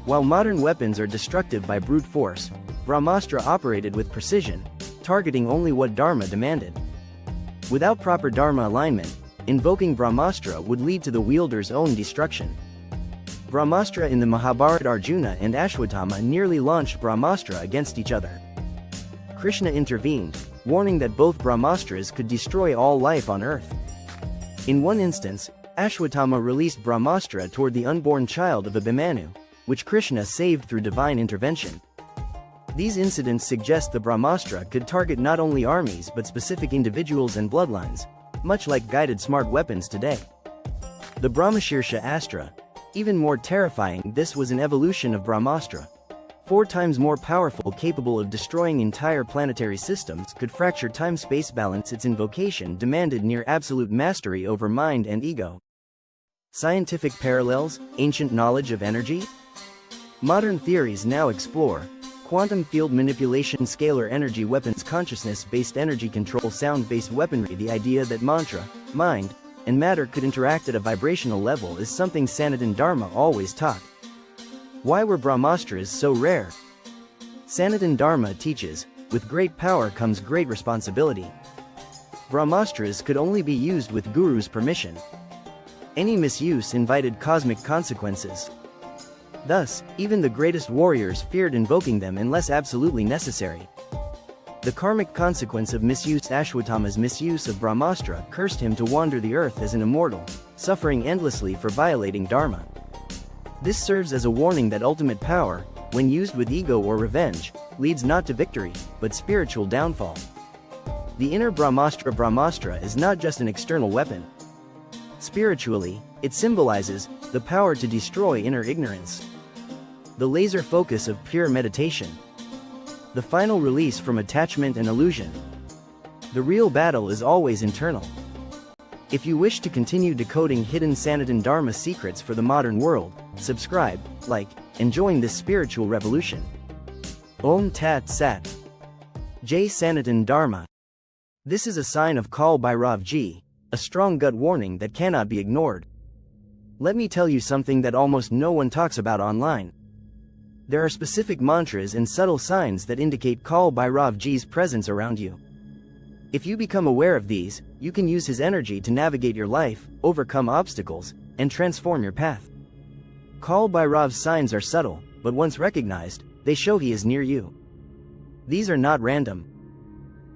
While modern weapons are destructive by brute force, Brahmastra operated with precision, targeting only what Dharma demanded. Without proper Dharma alignment, invoking Brahmastra would lead to the wielder's own destruction. Brahmastra in the Mahabharata. Arjuna and Ashwatthama nearly launched Brahmastra against each other. Krishna intervened, warning that both Brahmastras could destroy all life on earth. In one instance, Ashwatthama released Brahmastra toward the unborn child of Abhimanyu, which Krishna saved through divine intervention. These incidents suggest the Brahmastra could target not only armies but specific individuals and bloodlines, much like guided smart weapons today. The Brahmashirsha Astra. Even more terrifying, this was an evolution of Brahmastra. 4 times more powerful, capable of destroying entire planetary systems, could fracture time-space balance. Its invocation demanded near absolute mastery over mind and ego. Scientific parallels, ancient knowledge of energy? Modern theories now explore quantum field manipulation, scalar energy weapons, consciousness-based energy control, sound-based weaponry. The idea that mantra, mind, and matter could interact at a vibrational level is something Sanatan Dharma always taught. Why were Brahmastras so rare? Sanatan Dharma teaches, with great power comes great responsibility. Brahmastras could only be used with Guru's permission. Any misuse invited cosmic consequences. Thus, even the greatest warriors feared invoking them unless absolutely necessary. The karmic consequence of misuse. Ashwatthama's misuse of Brahmastra cursed him to wander the earth as an immortal, suffering endlessly for violating Dharma. This serves as a warning that ultimate power, when used with ego or revenge, leads not to victory, but spiritual downfall. The inner Brahmastra is not just an external weapon. Spiritually, it symbolizes the power to destroy inner ignorance. The laser focus of pure meditation. The final release from attachment and illusion. The real battle is always internal. If you wish to continue decoding hidden Sanatan Dharma secrets for the modern world, subscribe, like, and join this spiritual revolution. Om Tat Sat. Jai Sanatan Dharma. This is a sign of Kal Bhairav Ji, a strong gut warning that cannot be ignored. Let me tell you something that almost no one talks about online. There are specific mantras and subtle signs that indicate Kal Bhairav Ji's presence around you. If you become aware of these, you can use his energy to navigate your life, overcome obstacles, and transform your path. Kal Bhairav's signs are subtle, but once recognized, they show he is near you. These are not random.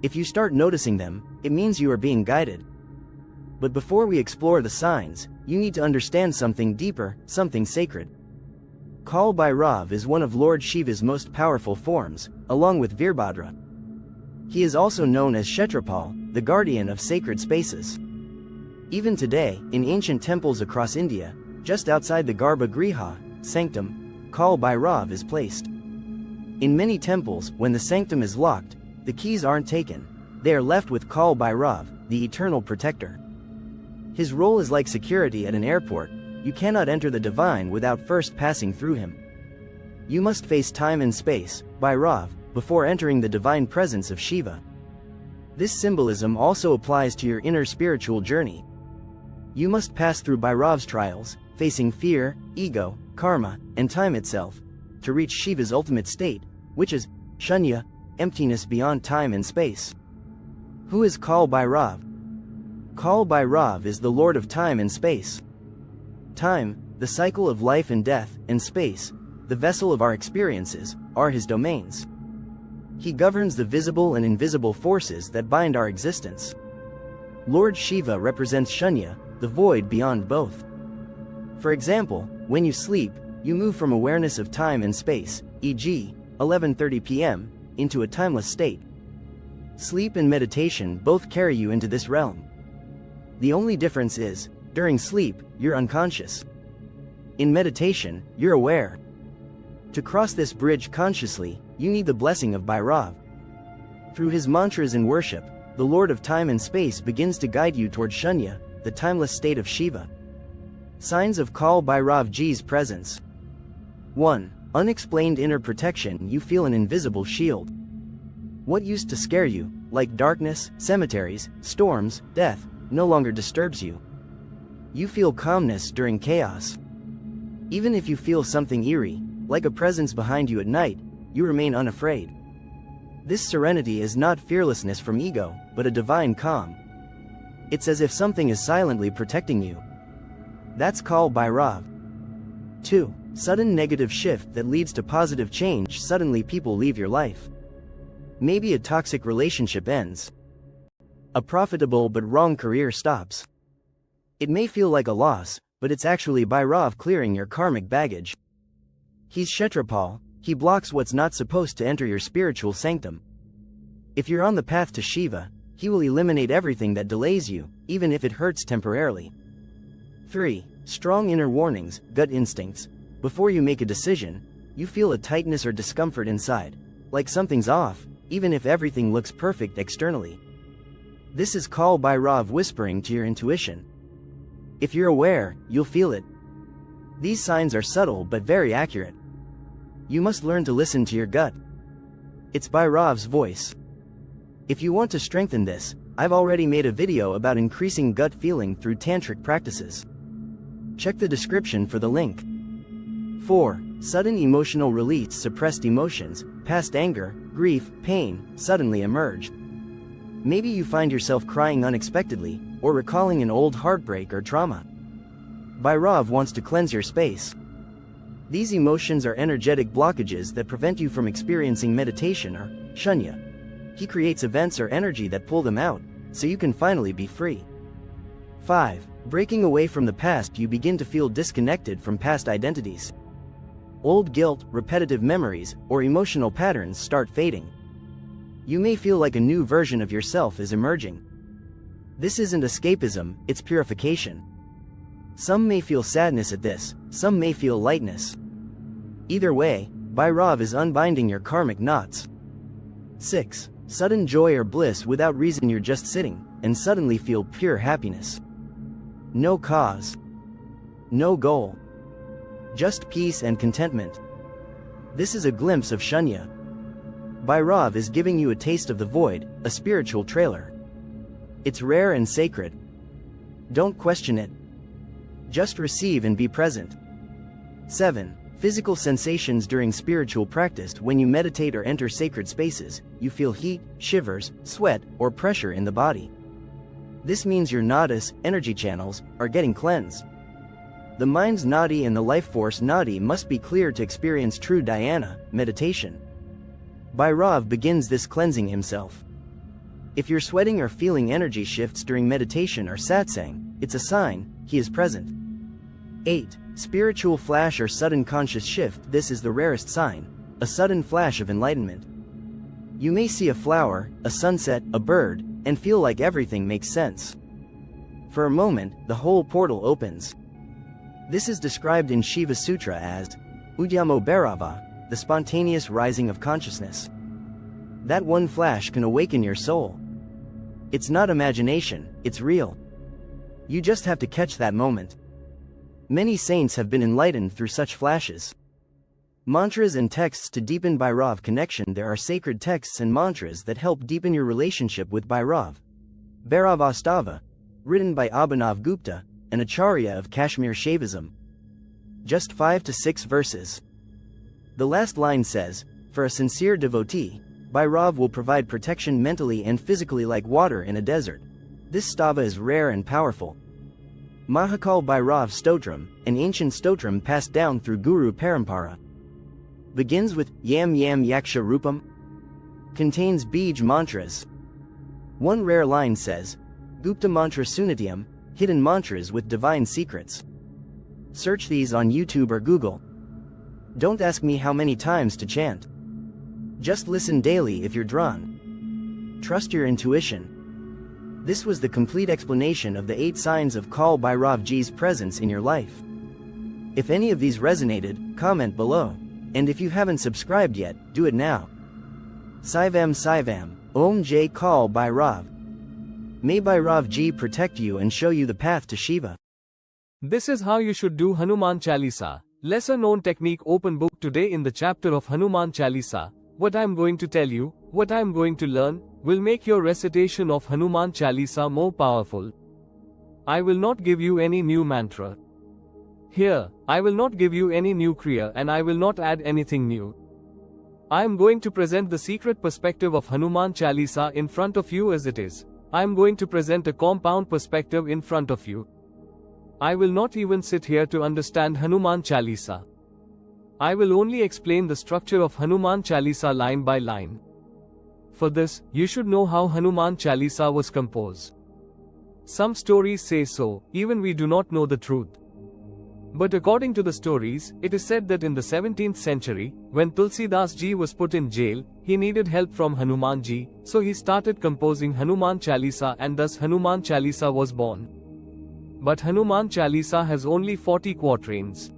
If you start noticing them, it means you are being guided. But before we explore the signs, you need to understand something deeper, something sacred. Kal Bhairav is one of Lord Shiva's most powerful forms, along with Veerbhadra. He is also known as Kshetrapal, the guardian of sacred spaces. Even today, in ancient temples across India, just outside the Garbha Griha, sanctum, Kal Bhairav is placed. In many temples, when the sanctum is locked, the keys aren't taken. They are left with Kal Bhairav, the eternal protector. His role is like security at an airport. You cannot enter the divine without first passing through him. You must face time and space, Bhairav, before entering the divine presence of Shiva. This symbolism also applies to your inner spiritual journey. You must pass through Bhairav's trials, facing fear, ego, karma, and time itself, to reach Shiva's ultimate state, which is shunya, emptiness beyond time and space. Who is Kal Bhairav? Kal Bhairav is the lord of time and space. Time, the cycle of life and death, and space, the vessel of our experiences, are his domains. He governs the visible and invisible forces that bind our existence. Lord Shiva represents shunya, the void beyond both. For example, when you sleep, you move from awareness of time and space, e.g., 11:30 p.m., into a timeless state. Sleep and meditation both carry you into this realm. The only difference is, during sleep, you're unconscious. In meditation, you're aware. To cross this bridge consciously, you need the blessing of Bhairav. Through his mantras and worship, the Lord of time and space begins to guide you toward shunya, the timeless state of Shiva. Signs of Kal Bhairav Ji's presence. 1. Unexplained inner protection. You feel an invisible shield. What used to scare you, like darkness, cemeteries, storms, death, no longer disturbs you. You feel calmness during chaos. Even if you feel something eerie, Like a presence behind you at night, you remain unafraid. This serenity is not fearlessness from ego, but a divine calm. It's as if something is silently protecting you. That's called Bhairav. 2. Sudden negative shift that leads to positive change. Suddenly people leave your life. Maybe a toxic relationship ends. A profitable but wrong career stops. It may feel like a loss, but it's actually Bhairav clearing your karmic baggage. He's Kshetrapal, he blocks what's not supposed to enter your spiritual sanctum. If you're on the path to Shiva, he will eliminate everything that delays you, even if it hurts temporarily. 3. Strong inner warnings, gut instincts. Before you make a decision, you feel a tightness or discomfort inside, like something's off, even if everything looks perfect externally. This is called Bhairav whispering to your intuition. If you're aware, you'll feel it. These signs are subtle but very accurate. You must learn to listen to your gut. It's Bhairav's voice. If you want to strengthen this, I've already made a video about increasing gut feeling through tantric practices. Check the description for the link. 4. Sudden emotional release. Suppressed emotions, past anger, grief, pain, suddenly emerge. Maybe you find yourself crying unexpectedly, or recalling an old heartbreak or trauma. Bhairav wants to cleanse your space. These emotions are energetic blockages that prevent you from experiencing meditation or shunya. He creates events or energy that pull them out, so you can finally be free. 5. Breaking away from the past. You begin to feel disconnected from past identities. Old guilt, repetitive memories, or emotional patterns start fading. You may feel like a new version of yourself is emerging. This isn't escapism, it's purification. Some may feel sadness at this, some may feel lightness. Either way, Bhairav is unbinding your karmic knots. 6. Sudden joy or bliss without reason. You're just sitting, and suddenly feel pure happiness. No cause. No goal. Just peace and contentment. This is a glimpse of shunya. Bhairav is giving you a taste of the void, a spiritual trailer. It's rare and sacred. Don't question it. Just receive and be present. 7. Physical sensations during spiritual practice. When you meditate or enter sacred spaces, you feel heat, shivers, sweat, or pressure in the body. This means your nadis, energy channels, are getting cleansed. The mind's nadi and the life force nadi must be clear to experience true dhyana, meditation. Bhairav begins this cleansing himself. If you're sweating or feeling energy shifts during meditation or satsang, it's a sign he is present. 8. Spiritual flash or sudden conscious shift. This is the rarest sign, a sudden flash of enlightenment. You may see a flower, a sunset, a bird, and feel like everything makes sense. For a moment, the whole portal opens. This is described in Shiva Sutra as Udyamo Bhairava, the spontaneous rising of consciousness. That one flash can awaken your soul. It's not imagination, it's real. You just have to catch that moment. Many saints have been enlightened through such flashes. Mantras and texts to deepen Bhairav connection. There are sacred texts and mantras that help deepen your relationship with Bhairav. Bhairavastava, written by Abhinav Gupta, an acharya of Kashmir Shaivism. Just 5 to 6 verses. The last line says, for a sincere devotee, Bhairav will provide protection mentally and physically like water in a desert. This stava is rare and powerful. Mahakal Bhairav Stotram, an ancient stotram passed down through Guru Parampara. Begins with Yam Yam Yaksha Rupam. Contains Bij mantras. One rare line says, Gupta Mantra Sunatyam, hidden mantras with divine secrets. Search these on YouTube or Google. Don't ask me how many times to chant. Just listen daily if you're drawn. Trust your intuition. This was the complete explanation of the 8 signs of Kal Bhairav Ji's presence in your life. If any of these resonated, comment below. And if you haven't subscribed yet, do it now. Saivam Saivam, Om Jai Kal Bhairav. May Bhairav Ji protect you and show you the path to Shiva. This is how you should do Hanuman Chalisa. Lesser known technique open book. Today in the chapter of Hanuman Chalisa, what I am going to tell you, what I am going to learn, will make your recitation of Hanuman Chalisa more powerful. I will not give you any new mantra. Here, I will not give you any new kriya and I will not add anything new. I am going to present the secret perspective of Hanuman Chalisa in front of you as it is. I am going to present a compound perspective in front of you. I will not even sit here to understand Hanuman Chalisa. I will only explain the structure of Hanuman Chalisa line by line. For this, you should know how Hanuman Chalisa was composed. Some stories say so, even we do not know the truth. But according to the stories, it is said that in the 17th century, when Tulsidas ji was put in jail, he needed help from Hanuman ji, so he started composing Hanuman Chalisa and thus Hanuman Chalisa was born. But Hanuman Chalisa has only 40 quatrains.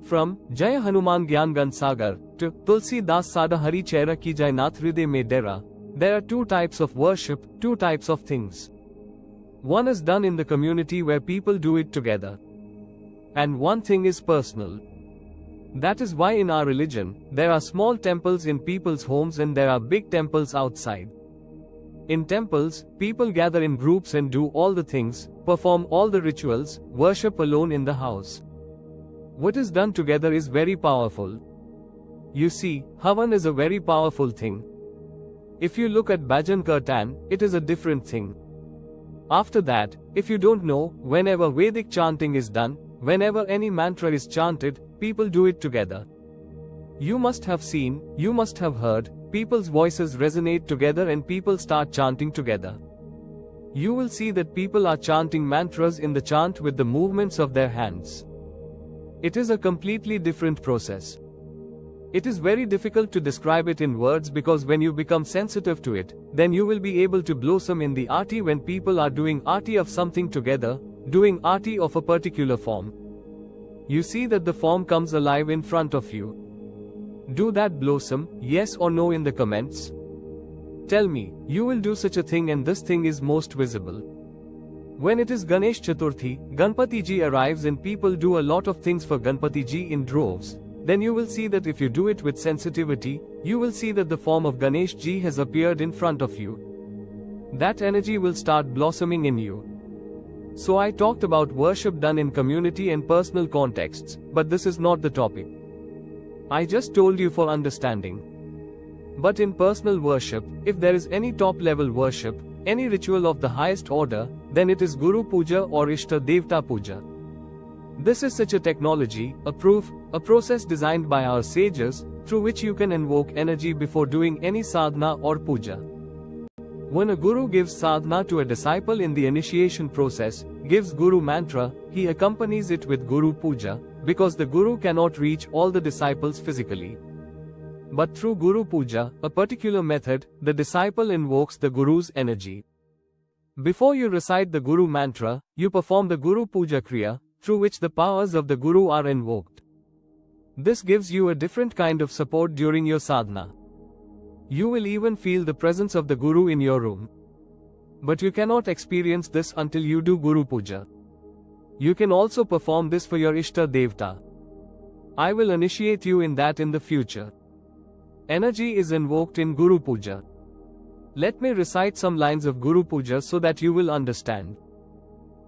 From Jaya Hanuman Gyan Gan Sagar to Tulsi Das Sada Hari Chaira Ki Jai Nath Hriday Me Dera, there are two types of worship, two types of things. One is done in the community where people do it together. And one thing is personal. That is why in our religion, there are small temples in people's homes and there are big temples outside. In temples, people gather in groups and do all the things, perform all the rituals, worship alone in the house. What is done together is very powerful. You see, Havan is a very powerful thing. If you look at Bhajan Kirtan, it is a different thing. After that, if you don't know, whenever Vedic chanting is done, whenever any mantra is chanted, people do it together. You must have seen, you must have heard, people's voices resonate together and people start chanting together. You will see that people are chanting mantras in the chant with the movements of their hands. It is a completely different process. It is very difficult to describe it in words because when you become sensitive to it, then you will be able to blossom in the arti when people are doing arti of something together, doing arti of a particular form. You see that the form comes alive in front of you. Do that blossom, yes or no in the comments? Tell me, you will do such a thing and this thing is most visible. When it is Ganesh Chaturthi, Ganpati ji arrives and people do a lot of things for Ganpati ji in droves. Then you will see that if you do it with sensitivity, you will see that the form of Ganesh ji has appeared in front of you. That energy will start blossoming in you. So I talked about worship done in community and personal contexts, but this is not the topic. I just told you for understanding. But in personal worship, if there is any top level worship, any ritual of the highest order, then it is Guru Puja or Ishta Devta Puja. This is such a technology, a proof, a process designed by our sages, through which you can invoke energy before doing any sadhana or puja. When a guru gives sadhana to a disciple in the initiation process, gives Guru mantra, he accompanies it with Guru Puja, because the guru cannot reach all the disciples physically. But through Guru Puja, a particular method, the disciple invokes the Guru's energy. Before you recite the Guru mantra, you perform the Guru Puja Kriya, through which the powers of the Guru are invoked. This gives you a different kind of support during your sadhana. You will even feel the presence of the Guru in your room. But you cannot experience this until you do Guru Puja. You can also perform this for your Ishta Devta. I will initiate you in that in the future. Energy is invoked in Guru Puja. Let me recite some lines of Guru Puja so that you will understand.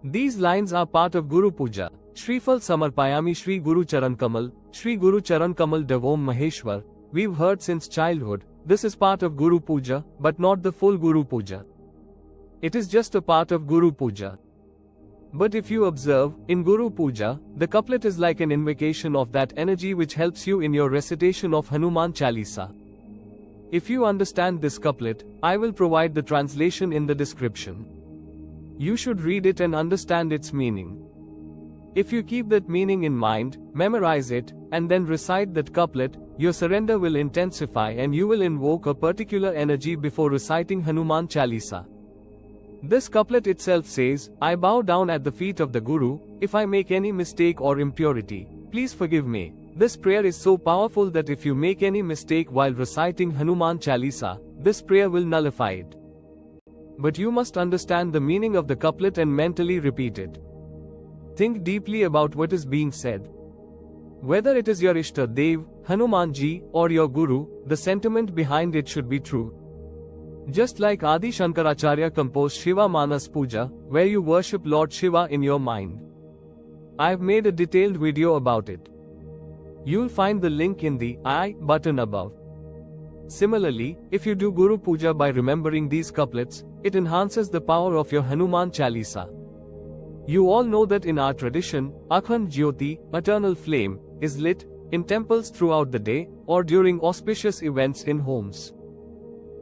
These lines are part of Guru Puja. Shrifal Samarpayami Shri Guru Charan Kamal, Shri Guru Charan Kamal Devom Maheshwar. We've heard since childhood, this is part of Guru Puja, but not the full Guru Puja. It is just a part of Guru Puja. But if you observe, in Guru Puja, the couplet is like an invocation of that energy which helps you in your recitation of Hanuman Chalisa. If you understand this couplet, I will provide the translation in the description. You should read it and understand its meaning. If you keep that meaning in mind, memorize it, and then recite that couplet, your surrender will intensify and you will invoke a particular energy before reciting Hanuman Chalisa. This couplet itself says, I bow down at the feet of the Guru. If I make any mistake or impurity, please forgive me. This prayer is so powerful that if you make any mistake while reciting Hanuman Chalisa, this prayer will nullify it. But you must understand the meaning of the couplet and mentally repeat it. Think deeply about what is being said. Whether it is your Ishta Dev, Hanumanji, or your Guru, the sentiment behind it should be true. Just like Adi Shankaracharya composed Shiva Manas Puja, where you worship Lord Shiva in your mind. I've made a detailed video about it. You'll find the link in the I button above. Similarly, if you do Guru Puja by remembering these couplets, it enhances the power of your Hanuman Chalisa. You all know that in our tradition, Akhand Jyoti, eternal flame, is lit in temples throughout the day or during auspicious events in homes.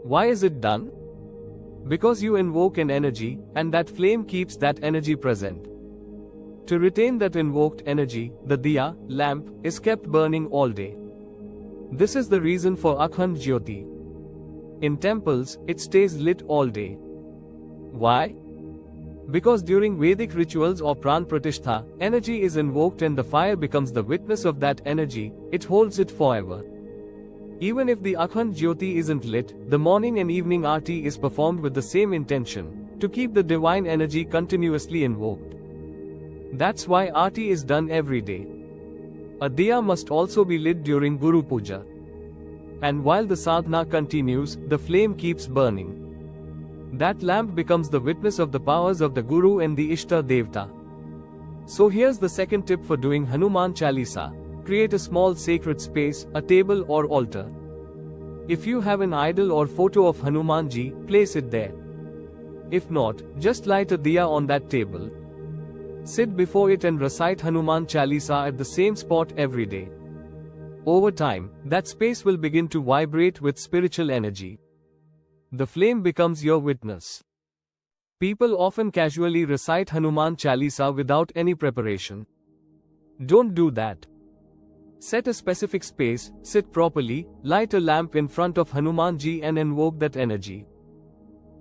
Why is it done? Because you invoke an energy, and that flame keeps that energy present. To retain that invoked energy, the diya, lamp, is kept burning all day. This is the reason for Akhand Jyoti. In temples, it stays lit all day. Why? Because during Vedic rituals or Pran Pratishtha, energy is invoked and the fire becomes the witness of that energy, it holds it forever. Even if the Akhand Jyoti isn't lit, the morning and evening aarti is performed with the same intention, to keep the divine energy continuously invoked. That's why aarti is done every day. A diya must also be lit during Guru Puja. And while the sadhana continues, the flame keeps burning. That lamp becomes the witness of the powers of the Guru and the Ishta Devta. So here's the second tip for doing Hanuman Chalisa. Create a small sacred space, a table or altar. If you have an idol or photo of Hanumanji, place it there. If not, just light a diya on that table. Sit before it and recite Hanuman Chalisa at the same spot every day. Over time, that space will begin to vibrate with spiritual energy. The flame becomes your witness. People often casually recite Hanuman Chalisa without any preparation. Don't do that. Set a specific space, sit properly, light a lamp in front of Hanumanji and invoke that energy.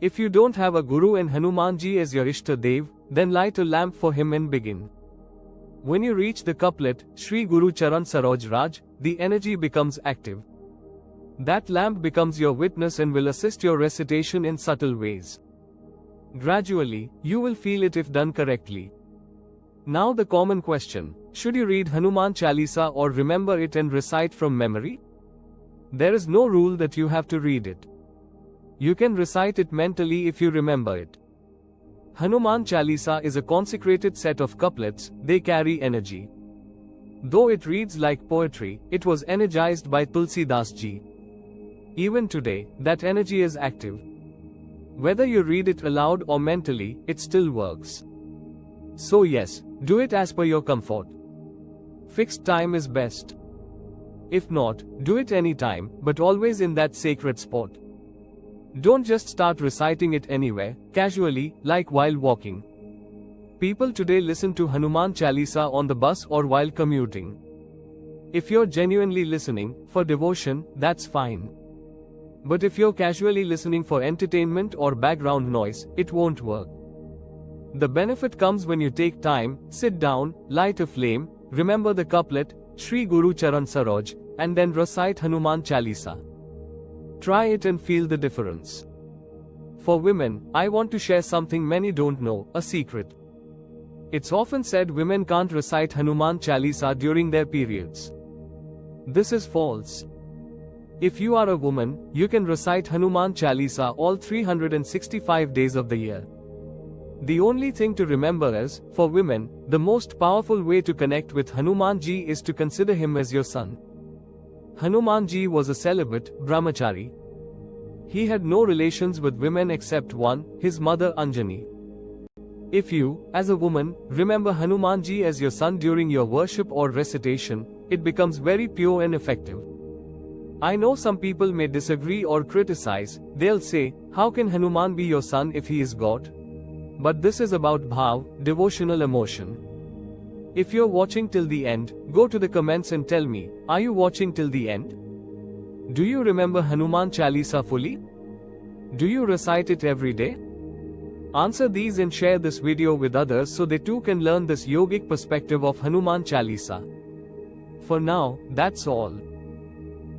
If you don't have a Guru and Hanumanji as your Ishta Dev, then light a lamp for him and begin. When you reach the couplet, Shri Guru Charan Saroj Raj, the energy becomes active. That lamp becomes your witness and will assist your recitation in subtle ways. Gradually, you will feel it if done correctly. Now the common question, should you read Hanuman Chalisa or remember it and recite from memory? There is no rule that you have to read it. You can recite it mentally if you remember it. Hanuman Chalisa is a consecrated set of couplets, they carry energy. Though it reads like poetry, it was energized by Tulsi Das Ji. Even today, that energy is active. Whether you read it aloud or mentally, it still works. So yes, do it as per your comfort. Fixed time is best. If not, do it anytime, but always in that sacred spot. Don't just start reciting it anywhere, casually, like while walking. People today listen to Hanuman Chalisa on the bus or while commuting. If you're genuinely listening, for devotion, that's fine. But if you're casually listening for entertainment or background noise, it won't work. The benefit comes when you take time, sit down, light a flame, remember the couplet, Shri Guru Charan Saroj, and then recite Hanuman Chalisa. Try it and feel the difference. For women, I want to share something many don't know, a secret. It's often said women can't recite Hanuman Chalisa during their periods. This is false. If you are a woman, you can recite Hanuman Chalisa all 365 days of the year. The only thing to remember is, for women, the most powerful way to connect with Hanumanji is to consider him as your son. Hanumanji was a celibate, brahmachari. He had no relations with women except one, his mother Anjani. If you, as a woman, remember Hanumanji as your son during your worship or recitation, it becomes very pure and effective. I know some people may disagree or criticize, they'll say, how can Hanuman be your son if he is God? But this is about bhav, devotional emotion. If you're watching till the end, go to the comments and tell me, are you watching till the end? Do you remember Hanuman Chalisa fully? Do you recite it every day? Answer these and share this video with others so they too can learn this yogic perspective of Hanuman Chalisa. For now, that's all.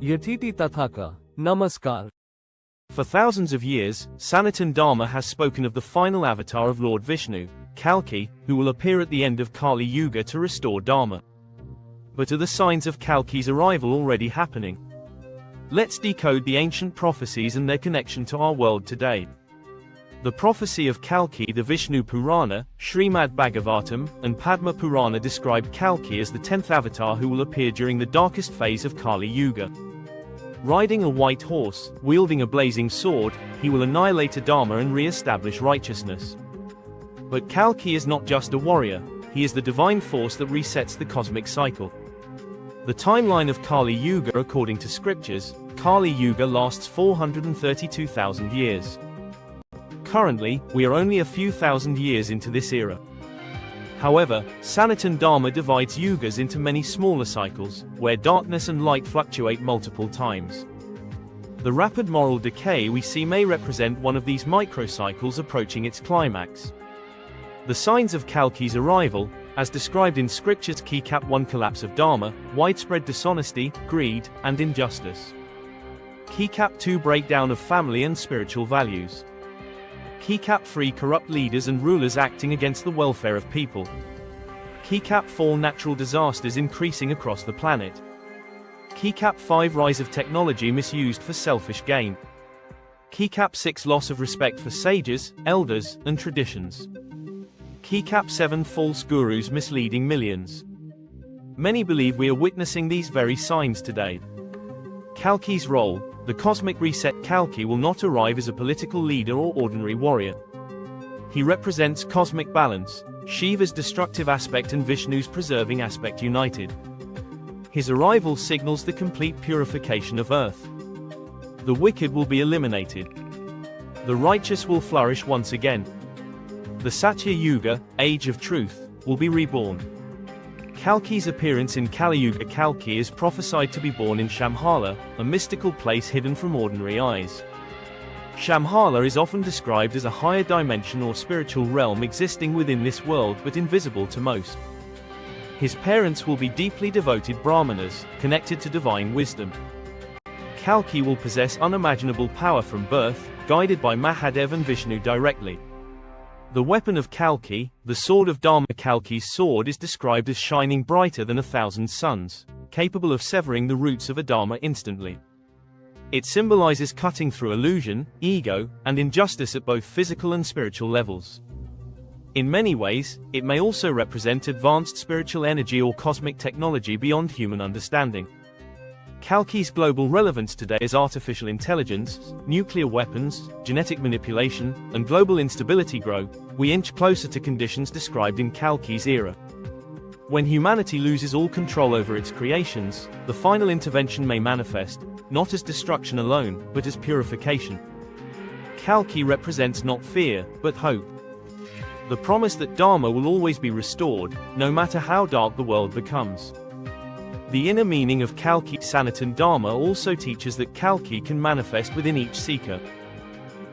Yathiti Tathaka, Namaskar. For thousands of years, Sanatan Dharma has spoken of the final avatar of Lord Vishnu, Kalki, who will appear at the end of Kali Yuga to restore Dharma. But are the signs of Kalki's arrival already happening? Let's decode the ancient prophecies and their connection to our world today. The prophecy of Kalki, the Vishnu Purana, Srimad Bhagavatam, and Padma Purana describe Kalki as the 10th avatar who will appear during the darkest phase of Kali Yuga. Riding a white horse, wielding a blazing sword, he will annihilate Adharma and re-establish righteousness. But Kalki is not just a warrior, he is the divine force that resets the cosmic cycle. The timeline of Kali Yuga, according to scriptures, Kali Yuga lasts 432,000 years. Currently, we are only a few thousand years into this era. However, Sanatan Dharma divides yugas into many smaller cycles, where darkness and light fluctuate multiple times. The rapid moral decay we see may represent one of these microcycles approaching its climax. The signs of Kalki's arrival, as described in scriptures: Key Cap 1 collapse of Dharma, widespread dishonesty, greed, and injustice. Key Cap 2 breakdown of family and spiritual values. Key Cap 3 corrupt leaders and rulers acting against the welfare of people. Key Cap 4 natural disasters increasing across the planet. Key Cap 5 rise of technology misused for selfish gain. Key Cap 6 loss of respect for sages, elders, and traditions. Key Cap 7 false gurus misleading millions. Many believe we are witnessing these very signs today. Kalki's role. The cosmic reset. Kalki will not arrive as a political leader or ordinary warrior. He represents cosmic balance, Shiva's destructive aspect and Vishnu's preserving aspect united. His arrival signals the complete purification of earth. The wicked will be eliminated. The righteous will flourish once again. The Satya Yuga, age of truth, will be reborn. Kalki's appearance in Kali Yuga. Kalki is prophesied to be born in Shamhala, a mystical place hidden from ordinary eyes. Shamhala is often described as a higher dimension or spiritual realm existing within this world but invisible to most. His parents will be deeply devoted Brahmanas, connected to divine wisdom. Kalki will possess unimaginable power from birth, guided by Mahadev and Vishnu directly. The weapon of Kalki, the sword of Dharma. Kalki's sword is described as shining brighter than 1,000 suns, capable of severing the roots of Adharma instantly. It symbolizes cutting through illusion, ego, and injustice at both physical and spiritual levels. In many ways, it may also represent advanced spiritual energy or cosmic technology beyond human understanding. Kalki's global relevance today as artificial intelligence, nuclear weapons, genetic manipulation, and global instability grow, we inch closer to conditions described in Kalki's era. When humanity loses all control over its creations, the final intervention may manifest, not as destruction alone, but as purification. Kalki represents not fear, but hope. The promise that Dharma will always be restored, no matter how dark the world becomes. The inner meaning of Kalki. Sanatan Dharma also teaches that Kalki can manifest within each seeker.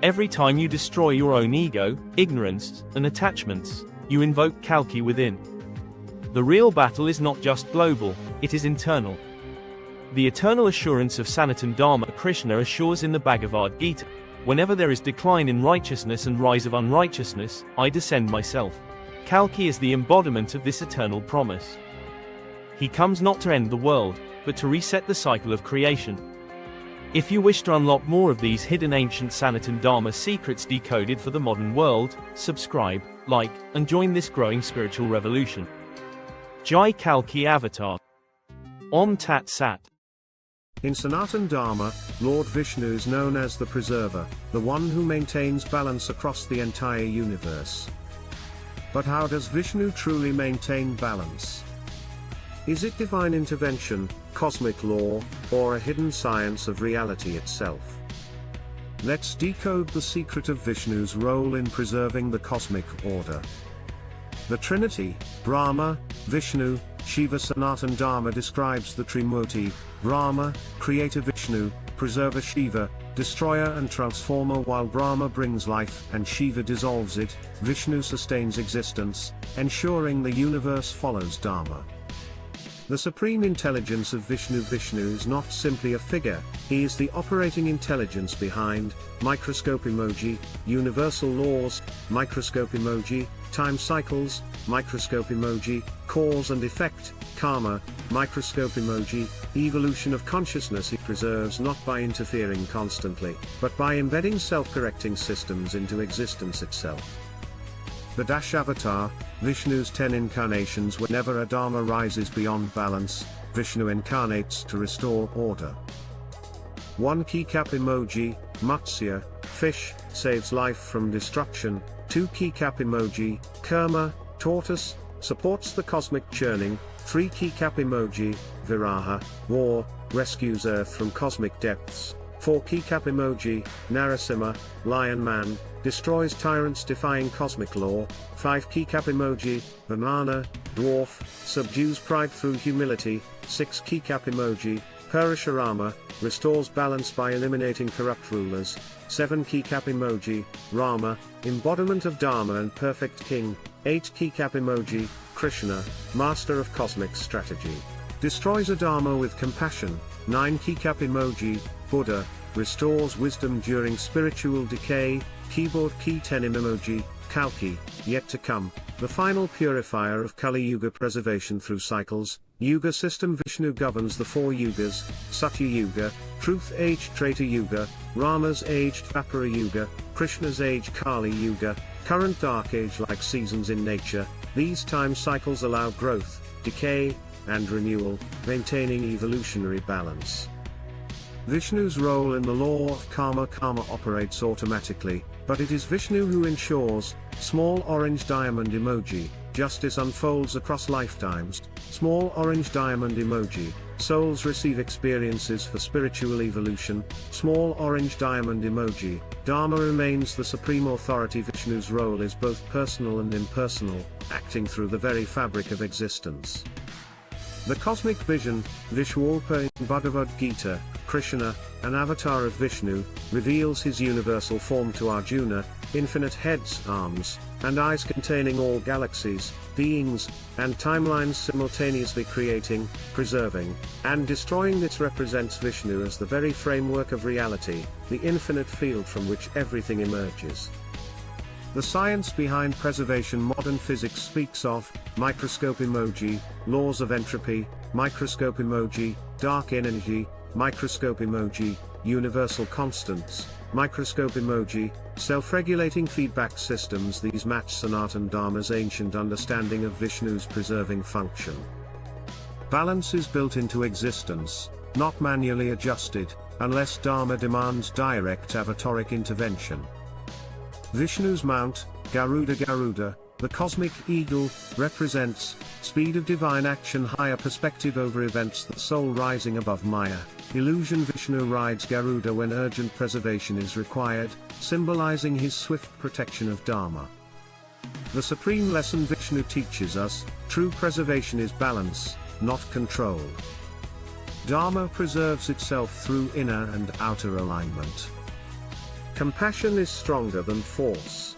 Every time you destroy your own ego, ignorance, and attachments, you invoke Kalki within. The real battle is not just global, it is internal. The eternal assurance of Sanatan Dharma. Krishna assures in the Bhagavad Gita, whenever there is decline in righteousness and rise of unrighteousness, I descend myself. Kalki is the embodiment of this eternal promise. He comes not to end the world, but to reset the cycle of creation. If you wish to unlock more of these hidden ancient Sanatan Dharma secrets decoded for the modern world, subscribe, like, and join this growing spiritual revolution. Jai Kalki Avatar. Om Tat Sat. In Sanatan Dharma, Lord Vishnu is known as the Preserver, the one who maintains balance across the entire universe. But how does Vishnu truly maintain balance? Is it divine intervention, cosmic law, or a hidden science of reality itself? Let's decode the secret of Vishnu's role in preserving the cosmic order. The Trinity, Brahma, Vishnu, Shiva. Sanatan Dharma describes the Trimurti, Brahma, creator Vishnu, preserver Shiva, destroyer and transformer. While Brahma brings life and Shiva dissolves it, Vishnu sustains existence, ensuring the universe follows Dharma. The supreme intelligence of Vishnu. Vishnu is not simply a figure, he is the operating intelligence behind, microscope emoji, universal laws, microscope emoji, lifetime cycles, microscope emoji, cause and effect, karma, microscope emoji, evolution of consciousness. It preserves not by interfering constantly, but by embedding self-correcting systems into existence itself. The Dash Avatar, Vishnu's 10 incarnations. Whenever a dharma rises beyond balance, Vishnu incarnates to restore order. 1 keycap emoji, Matsya, fish, saves life from destruction. 2 keycap emoji, Kurma, tortoise, supports the cosmic churning. 3 keycap emoji, Viraha, war, rescues Earth from cosmic depths. 4 keycap emoji, Narasimha, lion man, destroys tyrants defying cosmic law. 5 keycap emoji, banana, dwarf, subdues pride through humility. 6 keycap emoji, Parashurama, restores balance by eliminating corrupt rulers. 7 keycap emoji, Rama, embodiment of Dharma and perfect king. 8 keycap emoji, Krishna, master of cosmic strategy, destroys Adharma with compassion. 9 keycap emoji, Buddha, restores wisdom during spiritual decay. Keyboard key 10 emoji, Kalki, yet to come, the final purifier of Kali Yuga. Preservation through cycles. Yuga system. Vishnu governs the 4 yugas: Satya Yuga, Truth Age, Treta Yuga, Rama's age, Dvapara Yuga, Krishna's age, Kali Yuga, current dark age. Like seasons in nature, these time cycles allow growth, decay, and renewal, maintaining evolutionary balance. Vishnu's role in the law of karma. Karma operates automatically, but it is Vishnu who ensures. Small orange diamond emoji, justice unfolds across lifetimes. Small orange diamond emoji, souls receive experiences for spiritual evolution. Small orange diamond emoji, Dharma remains the supreme authority. Vishnu's role is both personal and impersonal, acting through the very fabric of existence. The cosmic vision. Vishwalpa in Bhagavad Gita, Krishna, an avatar of Vishnu, reveals his universal form to Arjuna: infinite heads, arms, and eyes containing all galaxies, beings, and timelines, simultaneously creating, preserving, and destroying. This represents Vishnu as the very framework of reality, the infinite field from which everything emerges. The science behind preservation. Modern physics speaks of microscope emoji, laws of entropy, microscope emoji, dark energy, microscope emoji, universal constants, microscope emoji, self-regulating feedback systems. These match Sanatan Dharma's ancient understanding of Vishnu's preserving function. Balance is built into existence, not manually adjusted, unless Dharma demands direct avataric intervention. Vishnu's mount, Garuda. Garuda, the cosmic eagle, represents speed of divine action, higher perspective over events, the soul rising above Maya. Illusion. Vishnu rides Garuda when urgent preservation is required, symbolizing his swift protection of Dharma. The supreme lesson Vishnu teaches us: true preservation is balance, not control. Dharma preserves itself through inner and outer alignment. Compassion is stronger than force.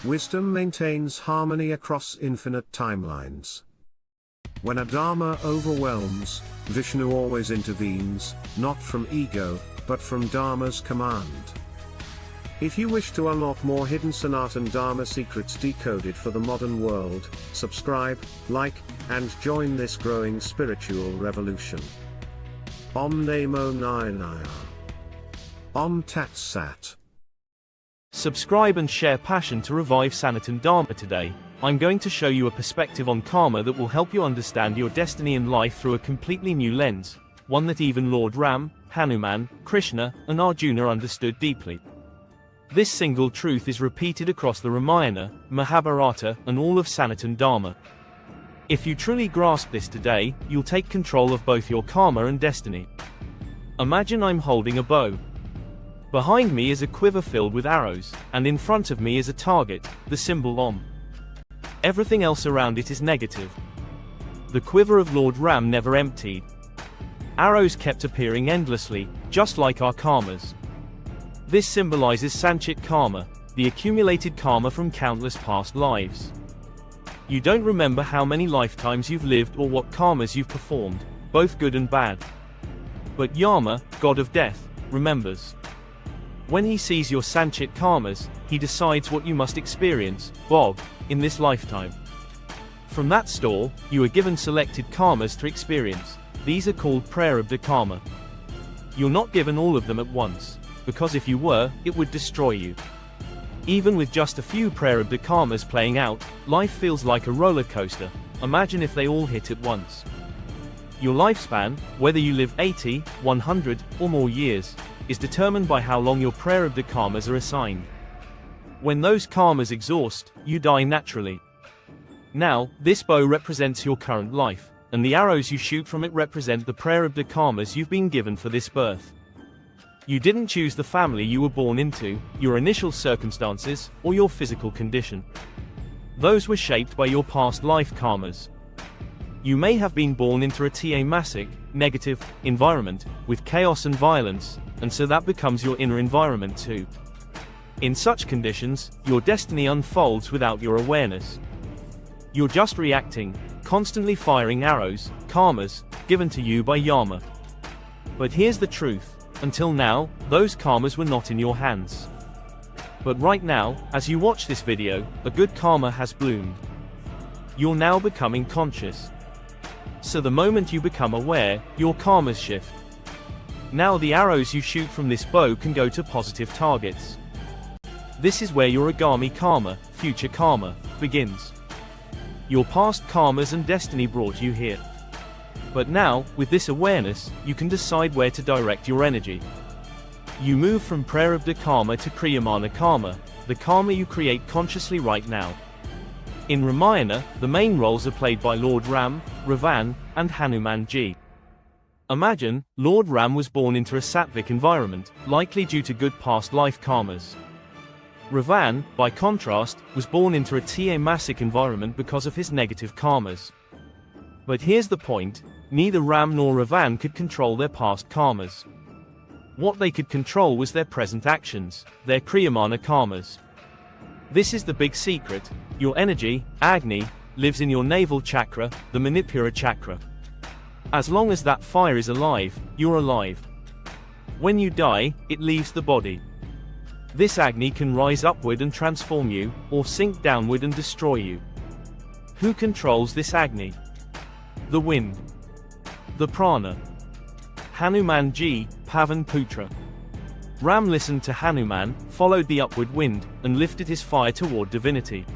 Wisdom maintains harmony across infinite timelines. When a dharma overwhelms, Vishnu always intervenes, not from ego, but from Dharma's command. If you wish to unlock more hidden Sanatan Dharma secrets decoded for the modern world, subscribe, like, and join this growing spiritual revolution. Om Namo Narayana. Om Tat Sat. Subscribe and share passion to revive Sanatan Dharma. Today, I'm going to show you a perspective on karma that will help you understand your destiny and life through a completely new lens, one that even Lord Ram, Hanuman, Krishna, and Arjuna understood deeply. This single truth is repeated across the Ramayana, Mahabharata, and all of Sanatan Dharma. If you truly grasp this today, you'll take control of both your karma and destiny. Imagine I'm holding a bow. Behind me is a quiver filled with arrows, and in front of me is a target, the symbol Om. Everything else around it is negative. The quiver of Lord Ram never emptied. Arrows kept appearing endlessly, just like our karmas. This symbolizes Sanchit karma, the accumulated karma from countless past lives. You don't remember how many lifetimes you've lived or what karmas you've performed, both good and bad. But Yama, god of death, remembers. When he sees your Sanchit karmas, he decides what you must experience, Bog, in this lifetime. From that store, you are given selected karmas to experience. These are called prarabdha karma. You're not given all of them at once, because if you were, it would destroy you. Even with just a few prarabdha karmas playing out, life feels like a roller coaster. Imagine if they all hit at once. Your lifespan, whether you live 80, 100, or more years, is determined by how long your prarabdha karmas are assigned. When those karmas exhaust, you die naturally. Now, this bow represents your current life, and the arrows you shoot from it represent the prarabdha karmas you've been given for this birth. You didn't choose the family you were born into, your initial circumstances, or your physical condition. Those were shaped by your past life karmas. You may have been born into a tamasic, negative, environment, with chaos and violence, and so that becomes your inner environment too. In such conditions, your destiny unfolds without your awareness. You're just reacting, constantly firing arrows, karmas, given to you by Yama. But here's the truth, until now, those karmas were not in your hands. But right now, as you watch this video, a good karma has bloomed. You're now becoming conscious. So the moment you become aware, your karmas shift. Now the arrows you shoot from this bow can go to positive targets. This is where your agami karma, future karma, begins. Your past karmas and destiny brought you here. But now, with this awareness, you can decide where to direct your energy. You move from prarabdha karma to kriyamana karma, the karma you create consciously right now. In Ramayana, the main roles are played by Lord Ram, Ravan, and Hanumanji. Imagine, Lord Ram was born into a sattvic environment, likely due to good past life karmas. Ravan, by contrast, was born into a tamasic environment because of his negative karmas. But here's the point, neither Ram nor Ravan could control their past karmas. What they could control was their present actions, their kriyamana karmas. This is the big secret, your energy, Agni, lives in your navel chakra, the Manipura chakra. As long as that fire is alive, you're alive. When you die, it leaves the body. This Agni can rise upward and transform you, or sink downward and destroy you. Who controls this Agni? The wind. The prana. Hanumanji, Pavan Putra. Ram listened to Hanuman, followed the upward wind, and lifted his fire toward divinity.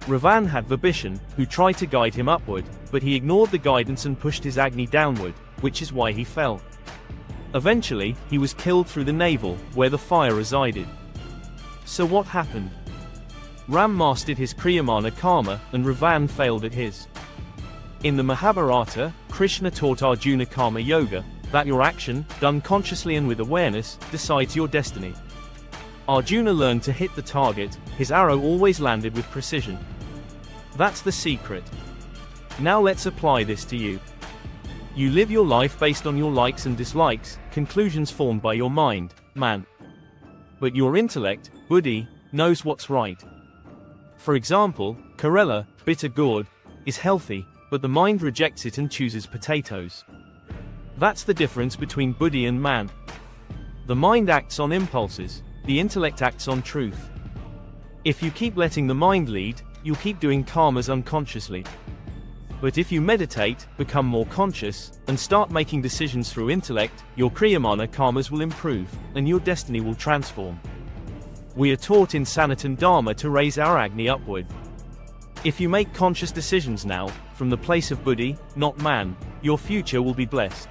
Ravan had Vibhishan, who tried to guide him upward, but he ignored the guidance and pushed his Agni downward, which is why he fell. Eventually, he was killed through the navel, where the fire resided. So what happened? Ram mastered his kriyamana karma, and Ravan failed at his. In the Mahabharata, Krishna taught Arjuna karma yoga, that your action, done consciously and with awareness, decides your destiny. Arjuna learned to hit the target, his arrow always landed with precision. That's the secret. Now let's apply this to you. You live your life based on your likes and dislikes, conclusions formed by your mind, man. But your intellect, buddhi, knows what's right. For example, Karela, bitter gourd, is healthy, but the mind rejects it and chooses potatoes. That's the difference between buddhi and man. The mind acts on impulses, the intellect acts on truth. If you keep letting the mind lead, you'll keep doing karmas unconsciously. But if you meditate, become more conscious, and start making decisions through intellect, your kriyamana karmas will improve, and your destiny will transform. We are taught in Sanatan Dharma to raise our Agni upward. If you make conscious decisions now, from the place of buddhi, not man, your future will be blessed.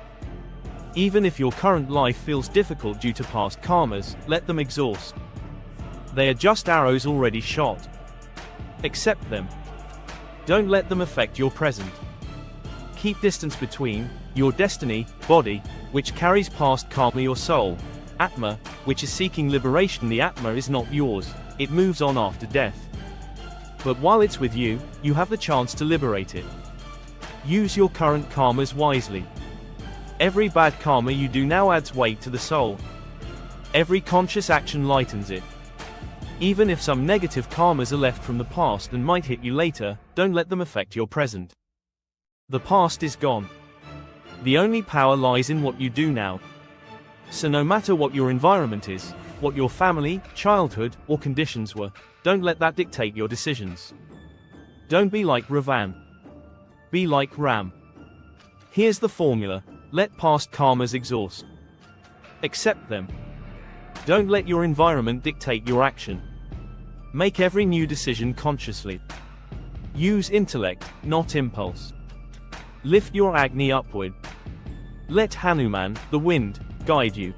Even if your current life feels difficult due to past karmas, let them exhaust. They are just arrows already shot. Accept them. Don't let them affect your present. Keep distance between your destiny, body, which carries past karma, your soul, Atma, which is seeking liberation. The Atma is not yours, it moves on after death. But while it's with you, you have the chance to liberate it. Use your current karmas wisely. Every bad karma you do now adds weight to the soul. Every conscious action lightens it. Even if some negative karmas are left from the past and might hit you later, don't let them affect your present. The past is gone. The only power lies in what you do now. So no matter what your environment is, what your family, childhood, or conditions were, don't let that dictate your decisions. Don't be like Ravan. Be like Ram. Here's the formula: let past karmas exhaust. Accept them. Don't let your environment dictate your action. Make every new decision consciously. Use intellect, not impulse. Lift your Agni upward. Let Hanuman, the wind, guide you.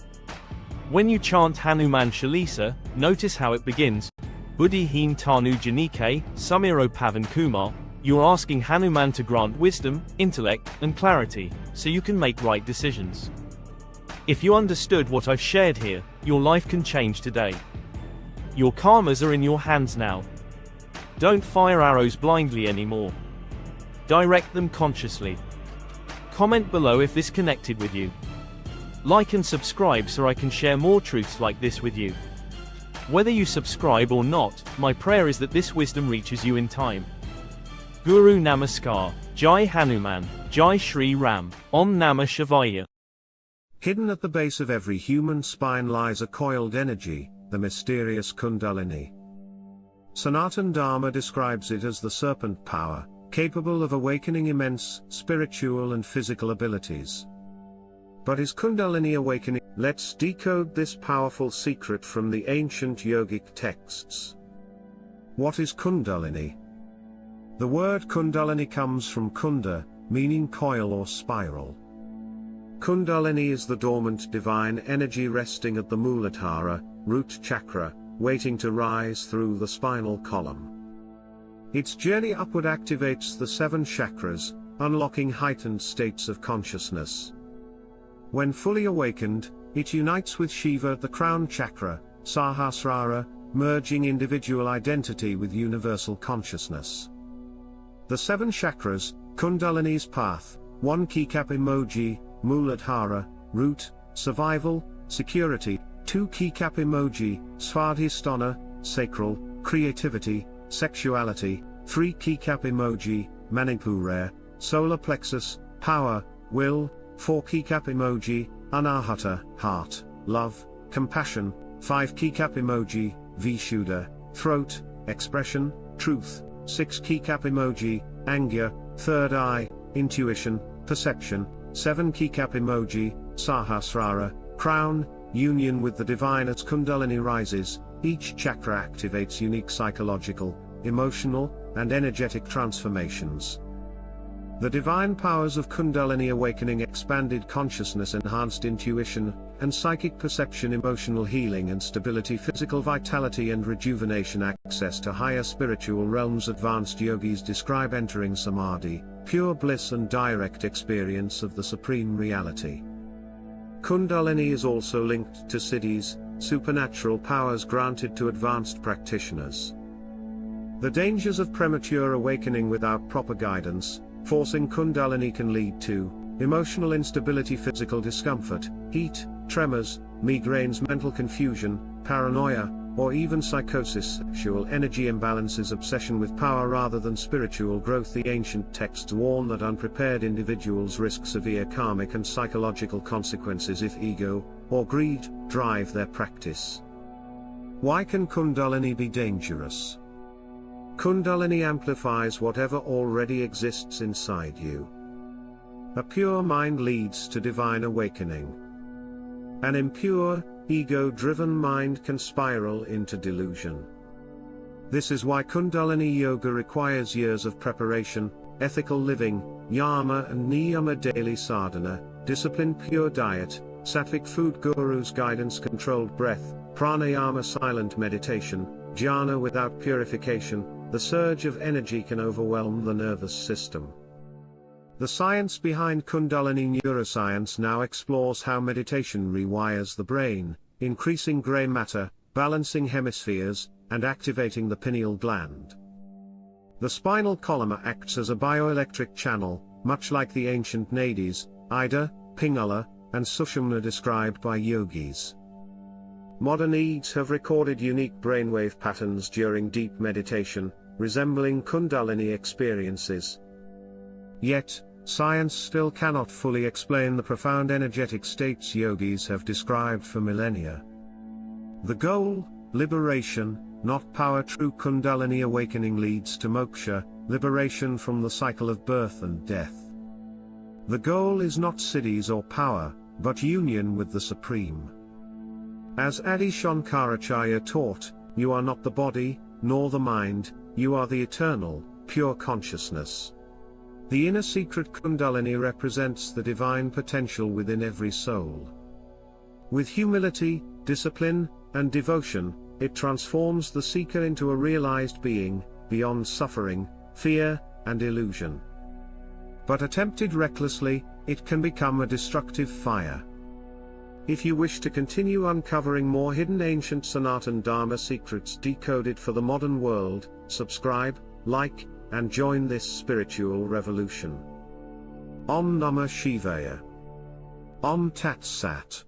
When you chant Hanuman Chalisa, notice how it begins. Buddhihin Tanu Janike, Samiro Pavan Kumar. You're asking Hanuman to grant wisdom, intellect, and clarity, so you can make right decisions. If you understood what I've shared here, your life can change today. Your karmas are in your hands now. Don't fire arrows blindly anymore. Direct them consciously. Comment below if this connected with you. Like and subscribe so I can share more truths like this with you. Whether you subscribe or not, my prayer is that this wisdom reaches you in time. Guru Namaskar, Jai Hanuman, Jai Shri Ram, Om Namah Shivaya. Hidden at the base of every human spine lies a coiled energy, the mysterious Kundalini. Sanatan Dharma describes it as the serpent power, capable of awakening immense spiritual and physical abilities. But is Kundalini awakening? Let's decode this powerful secret from the ancient yogic texts. What is Kundalini? The word Kundalini comes from Kunda, meaning coil or spiral. Kundalini is the dormant divine energy resting at the Muladhara, root chakra, waiting to rise through the spinal column. Its journey upward activates the 7 chakras, unlocking heightened states of consciousness. When fully awakened, it unites with Shiva at the crown chakra, Sahasrara, merging individual identity with universal consciousness. The 7 chakras, Kundalini's path: 1 keycap emoji, Muladhara, root, survival, security; 2 keycap emoji, Svadhisthana, sacral, creativity, sexuality; 3 keycap emoji, Manipura, solar plexus, power, will; 4 keycap emoji, Anahata, heart, love, compassion; 5 keycap emoji, Vishuddha, throat, expression, truth; 6 keycap emoji, Angya, third eye, intuition, perception; 7 keycap emoji, Sahasrara, crown, union with the divine. As Kundalini rises, each chakra activates unique psychological, emotional, and energetic transformations. The divine powers of Kundalini awakening: expanded consciousness, enhanced intuition and psychic perception, emotional healing and stability, physical vitality and rejuvenation, access to higher spiritual realms. Advanced yogis describe entering samadhi, pure bliss and direct experience of the supreme reality. Kundalini is also linked to siddhis, supernatural powers granted to advanced practitioners. The dangers of premature awakening without proper guidance: forcing Kundalini can lead to emotional instability, physical discomfort, heat, tremors, migraines, mental confusion, paranoia, or even psychosis. Sexual energy imbalances, obsession with power rather than spiritual growth. The ancient texts warn that unprepared individuals risk severe karmic and psychological consequences if ego or greed drive their practice. Why can Kundalini be dangerous? Kundalini amplifies whatever already exists inside you. A pure mind leads to divine awakening. An impure, ego-driven mind can spiral into delusion. This is why Kundalini Yoga requires years of preparation, ethical living, yama and niyama daily sadhana, disciplined pure diet, sattvic food, guru's guidance, controlled breath, pranayama silent meditation, jhana without purification. The surge of energy can overwhelm the nervous system. The science behind Kundalini neuroscience now explores how meditation rewires the brain, increasing gray matter, balancing hemispheres, and activating the pineal gland. The spinal column acts as a bioelectric channel, much like the ancient nadis, Ida, Pingala, and Sushumna described by yogis. Modern EEGs have recorded unique brainwave patterns during deep meditation, resembling Kundalini experiences. Yet, science still cannot fully explain the profound energetic states yogis have described for millennia. The goal, liberation, not power. True Kundalini awakening leads to moksha, liberation from the cycle of birth and death. The goal is not siddhis or power, but union with the Supreme. As Adi Shankaracharya taught, you are not the body, nor the mind, you are the eternal, pure consciousness. The inner secret Kundalini represents the divine potential within every soul. With humility, discipline, and devotion, it transforms the seeker into a realized being, beyond suffering, fear, and illusion. But attempted recklessly, it can become a destructive fire. If you wish to continue uncovering more hidden ancient Sanatan Dharma secrets decoded for the modern world, subscribe, like, and join this spiritual revolution. Om Namah Shivaya. Om Tat Sat.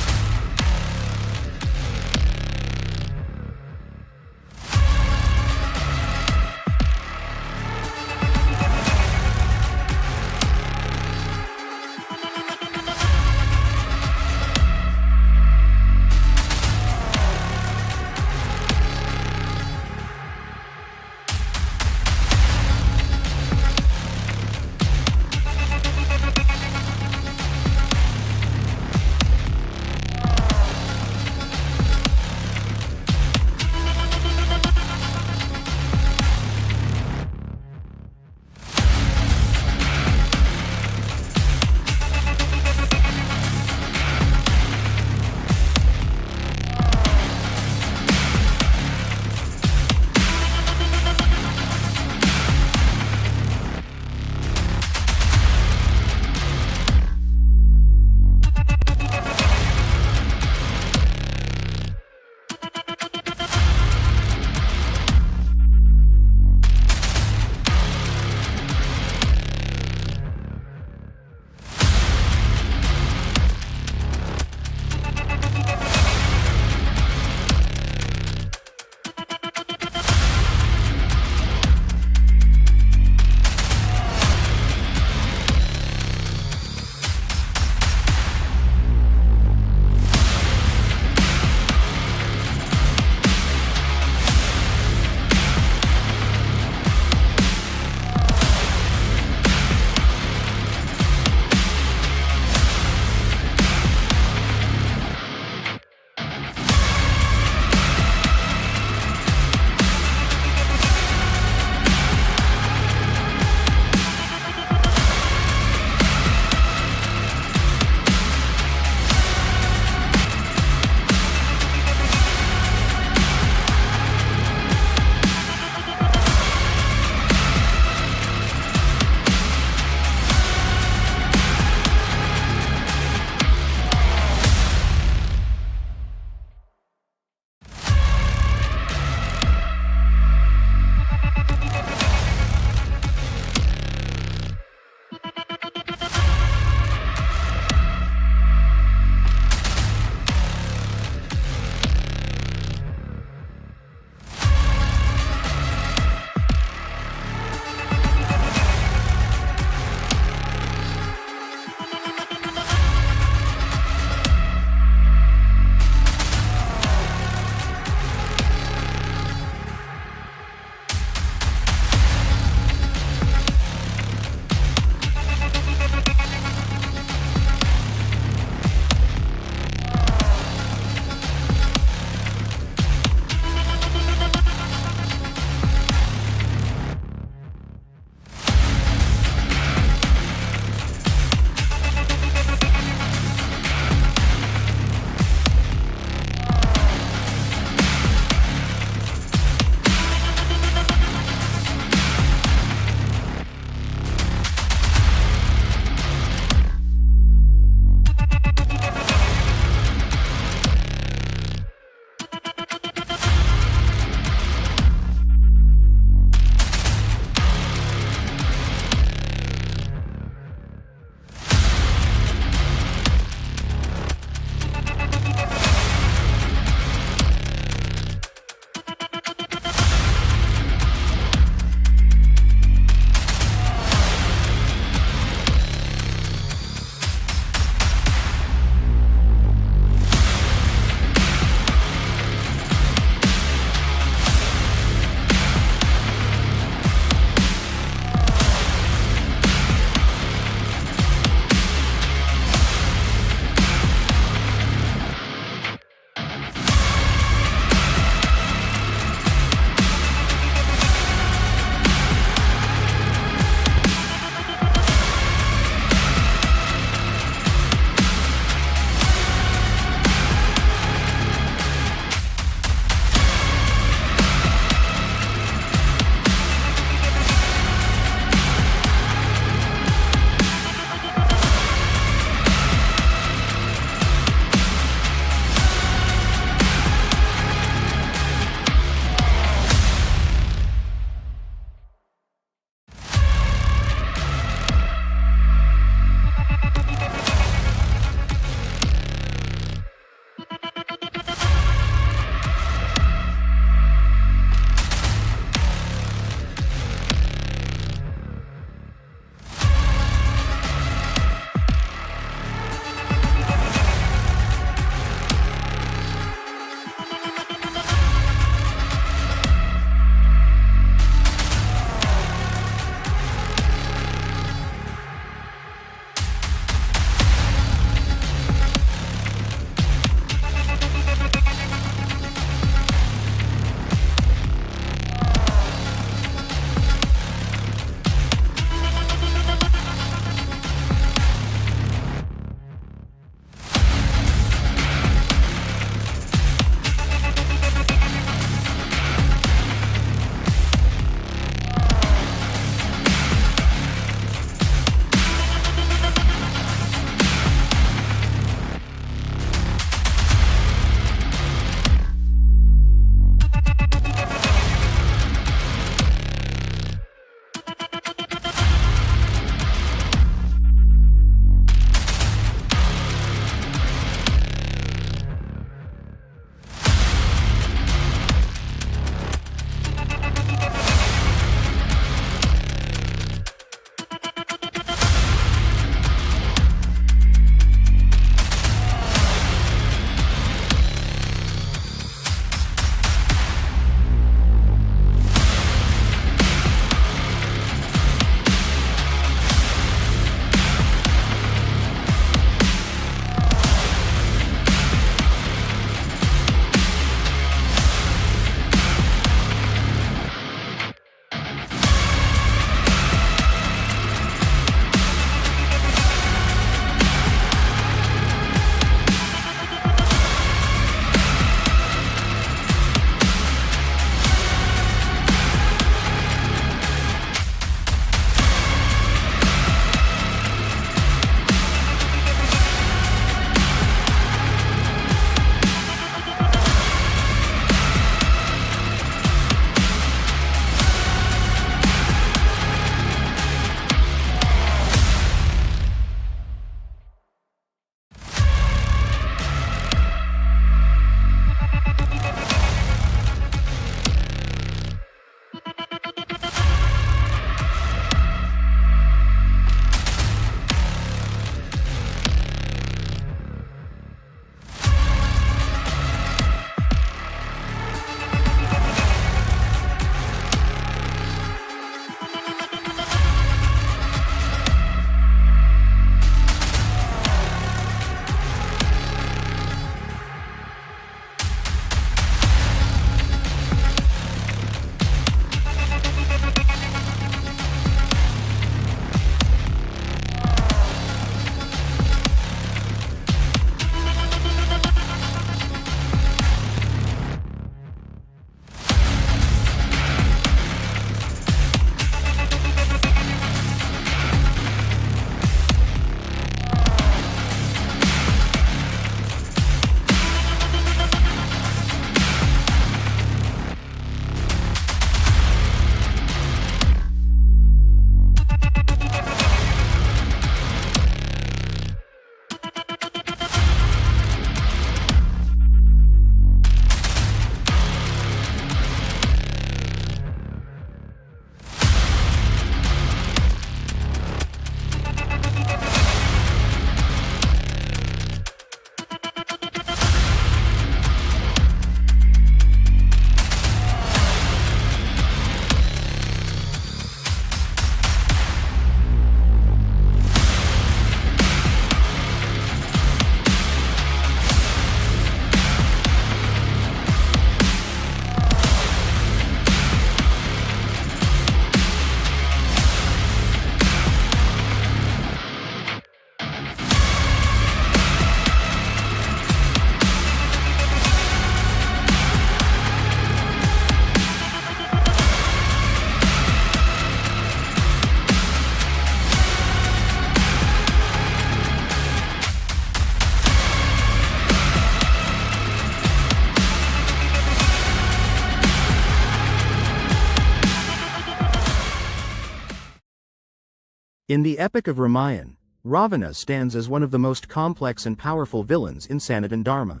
In the epic of Ramayana, Ravana stands as one of the most complex and powerful villains in Sanatan Dharma.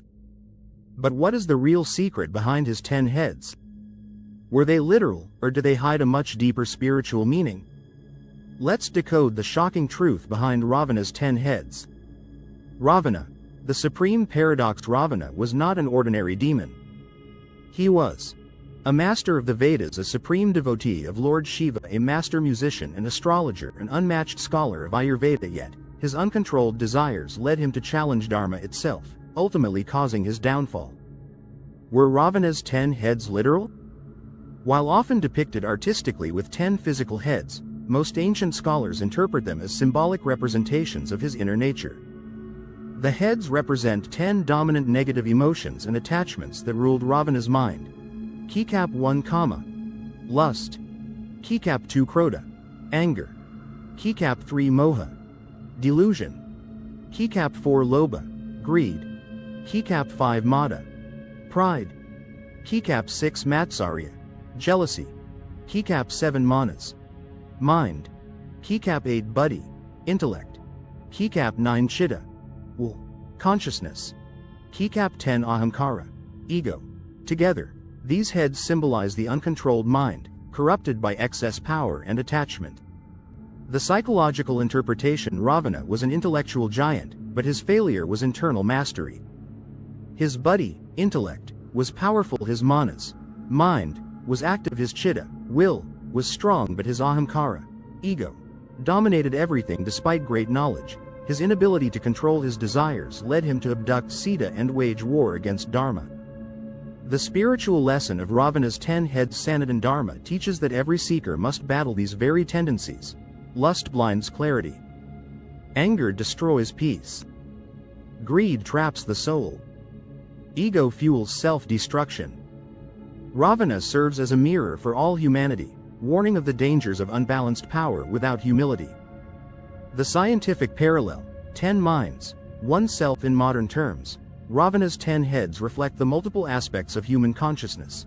But what is the real secret behind his 10 heads? Were they literal, or do they hide a much deeper spiritual meaning? Let's decode the shocking truth behind Ravana's 10 heads. Ravana, the supreme paradox. Ravana was not an ordinary demon. He was a master of the Vedas, a supreme devotee of Lord Shiva, a master musician and astrologer, an unmatched scholar of Ayurveda. Yet, his uncontrolled desires led him to challenge Dharma itself, ultimately causing his downfall. Were Ravana's 10 heads literal? While often depicted artistically with 10 physical heads, most ancient scholars interpret them as symbolic representations of his inner nature. The heads represent 10 dominant negative emotions and attachments that ruled Ravana's mind. Keycap 1, lust. Keycap 2, krodha, anger. Keycap 3, moha, delusion. Keycap 4, lobha, greed. Keycap 5, mada, pride. Keycap 6, matsarya, jealousy. Keycap 7, manas, mind. Keycap 8, buddhi, intellect. Keycap 9, chitta, will, consciousness. Keycap 10, ahamkara, ego. Together, these heads symbolize the uncontrolled mind, corrupted by excess power and attachment. The psychological interpretation: Ravana was an intellectual giant, but his failure was internal mastery. His buddhi, intellect, was powerful, his manas, mind, was active, his chitta, will, was strong, but his ahamkara, ego, dominated everything. Despite great knowledge, his inability to control his desires led him to abduct Sita and wage war against Dharma. The spiritual lesson of Ravana's 10 heads. Sanatan Dharma teaches that every seeker must battle these very tendencies. Lust blinds clarity. Anger destroys peace. Greed traps the soul. Ego fuels self-destruction. Ravana serves as a mirror for all humanity, warning of the dangers of unbalanced power without humility. The scientific parallel: 10 minds, 1 self. In modern terms, Ravana's 10 heads reflect the multiple aspects of human consciousness.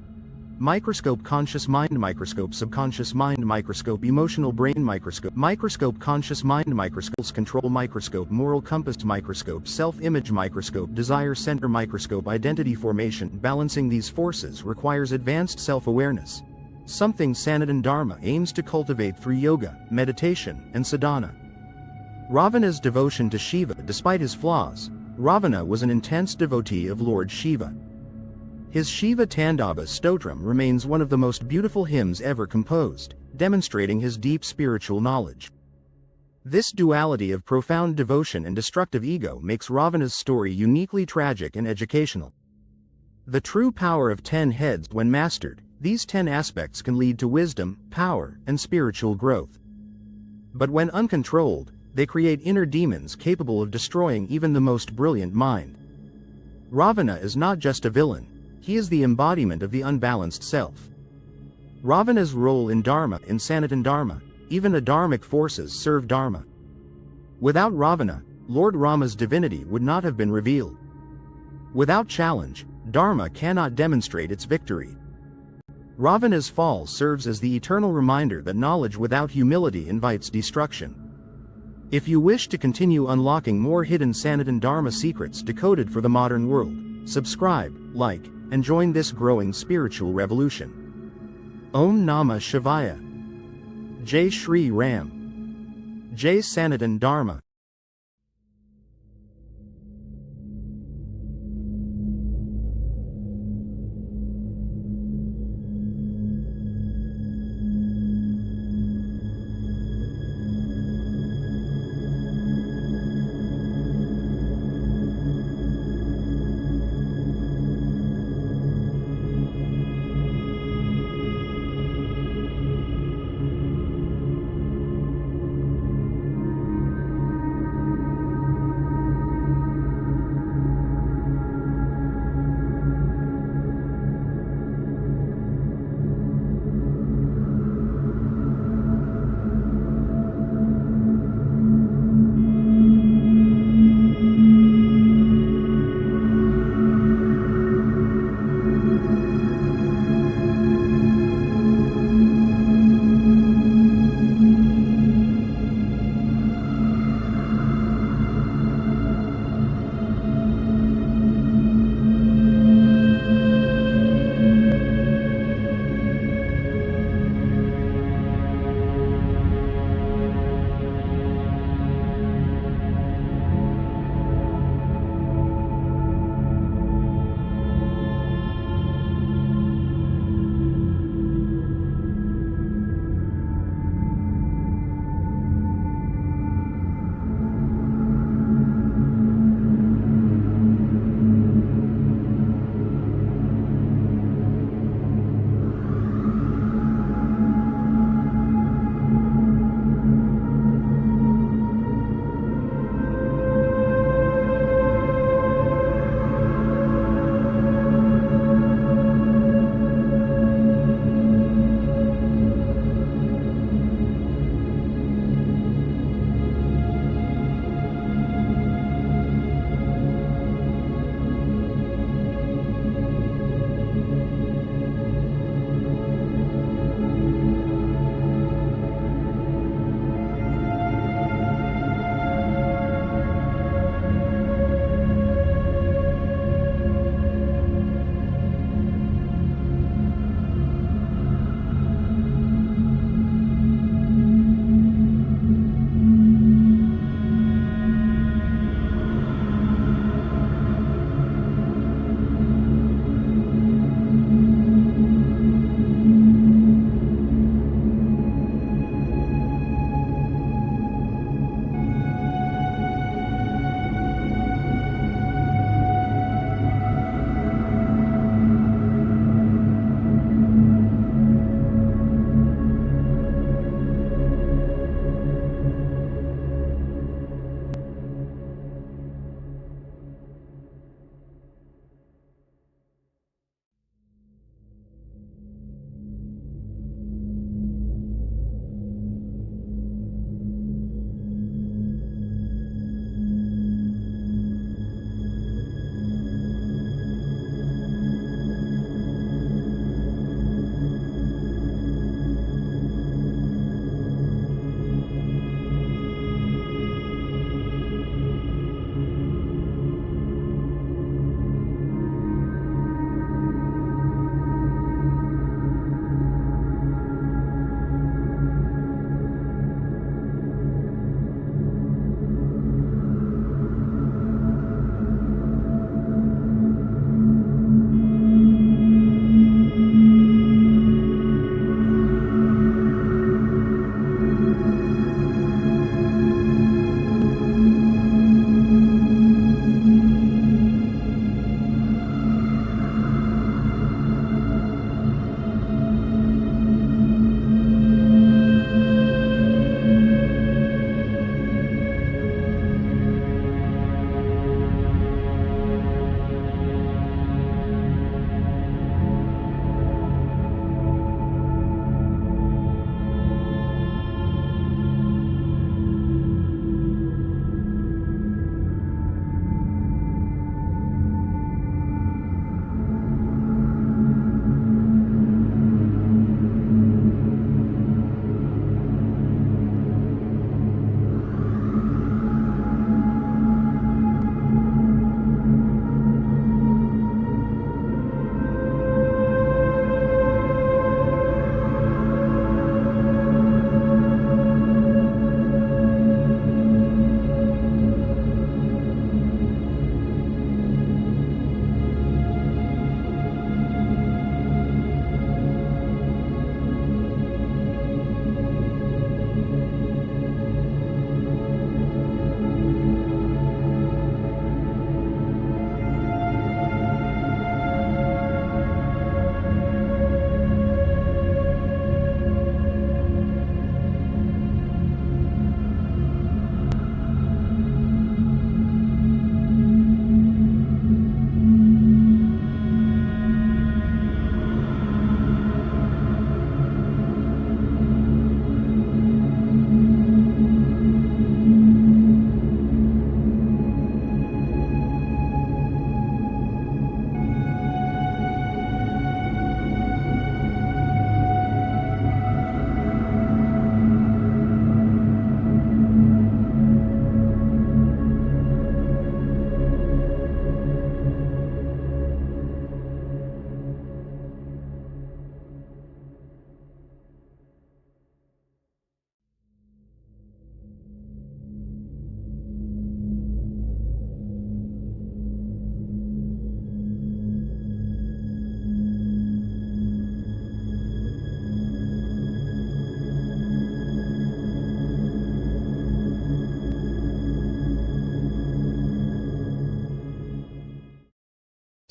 Microscope: conscious mind. Microscope: subconscious mind. Microscope: emotional brain. Microscope: conscious mind. Microscopes: control. Microscope: moral compass. Microscope: self-image. Microscope: desire center. Microscope: identity formation. Balancing these forces requires advanced self-awareness, something Sanatan Dharma aims to cultivate through yoga, meditation, and sadhana. Ravana's devotion to Shiva. Despite his flaws, Ravana was an intense devotee of Lord Shiva. His Shiva Tandava Stotram remains one of the most beautiful hymns ever composed, demonstrating his deep spiritual knowledge. This duality of profound devotion and destructive ego makes Ravana's story uniquely tragic and educational. The true power of 10 heads: when mastered, these 10 aspects can lead to wisdom, power, and spiritual growth. But when uncontrolled, they create inner demons capable of destroying even the most brilliant mind. Ravana is not just a villain, he is the embodiment of the unbalanced self. Ravana's role in Dharma: in Sanatan Dharma, even adharmic forces serve Dharma. Without Ravana, Lord Rama's divinity would not have been revealed. Without challenge, Dharma cannot demonstrate its victory. Ravana's fall serves as the eternal reminder that knowledge without humility invites destruction. If you wish to continue unlocking more hidden Sanatan Dharma secrets decoded for the modern world, subscribe, like, and join this growing spiritual revolution. Om Namah Shivaya. Jai Shri Ram. Jai Sanatan Dharma.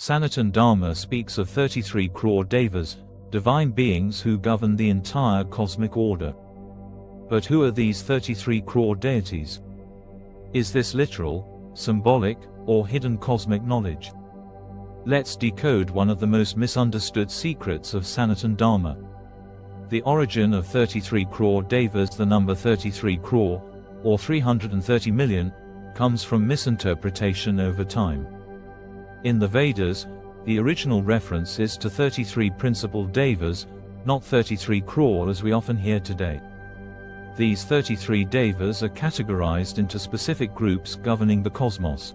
Sanatan Dharma speaks of 33 crore devas, divine beings who govern the entire cosmic order. But who are these 33 crore deities? Is this literal, symbolic, or hidden cosmic knowledge? Let's decode one of the most misunderstood secrets of Sanatan Dharma. The origin of 33 crore devas, the number 33 crore, or 330 million, comes from misinterpretation over time. In the Vedas, the original reference is to 33 principal devas, not 33 crore as we often hear today. These 33 devas are categorized into specific groups governing the cosmos.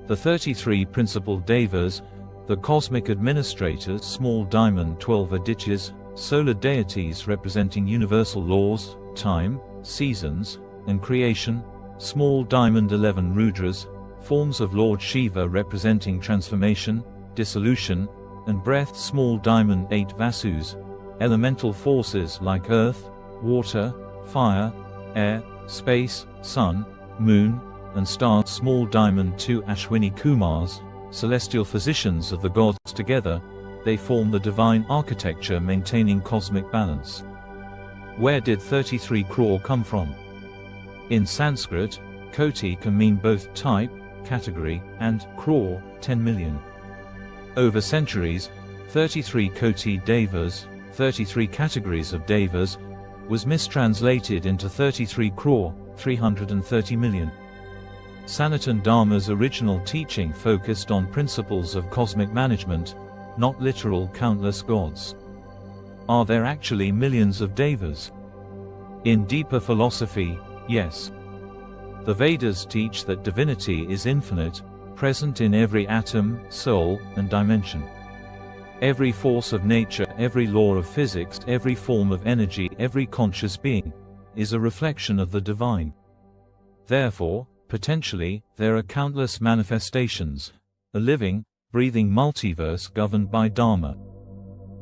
The 33 principal devas, the cosmic administrators, small diamond 12 adityas, solar deities representing universal laws, time, seasons, and creation, small diamond 11 rudras, forms of Lord Shiva representing transformation, dissolution, and breath, small diamond 8 vasus, elemental forces like earth, water, fire, air, space, sun, moon, and stars, small diamond 2 Ashwini Kumars, celestial physicians of the gods. Together, they form the divine architecture maintaining cosmic balance. Where did 33 crore come from? In Sanskrit, koti can mean both type, category, and crore, 10 million. Over centuries, 33 koti devas, 33 categories of devas, was mistranslated into 33 crore, 330 million. Sanatan Dharma's original teaching focused on principles of cosmic management, not literal countless gods. Are there actually millions of devas? In deeper philosophy, yes. The Vedas teach that divinity is infinite, present in every atom, soul, and dimension. Every force of nature, every law of physics, every form of energy, every conscious being, is a reflection of the divine. Therefore, potentially, there are countless manifestations, a living, breathing multiverse governed by Dharma.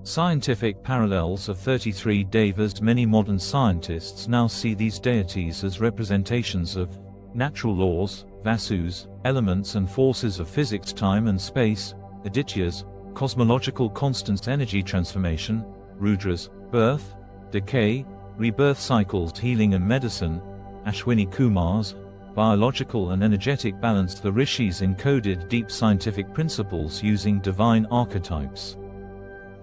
Scientific parallels of 33 devas. Many modern scientists now see these deities as representations of natural laws, vasus, elements and forces of physics, time and space, adityas, cosmological constants, energy transformation, rudras, birth, decay, rebirth cycles, healing and medicine, Ashwini Kumars, biological and energetic balance. The Rishis encoded deep scientific principles using divine archetypes.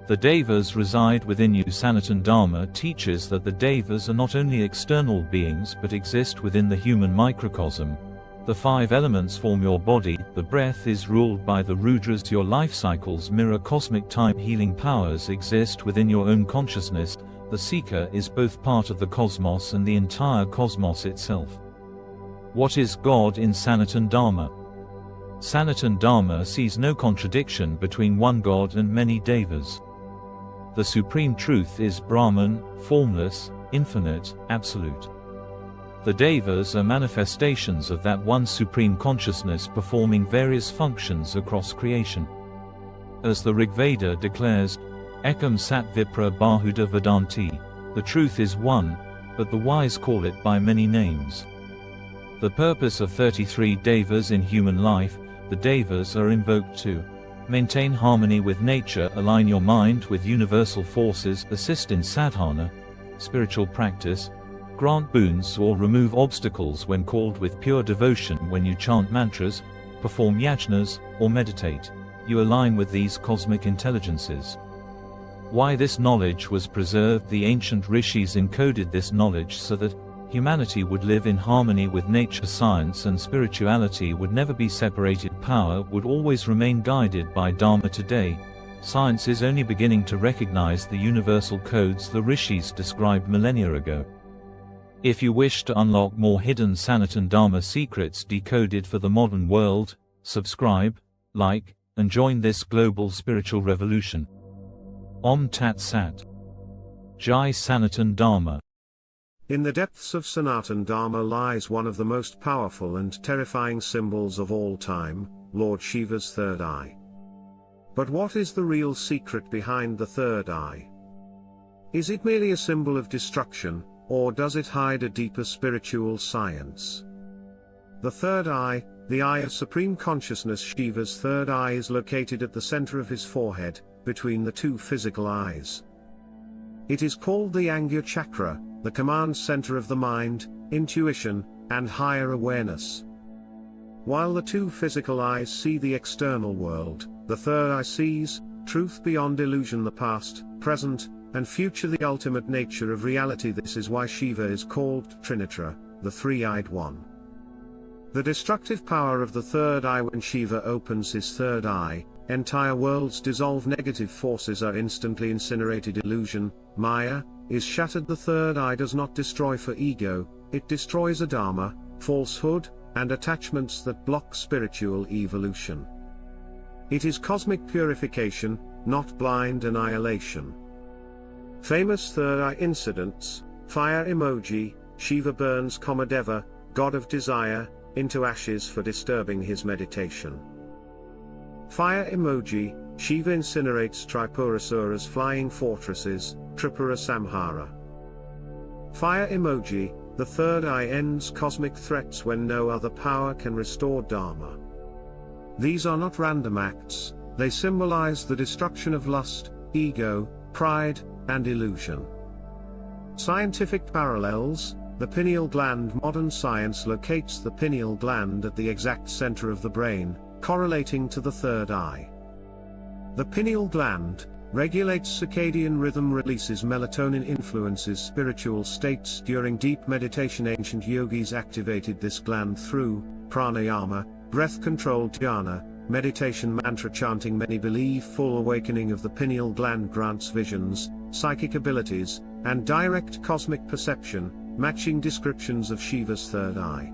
The devas reside within you. Sanatan Dharma teaches that the devas are not only external beings but exist within the human microcosm. The 5 elements form your body, the breath is ruled by the rudras, your life cycles mirror cosmic time, healing powers exist within your own consciousness, the seeker is both part of the cosmos and the entire cosmos itself. What is God in Sanatan Dharma? Sanatan Dharma sees no contradiction between one God and many devas. The supreme truth is Brahman, formless, infinite, absolute. The devas are manifestations of that one supreme consciousness performing various functions across creation. As the Rigveda declares, Ekam Sat Vipra Bahuda Vedanti, the truth is one, but the wise call it by many names. The purpose of 33 devas in human life, the devas are invoked to maintain harmony with nature, align your mind with universal forces, assist in sadhana, spiritual practice, grant boons or remove obstacles when called with pure devotion. When you chant mantras, perform yajnas, or meditate, you align with these cosmic intelligences. Why this knowledge was preserved? The ancient Rishis encoded this knowledge so that humanity would live in harmony with nature. Science and spirituality would never be separated. Power would always remain guided by Dharma. Today, science is only beginning to recognize the universal codes the Rishis described millennia ago. If you wish to unlock more hidden Sanatan Dharma secrets decoded for the modern world, subscribe, like, and join this global spiritual revolution. Om Tat Sat. Jai Sanatan Dharma. In the depths of Sanatan Dharma lies one of the most powerful and terrifying symbols of all time, Lord Shiva's third eye. But what is the real secret behind the third eye? Is it merely a symbol of destruction, or does it hide a deeper spiritual science? The third eye, the eye of supreme consciousness. Shiva's third eye is located at the center of his forehead, between the two physical eyes. It is called the Angya chakra, the command center of the mind, intuition, and higher awareness. While the two physical eyes see the external world, the third eye sees truth beyond illusion, the past, present, and future, the ultimate nature of reality. This is why Shiva is called Trinitra, the three-eyed one. The destructive power of the third eye. When Shiva opens his third eye, entire worlds dissolve, negative forces are instantly incinerated, illusion, Maya, is shattered. The third eye does not destroy for ego, it destroys adharma, falsehood, and attachments that block spiritual evolution. It is cosmic purification, not blind annihilation. Famous third eye incidents: fire emoji, Shiva burns Kamadeva, god of desire, into ashes for disturbing his meditation. Fire emoji, Shiva incinerates Tripurasura's flying fortresses, Tripura Samhara. Fire emoji, the third eye ends cosmic threats when no other power can restore Dharma. These are not random acts, they symbolize the destruction of lust, ego, pride, and illusion. Scientific parallels: the pineal gland. Modern science locates the pineal gland at the exact center of the brain, correlating to the third eye. The pineal gland regulates circadian rhythm, releases melatonin, influences spiritual states during deep meditation. Ancient yogis activated this gland through pranayama, breath-controlled dhyana, meditation, mantra chanting. Many believe full awakening of the pineal gland grants visions, psychic abilities, and direct cosmic perception, matching descriptions of Shiva's third eye.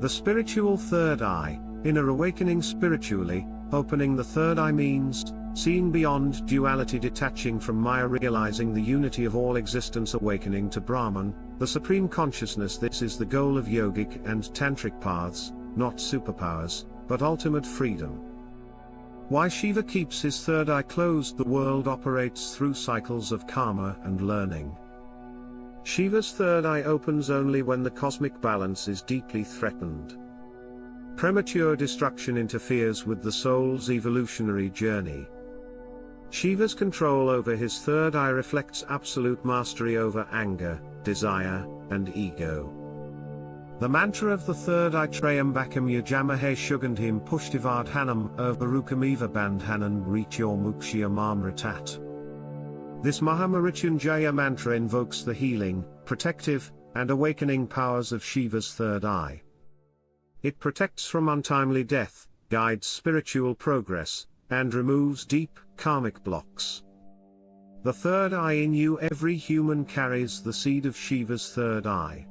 The spiritual third eye, inner awakening. Spiritually, opening the third eye means seeing beyond duality, detaching from Maya, realizing the unity of all existence, awakening to Brahman, the supreme consciousness. This is the goal of yogic and tantric paths, not superpowers, but ultimate freedom. Why Shiva keeps his third eye closed? The world operates through cycles of karma and learning. Shiva's third eye opens only when the cosmic balance is deeply threatened. Premature destruction interferes with the soul's evolutionary journey. Shiva's control over his third eye reflects absolute mastery over anger, desire, and ego. The mantra of the third eye: Trayambakam yajamahe shugandhim pushtivardhanam urvarukamiva bandhanan reachyor mukshya mamritat. This Mahamrityunjaya mantra invokes the healing, protective, and awakening powers of Shiva's third eye. It protects from untimely death, guides spiritual progress, and removes deep, karmic blocks. The third eye in you. Every human carries the seed of Shiva's third eye.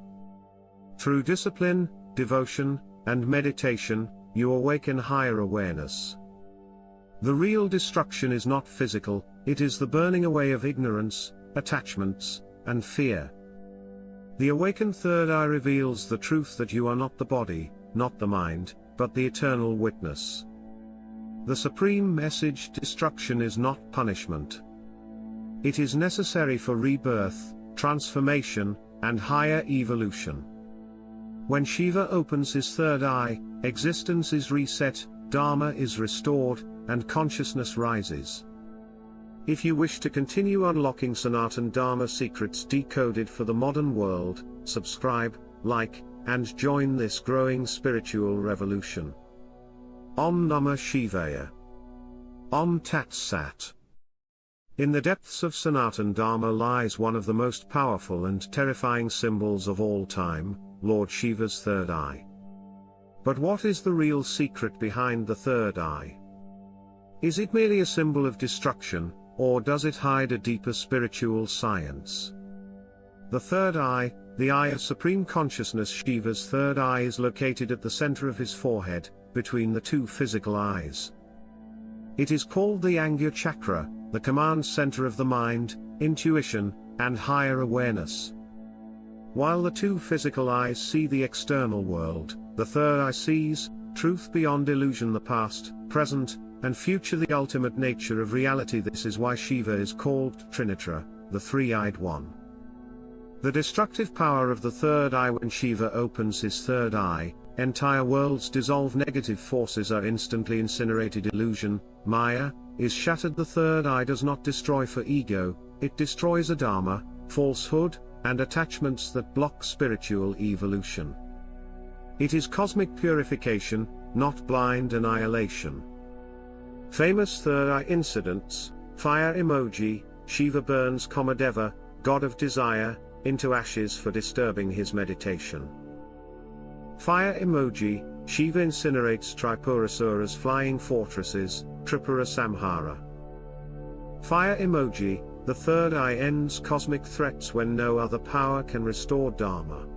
Through discipline, devotion, and meditation, you awaken higher awareness. The real destruction is not physical, it is the burning away of ignorance, attachments, and fear. The awakened third eye reveals the truth that you are not the body, not the mind, but the eternal witness. The supreme message: destruction is not punishment. It is necessary for rebirth, transformation, and higher evolution. When Shiva opens his third eye, existence is reset, Dharma is restored, and consciousness rises. If you wish to continue unlocking Sanatan Dharma secrets decoded for the modern world, subscribe, like, and join this growing spiritual revolution. Om Namah Shivaya. Om Tat Sat. In the depths of Sanatan Dharma lies one of the most powerful and terrifying symbols of all time, Lord Shiva's third eye. But what is the real secret behind the third eye? Is it merely a symbol of destruction, or does it hide a deeper spiritual science? The third eye, the eye of supreme consciousness. Shiva's third eye is located at the center of his forehead, between the two physical eyes. It is called the Angya chakra, the command center of the mind, intuition, and higher awareness. While the two physical eyes see the external world, the third eye sees truth beyond illusion, the past, present, and future, the ultimate nature of reality. This is why Shiva is called Trinitra, the three-eyed one. The destructive power of the third eye. When Shiva opens his third eye, entire worlds dissolve, negative forces are instantly incinerated, illusion, Maya, is shattered. The third eye does not destroy for ego, it destroys adharma, falsehood, and attachments that block spiritual evolution. It is cosmic purification, not blind annihilation. Famous third eye incidents: fire emoji, Shiva burns Kamadeva, god of desire, into ashes for disturbing his meditation. Fire emoji, Shiva incinerates Tripurasura's flying fortresses, Tripura Samhara. Fire emoji, the third eye ends cosmic threats when no other power can restore Dharma.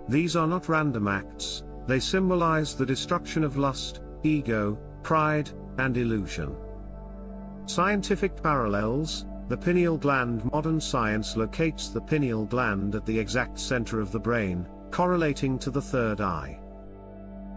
These are not random acts, they symbolize the destruction of lust, ego, pride, and illusion. Scientific parallels: the pineal gland. Modern science locates the pineal gland at the exact center of the brain, correlating to the third eye.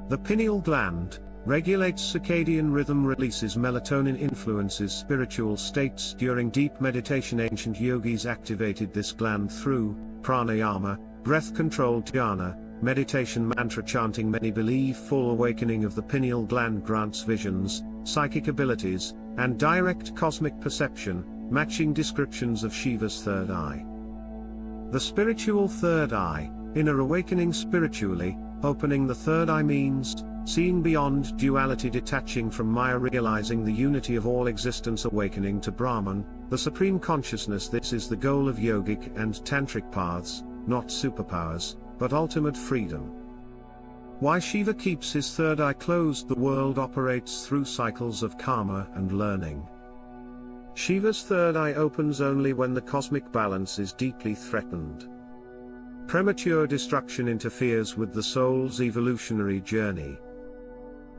The pineal gland regulates circadian rhythm, releases melatonin, influences spiritual states during deep meditation. Ancient yogis activated this gland through pranayama, breath-controlled dhyana, meditation, mantra chanting. Many believe full awakening of the pineal gland grants visions, psychic abilities, and direct cosmic perception, matching descriptions of Shiva's third eye. The spiritual third eye, inner awakening. Spiritually, opening the third eye means seeing beyond duality, detaching from Maya, realizing the unity of all existence, awakening to Brahman, the supreme consciousness. This is the goal of yogic and tantric paths, not superpowers, but ultimate freedom. Why Shiva keeps his third eye closed? The world operates through cycles of karma and learning. Shiva's third eye opens only when the cosmic balance is deeply threatened. Premature destruction interferes with the soul's evolutionary journey.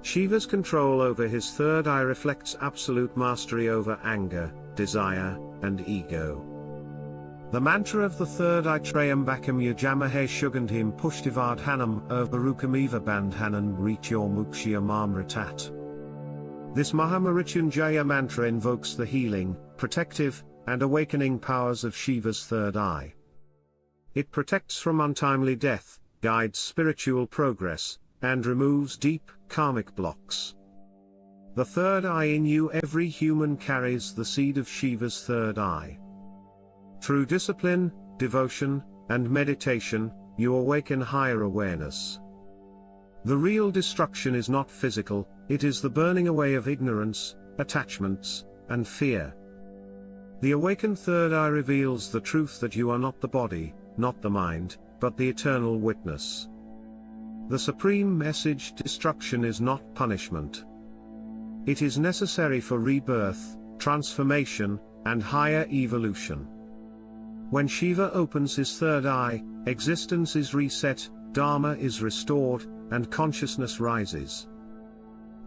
Shiva's control over his third eye reflects absolute mastery over anger, desire, and ego. The mantra of the third eye: Trayambakam Yajamahe Shugandhim Pushtivardhanam Urvarukamiva Bandhanan Mrityor Mukshya Mamritat. This Mahamrityunjaya mantra invokes the healing, protective, and awakening powers of Shiva's third eye. It protects from untimely death, guides spiritual progress, and removes deep, karmic blocks. The third eye in you. Every human carries the seed of Shiva's third eye. Through discipline, devotion, and meditation, you awaken higher awareness. The real destruction is not physical, it is the burning away of ignorance, attachments, and fear. The awakened third eye reveals the truth that you are not the body, not the mind, but the eternal witness. The supreme message: destruction is not punishment. It is necessary for rebirth, transformation, and higher evolution. When Shiva opens his third eye, existence is reset, Dharma is restored, and consciousness rises.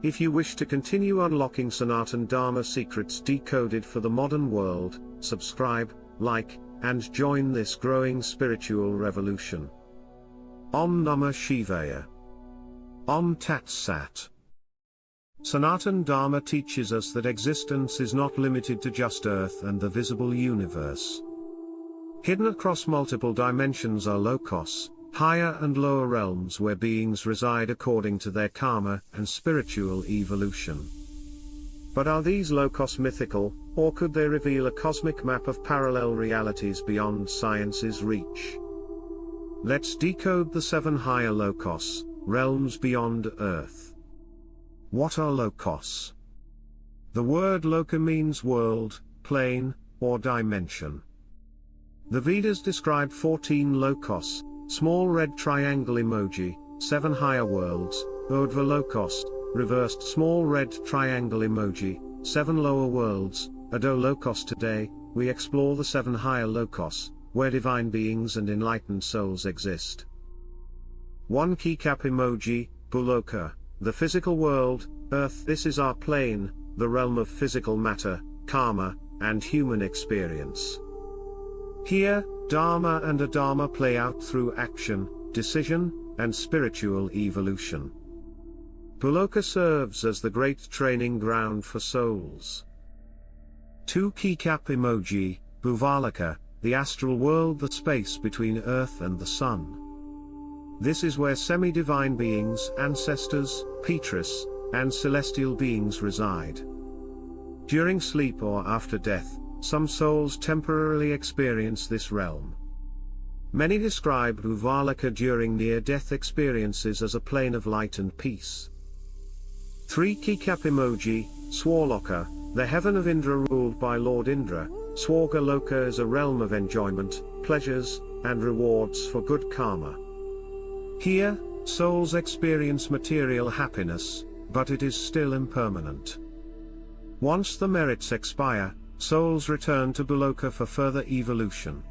If you wish to continue unlocking Sanatan Dharma secrets decoded for the modern world, subscribe, like, and join this growing spiritual revolution. Om Namah Shivaya. Om Tat Sat. Sanatan Dharma teaches us that existence is not limited to just Earth and the visible universe. Hidden across multiple dimensions are lokos, higher and lower realms where beings reside according to their karma and spiritual evolution. But are these lokos mythical, or could they reveal a cosmic map of parallel realities beyond science's reach? Let's decode the 7 higher lokos, realms beyond Earth. What are lokos? The word loka means world, plane, or dimension. The Vedas describe 14 lokos, small red triangle emoji, 7 higher worlds, Urdhva lokos, reversed small red triangle emoji, 7 lower worlds, Adho lokos. Today, we explore the 7 higher lokos, where divine beings and enlightened souls exist. 1 keycap emoji, Bhuloka, the physical world, Earth. This is our plane, the realm of physical matter, karma, and human experience. Here, Dharma and Adharma play out through action, decision, and spiritual evolution. Bhuloka serves as the great training ground for souls. 2 keycap emoji, Bhuvalaka, the astral world, the space between Earth and the Sun. This is where semi-divine beings, ancestors, Petris, and celestial beings reside. During sleep or after death, some souls temporarily experience this realm. Many describe Uvalaka during near-death experiences as a plane of light and peace. 3 Keycap emoji, Swarloka, the heaven of Indra ruled by Lord Indra. Swargaloka is a realm of enjoyment, pleasures, and rewards for good karma. Here, souls experience material happiness, but it is still impermanent. Once the merits expire, souls return to Bhuloka for further evolution.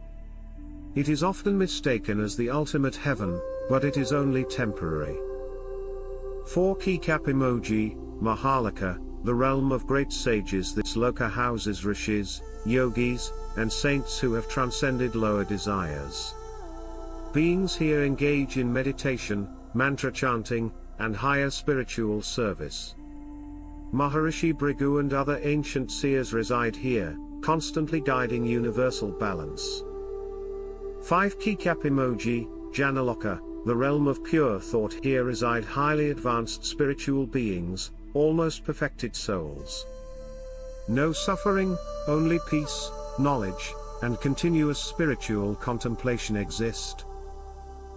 It is often mistaken as the ultimate heaven, but it is only temporary. 4 Keycap emoji, Mahalaka, the realm of great sages. This loka houses rishis, yogis, and saints who have transcended lower desires. Beings here engage in meditation, mantra chanting, and higher spiritual service. Maharishi Bhrigu and other ancient seers reside here, constantly guiding universal balance. 5 Keycap emoji, Janaloka, the realm of pure thought. Here reside highly advanced spiritual beings, almost perfected souls. No suffering, only peace, knowledge, and continuous spiritual contemplation exist.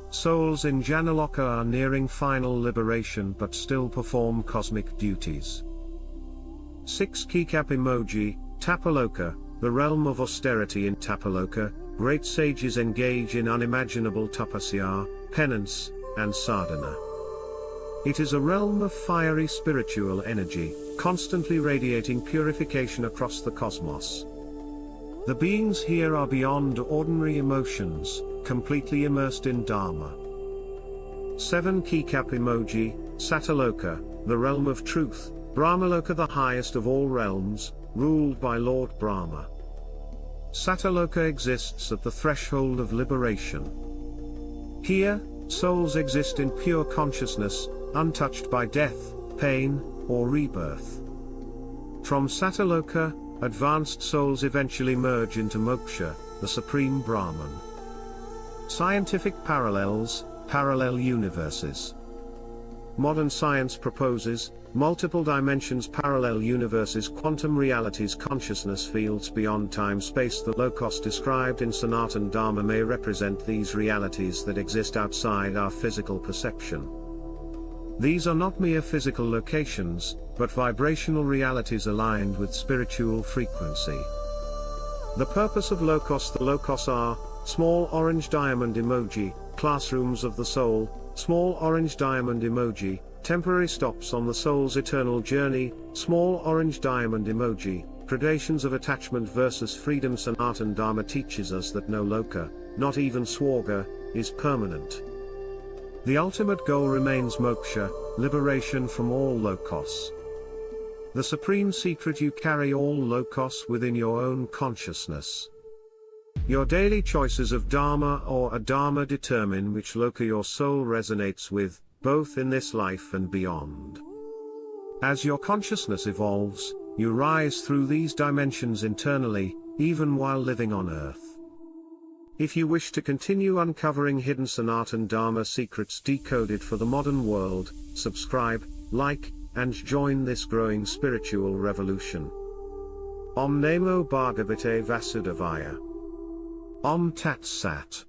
Souls in Janaloka are nearing final liberation but still perform cosmic duties. 6 Keycap emoji, Tapaloka, the realm of austerity. In Tapaloka, great sages engage in unimaginable tapasya, penance, and sadhana. It is a realm of fiery spiritual energy, constantly radiating purification across the cosmos. The beings here are beyond ordinary emotions, completely immersed in Dharma. 7 Keycap emoji, Sataloka, the realm of truth. Brahmaloka, the highest of all realms, ruled by Lord Brahma. Sataloka exists at the threshold of liberation. Here, souls exist in pure consciousness, untouched by death, pain, or rebirth. From Sataloka, advanced souls eventually merge into Moksha, the supreme Brahman. Scientific parallels, parallel universes. Modern science proposes multiple dimensions, parallel universes, quantum realities, consciousness fields beyond time-space. The logos described in Sanatan Dharma may represent these realities that exist outside our physical perception. These are not mere physical locations, but vibrational realities aligned with spiritual frequency. The purpose of logos. The logos are small orange diamond emoji, classrooms of the soul, small orange diamond emoji, temporary stops on the soul's eternal journey, small orange diamond emoji, gradations of attachment versus freedom. Sanatan Dharma teaches us that no loka, not even swarga, is permanent. The ultimate goal remains moksha, liberation from all logos. The supreme secret: you carry all logos within your own consciousness. Your daily choices of dharma or adharma determine which loka your soul resonates with, both in this life and beyond. As your consciousness evolves, you rise through these dimensions internally, even while living on Earth. If you wish to continue uncovering hidden Sanatan Dharma secrets decoded for the modern world, subscribe, like, and join this growing spiritual revolution. Om Namo Bhagavate Vasudevaya. Om Tat Sat.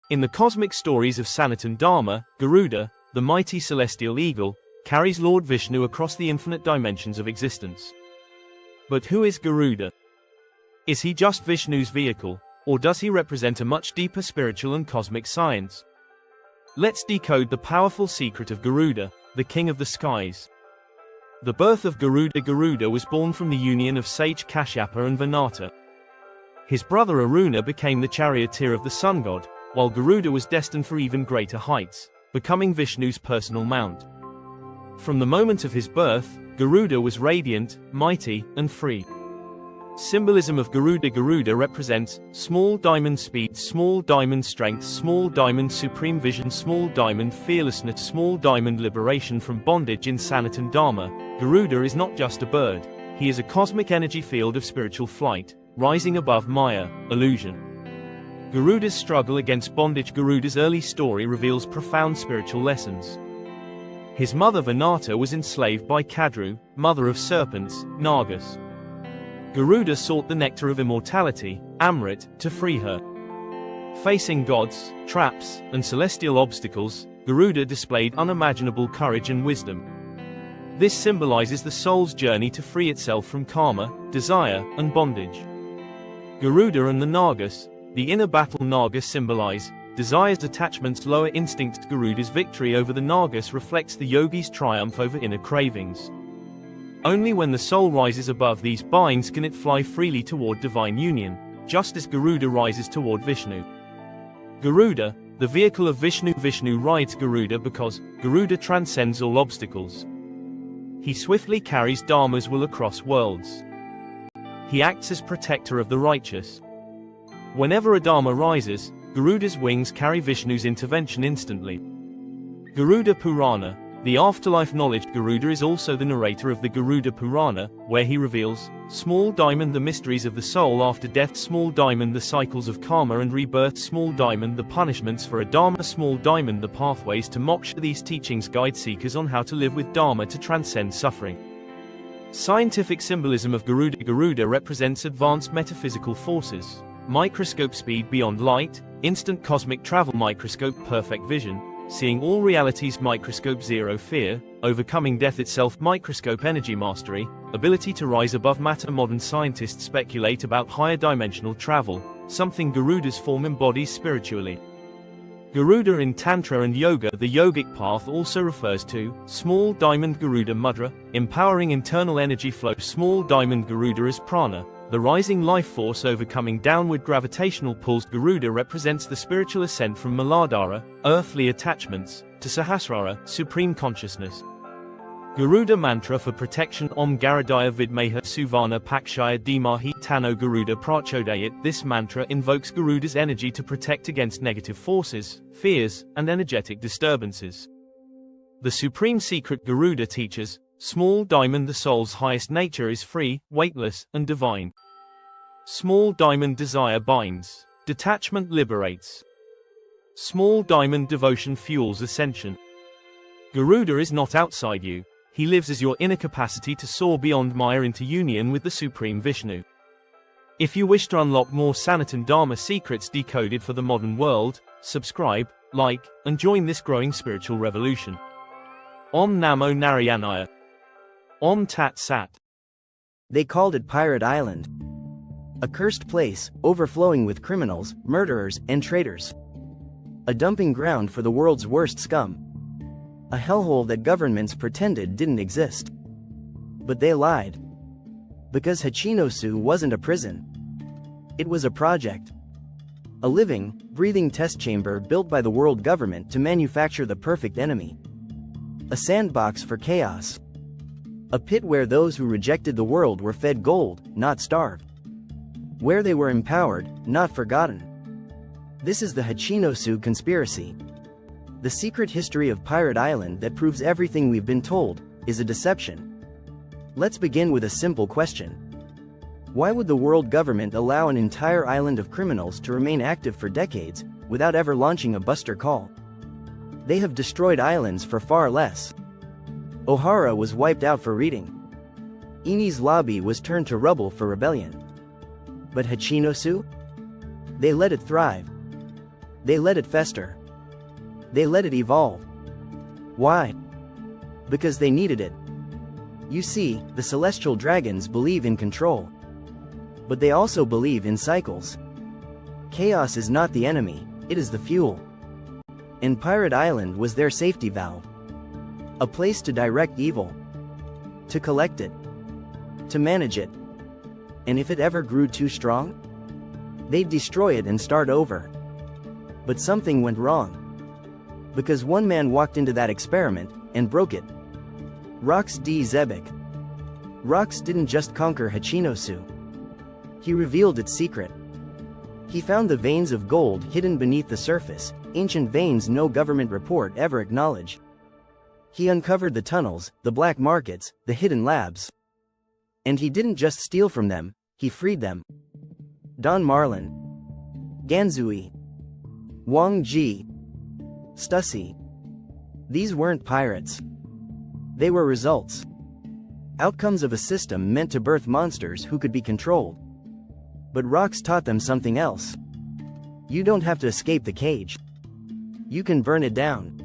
In the cosmic stories of Sanatan Dharma, Garuda, the mighty celestial eagle, carries Lord Vishnu across the infinite dimensions of existence. But who is Garuda? Is he just Vishnu's vehicle, or does he represent a much deeper spiritual and cosmic science? Let's decode the powerful secret of Garuda, the king of the skies. The birth of Garuda was born from the union of sage Kashyapa and Vinata. His brother Aruna became the charioteer of the sun god, while Garuda was destined for even greater heights, becoming Vishnu's personal mount. From the moment of his birth, Garuda was radiant, mighty, and free. Symbolism of Garuda represents small diamond speed, small diamond strength, small diamond supreme vision, small diamond fearlessness, small diamond liberation from bondage. In Sanatan Dharma, Garuda is not just a bird, he is a cosmic energy field of spiritual flight, rising above Maya, illusion. Garuda's struggle against bondage. Garuda's early story reveals profound spiritual lessons. His mother Vinata was enslaved by Kadru, mother of serpents, Nagas. Garuda sought the nectar of immortality, Amrit, to free her. Facing gods, traps, and celestial obstacles, Garuda displayed unimaginable courage and wisdom. This symbolizes the soul's journey to free itself from karma, desire, and bondage. Garuda and the Nagas, the inner battle. Nagas symbolize desires, attachments, lower instincts. Garuda's victory over the Nagas reflects the yogi's triumph over inner cravings. Only when the soul rises above these binds can it fly freely toward divine union, just as Garuda rises toward Vishnu. Garuda, the vehicle of Vishnu. Vishnu rides Garuda because Garuda transcends all obstacles. He swiftly carries Dharma's will across worlds. He acts as protector of the righteous. Whenever a Dharma rises, Garuda's wings carry Vishnu's intervention instantly. Garuda Purana, the afterlife knowledge. Garuda is also the narrator of the Garuda Purana, where he reveals, small diamond, the mysteries of the soul after death, small diamond, the cycles of karma and rebirth, small diamond, the punishments for a Dharma, small diamond, the pathways to moksha. These teachings guide seekers on how to live with Dharma to transcend suffering. Scientific symbolism of Garuda. Garuda represents advanced metaphysical forces, microscope speed beyond light, instant cosmic travel, microscope perfect vision, seeing all realities, microscope zero fear, overcoming death itself, microscope energy mastery, ability to rise above matter. Modern scientists speculate about higher dimensional travel, something Garuda's form embodies spiritually. Garuda in Tantra and Yoga. The yogic path also refers to small diamond Garuda Mudra, empowering internal energy flow. Small diamond Garuda is prana, the rising life force overcoming downward gravitational pulls. Garuda represents the spiritual ascent from Muladhara, earthly attachments, to Sahasrara, supreme consciousness. Garuda mantra for protection. Om Garudaya Vidmeha Suvana Pakshaya Dhimahi Tano Garuda Prachodayat. This mantra invokes Garuda's energy to protect against negative forces, fears, and energetic disturbances. The supreme secret. Garuda teaches, small diamond, the soul's highest nature is free, weightless, and divine. Small diamond, desire binds, detachment liberates. Small diamond, devotion fuels ascension. Garuda is not outside you. He lives as your inner capacity to soar beyond Maya into union with the Supreme Vishnu. If you wish to unlock more Sanatan Dharma secrets decoded for the modern world, subscribe, like, and join this growing spiritual revolution. Om Namo Narayanaya. Om Tat Sat. They called it Pirate Island. A cursed place, overflowing with criminals, murderers, and traitors. A dumping ground for the world's worst scum. A hellhole that governments pretended didn't exist. But they lied. Because Hachinosu wasn't a prison. It was a project. A living, breathing test chamber built by the world government to manufacture the perfect enemy. A sandbox for chaos. A pit where those who rejected the world were fed gold, not starved. Where they were empowered, not forgotten. This is the Hachinosu conspiracy. The secret history of Pirate Island that proves everything we've been told is a deception. Let's begin with a simple question. Why would the world government allow an entire island of criminals to remain active for decades without ever launching a buster call? They have destroyed islands for far less. Ohara was wiped out for reading. Eni's lobby was turned to rubble for rebellion. But Hachinosu? They let it thrive. They let it fester. They let it evolve. Why? Because they needed it. You see, the celestial dragons believe in control. But they also believe in cycles. Chaos is not the enemy, it is the fuel. And Pirate Island was their safety valve. A place to direct evil. To collect it. To manage it. And if it ever grew too strong, they'd destroy it and start over. But something went wrong. Because one man walked into that experiment and broke it. Rox D. Zebek. Rox didn't just conquer Hachinosu. He revealed its secret. He found the veins of gold hidden beneath the surface, ancient veins no government report ever acknowledged. He uncovered the tunnels, the black markets, the hidden labs. And he didn't just steal from them, he freed them. Don Marlin. Ganzui. Wang Ji. Stussy. These weren't pirates. They were results. Outcomes of a system meant to birth monsters who could be controlled. But Rox taught them something else. You don't have to escape the cage. You can burn it down.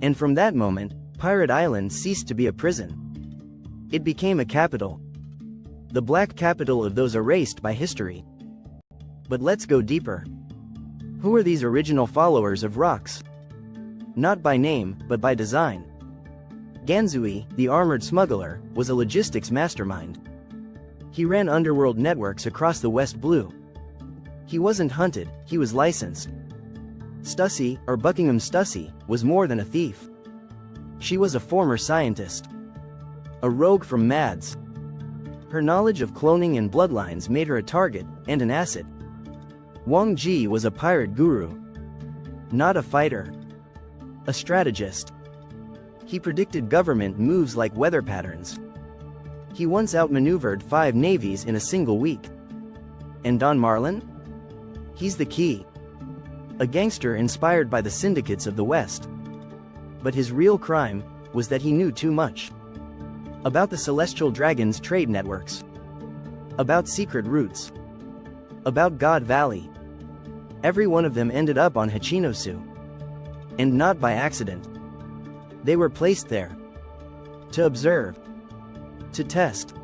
And from that moment, Pirate Island ceased to be a prison. It became a capital. The black capital of those erased by history. But let's go deeper. Who are these original followers of Rox? Not by name, but by design. Ganzui, the armored smuggler, was a logistics mastermind. He ran underworld networks across the West Blue. He wasn't hunted, he was licensed. Stussy, or Buckingham Stussy, was more than a thief. She was a former scientist. a rogue from Mads. Her knowledge of cloning and bloodlines made her a target and an asset. Wang Ji was a pirate guru. Not a fighter. A strategist. He predicted government moves like weather patterns. He once outmaneuvered 5 navies in a single week. And Don Marlin? He's the key. A gangster inspired by the syndicates of the West. But his real crime was that he knew too much. About the celestial dragons' trade networks. About secret routes. About God Valley. Every one of them ended up on Hachinosu. And not by accident. They were placed there. To observe. To test.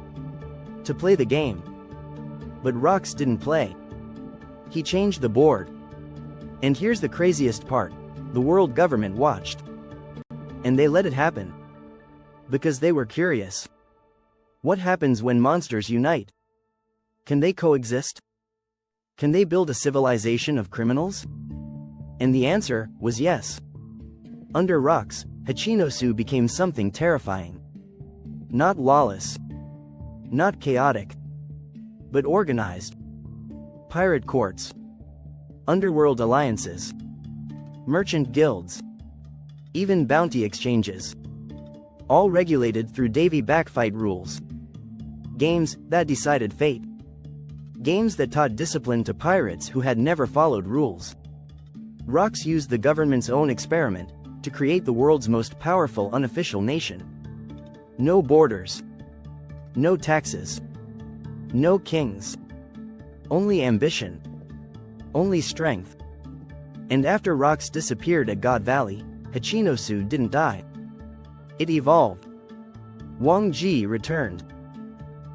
To play the game. But Rox didn't play. He changed the board. And here's the craziest part. The world government watched. And they let it happen. Because they were curious. What happens when monsters unite? Can they coexist? Can they build a civilization of criminals? And the answer was yes. Under Rox, Hachinosu became something terrifying. Not lawless. Not chaotic. But organized. Pirate courts. Underworld alliances. Merchant guilds. Even bounty exchanges. All regulated through Davy backfight rules. Games that decided fate. Games that taught discipline to pirates who had never followed rules. Rox used the government's own experiment to create the world's most powerful unofficial nation. No borders. No taxes. No kings. Only ambition. Only strength. And after Rox disappeared at God Valley, Hachinosu didn't die. It evolved. Wang Ji returned.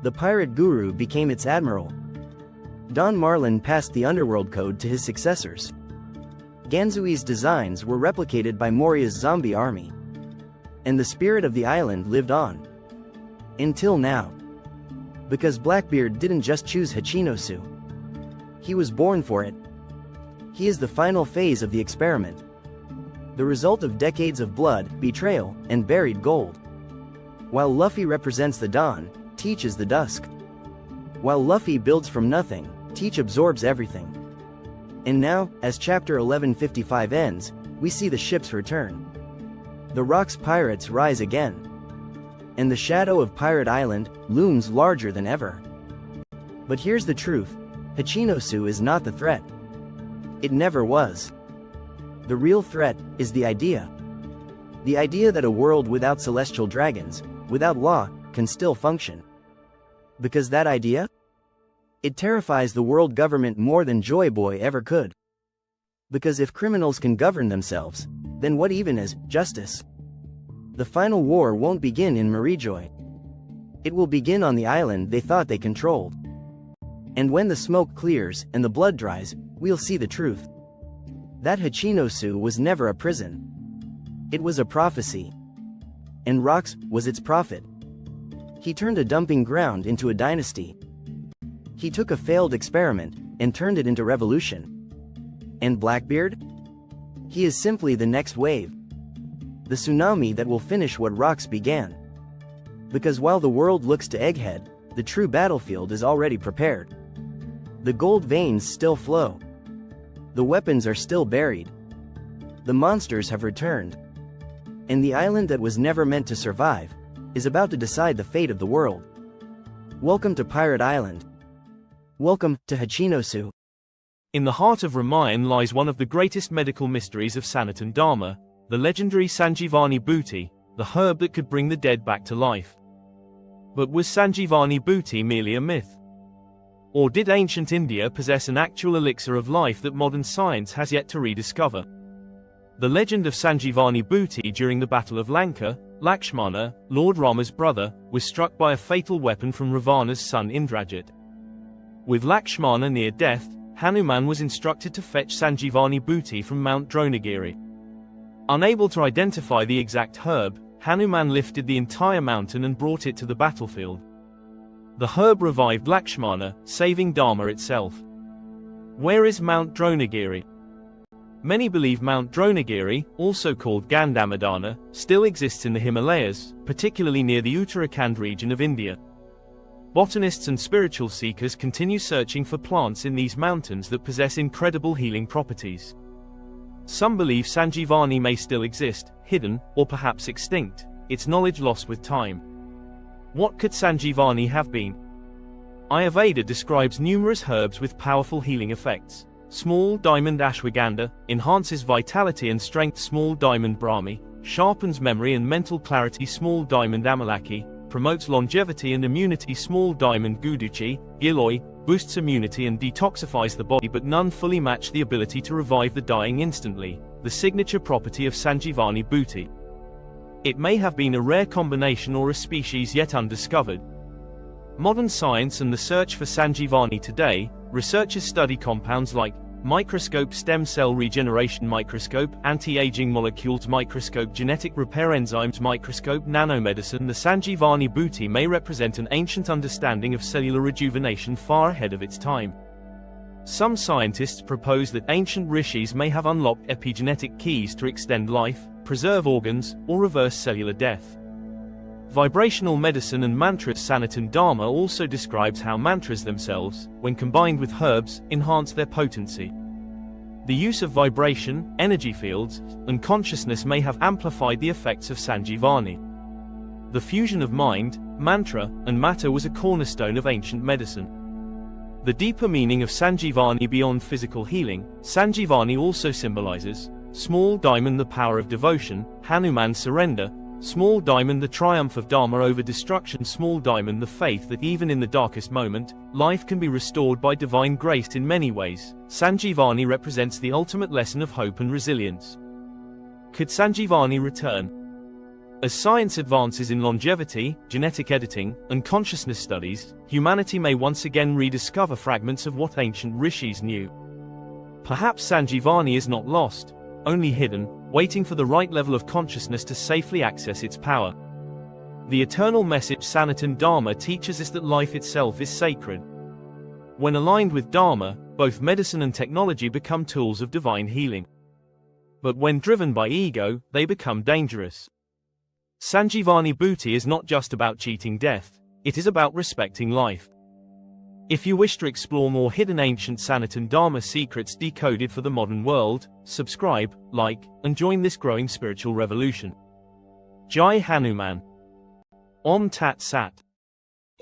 The pirate guru became its admiral. Don Marlin passed the underworld code to his successors. Ganzui's designs were replicated by Moria's zombie army. And the spirit of the island lived on. Until now. Because Blackbeard didn't just choose Hachinosu. He was born for it. He is the final phase of the experiment. The result of decades of blood, betrayal, and buried gold. While Luffy represents the dawn, Teach is the dusk. While Luffy builds from nothing, Teach absorbs everything. And now, as chapter 1155 ends, we see the ships return. The Rox pirates rise again. And the shadow of Pirate Island looms larger than ever. But here's the truth. Hachinosu is not the threat. It never was. The real threat is the idea. The idea that a world without celestial dragons, without law, can still function. Because that idea? It terrifies the world government more than Joy Boy ever could. Because if criminals can govern themselves, then what even is justice? The final war won't begin in Marijoy. It will begin on the island they thought they controlled. And when the smoke clears and the blood dries, we'll see the truth. That Hachinosu was never a prison. It was a prophecy. And Rox was its prophet. He turned a dumping ground into a dynasty. He took a failed experiment and turned it into revolution. And Blackbeard? He is simply the next wave. The tsunami that will finish what Rox began. Because while the world looks to Egghead, the true battlefield is already prepared. The gold veins still flow. The weapons are still buried. The monsters have returned. And the island that was never meant to survive is about to decide the fate of the world. Welcome to Pirate Island. Welcome to Hachinosu. In the heart of Ramayana lies one of the greatest medical mysteries of Sanatan Dharma, the legendary Sanjivani Booty, the herb that could bring the dead back to life. But was Sanjivani Booty merely a myth? Or did ancient India possess an actual elixir of life that modern science has yet to rediscover? The legend of Sanjivani Booty during the Battle of Lanka, Lakshmana, Lord Rama's brother, was struck by a fatal weapon from Ravana's son Indrajit. With Lakshmana near death, Hanuman was instructed to fetch Sanjivani Booty from Mount Dronagiri. Unable to identify the exact herb, Hanuman lifted the entire mountain and brought it to the battlefield. The herb revived Lakshmana, saving Dharma itself. Where is Mount Dronagiri? Many believe Mount Dronagiri, also called Gandhamadana, still exists in the Himalayas, particularly near the Uttarakhand region of India. Botanists and spiritual seekers continue searching for plants in these mountains that possess incredible healing properties. Some believe Sanjivani may still exist, hidden, or perhaps extinct, its knowledge lost with time. What could Sanjivani have been? Ayurveda describes numerous herbs with powerful healing effects. Small diamond ashwagandha enhances vitality and strength. Small diamond brahmi sharpens memory and mental clarity. Small diamond amalaki promotes longevity and immunity. Small diamond guduchi giloy boosts immunity and detoxifies the body, but none fully match the ability to revive the dying instantly, the signature property of Sanjivani booty. It may have been a rare combination or a species yet undiscovered. Modern science and the search for Sanjivani today, researchers study compounds like microscope, stem cell regeneration microscope, anti-aging molecules microscope, genetic repair enzymes microscope, nanomedicine. The Sanjivani booty may represent an ancient understanding of cellular rejuvenation far ahead of its time. Some scientists propose that ancient rishis may have unlocked epigenetic keys to extend life, preserve organs, or reverse cellular death. Vibrational medicine and mantras. Sanatan Dharma also describes how mantras themselves, when combined with herbs, enhance their potency. The use of vibration, energy fields, and consciousness may have amplified the effects of Sanjivani. The fusion of mind, mantra, and matter was a cornerstone of ancient medicine. The deeper meaning of Sanjivani beyond physical healing, Sanjivani also symbolizes small diamond, the power of devotion; Hanuman, surrender; small diamond, the triumph of Dharma over destruction; small diamond, the faith that even in the darkest moment, life can be restored by divine grace in many ways. Sanjivani represents the ultimate lesson of hope and resilience. Could Sanjivani return? As science advances in longevity, genetic editing, and consciousness studies, humanity may once again rediscover fragments of what ancient rishis knew. Perhaps Sanjivani is not lost, only hidden, waiting for the right level of consciousness to safely access its power. The eternal message Sanatan Dharma teaches us that life itself is sacred. When aligned with Dharma, both medicine and technology become tools of divine healing. But when driven by ego, they become dangerous. Sanjivani booty is not just about cheating death, it is about respecting life. If you wish to explore more hidden ancient Sanatan Dharma secrets decoded for the modern world, subscribe, like, and join this growing spiritual revolution. Jai Hanuman. Om Tat Sat.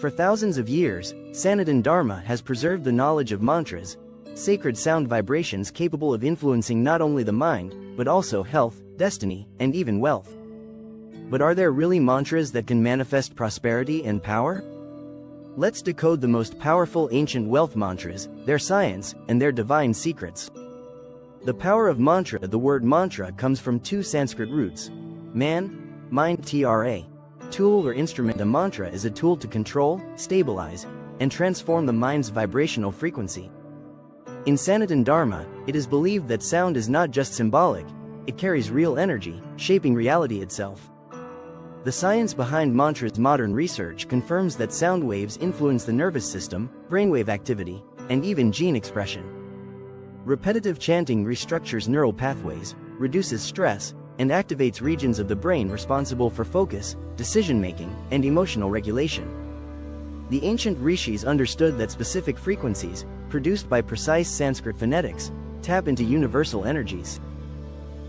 For thousands of years, Sanatan Dharma has preserved the knowledge of mantras, sacred sound vibrations capable of influencing not only the mind, but also health, destiny, and even wealth. But are there really mantras that can manifest prosperity and power? Let's decode the most powerful ancient wealth mantras, their science, and their divine secrets. The power of mantra. The word mantra comes from two Sanskrit roots: man, mind, tra. Tool or instrument. A mantra is a tool to control, stabilize, and transform the mind's vibrational frequency. In Sanatan Dharma, it is believed that sound is not just symbolic, it carries real energy, shaping reality itself. The science behind mantras. Modern research confirms that sound waves influence the nervous system, brainwave activity, and even gene expression. Repetitive chanting restructures neural pathways, reduces stress, and activates regions of the brain responsible for focus, decision-making, and emotional regulation. The ancient rishis understood that specific frequencies, produced by precise Sanskrit phonetics, tap into universal energies.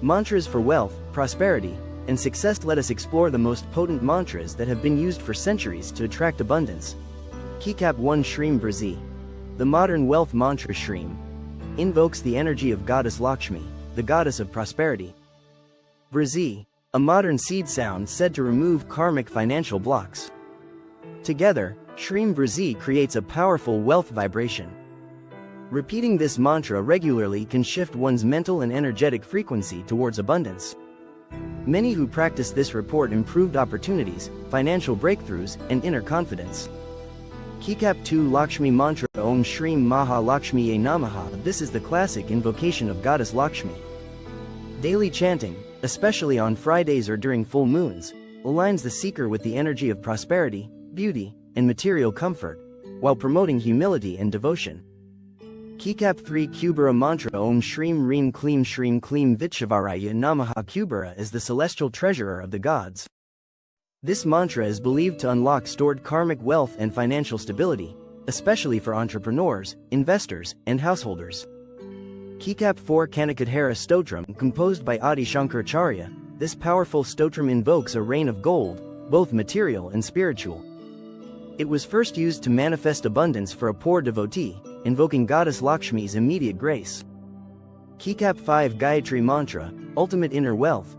Mantras for wealth, prosperity, and success. Let us explore the most potent mantras that have been used for centuries to attract abundance. Kikap 1 Shreem Brazi. The modern wealth mantra Shreem invokes the energy of goddess Lakshmi, the goddess of prosperity. Brazi, a modern seed sound said to remove karmic financial blocks. Together, Shreem Brazi creates a powerful wealth vibration. Repeating this mantra regularly can shift one's mental and energetic frequency towards abundance. Many who practice this report improved opportunities, financial breakthroughs, and inner confidence. Kikap 2 Lakshmi Mantra Om Shreem Maha Lakshmiye Namaha. This is the classic invocation of goddess Lakshmi. Daily chanting, especially on Fridays or during full moons, aligns the seeker with the energy of prosperity, beauty, and material comfort, while promoting humility and devotion. Keycap 3 Kubera Mantra Om Shrim Reem Kleem Vitshavaraya Namaha. Kubera is the celestial treasurer of the gods. This mantra is believed to unlock stored karmic wealth and financial stability, especially for entrepreneurs, investors, and householders. Keycap 4 Kanakadhara Stotram composed by Adi Shankaracharya. This powerful stotram invokes a rain of gold, both material and spiritual. It was first used to manifest abundance for a poor devotee, invoking goddess Lakshmi's immediate grace. Keycap 5 Gayatri Mantra, ultimate inner wealth.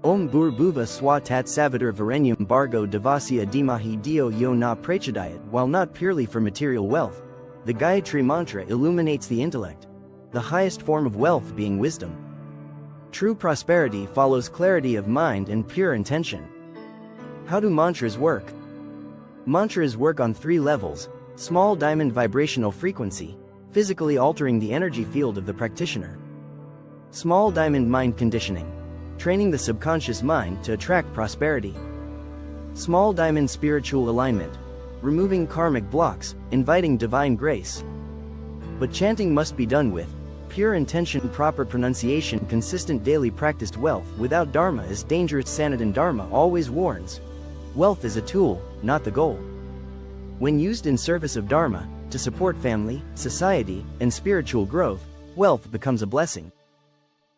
Om Bhurbhuva Swa Tat Savitar Varenyam Bargo Devasya Dimahi Dio Yo Na Prachadayat. While not purely for material wealth, the Gayatri Mantra illuminates the intellect, the highest form of wealth being wisdom. True prosperity follows clarity of mind and pure intention. How do mantras work? Mantras work on 3 levels: small diamond vibrational frequency, physically altering the energy field of the practitioner; small diamond mind conditioning, training the subconscious mind to attract prosperity; small diamond spiritual alignment, removing karmic blocks, inviting divine grace. But chanting must be done with pure intention, proper pronunciation, consistent daily practiced. Wealth without dharma is dangerous. Sanatan Dharma always warns, wealth is a tool, not the goal. When used in service of dharma, to support family, society, and spiritual growth, wealth becomes a blessing.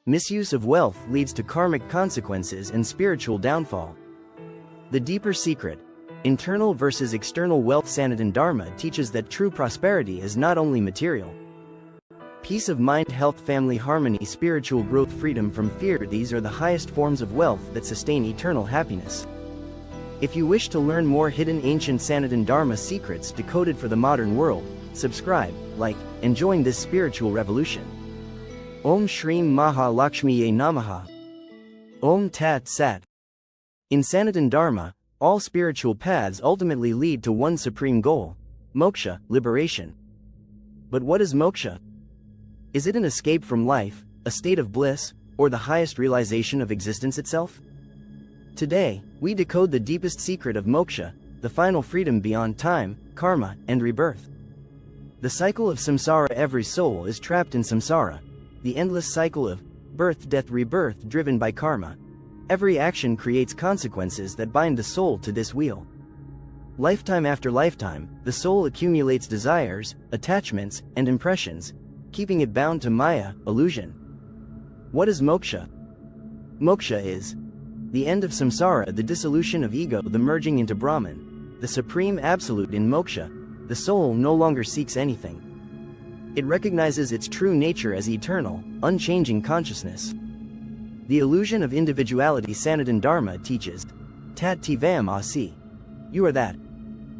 Misuse of wealth leads to karmic consequences and spiritual downfall. The deeper secret: internal versus external wealth. Sanatan Dharma teaches that true prosperity is not only material. Peace of mind, health, family harmony, spiritual growth, freedom from fear, these are the highest forms of wealth that sustain eternal happiness. If you wish to learn more hidden ancient Sanatan Dharma secrets decoded for the modern world, subscribe, like, and join this spiritual revolution. Om Shrim Maha Lakshmiye Namaha. Om Tat Sat. In Sanatan Dharma, all spiritual paths ultimately lead to one supreme goal: moksha, liberation. But what is moksha? Is it an escape from life, a state of bliss, or the highest realization of existence itself? Today, we decode the deepest secret of moksha, the final freedom beyond time, karma, and rebirth. The cycle of samsara. Every soul is trapped in samsara, the endless cycle of birth, death, rebirth driven by karma. Every action creates consequences that bind the soul to this wheel. Lifetime after lifetime, the soul accumulates desires, attachments, and impressions, keeping it bound to maya, illusion. What is moksha? Moksha is the end of samsara, the dissolution of ego, the merging into Brahman, the supreme absolute. In moksha, the soul no longer seeks anything. It recognizes its true nature as eternal, unchanging consciousness. The illusion of individuality. Sanatan Dharma teaches, Tat Tivam Asi. You are that.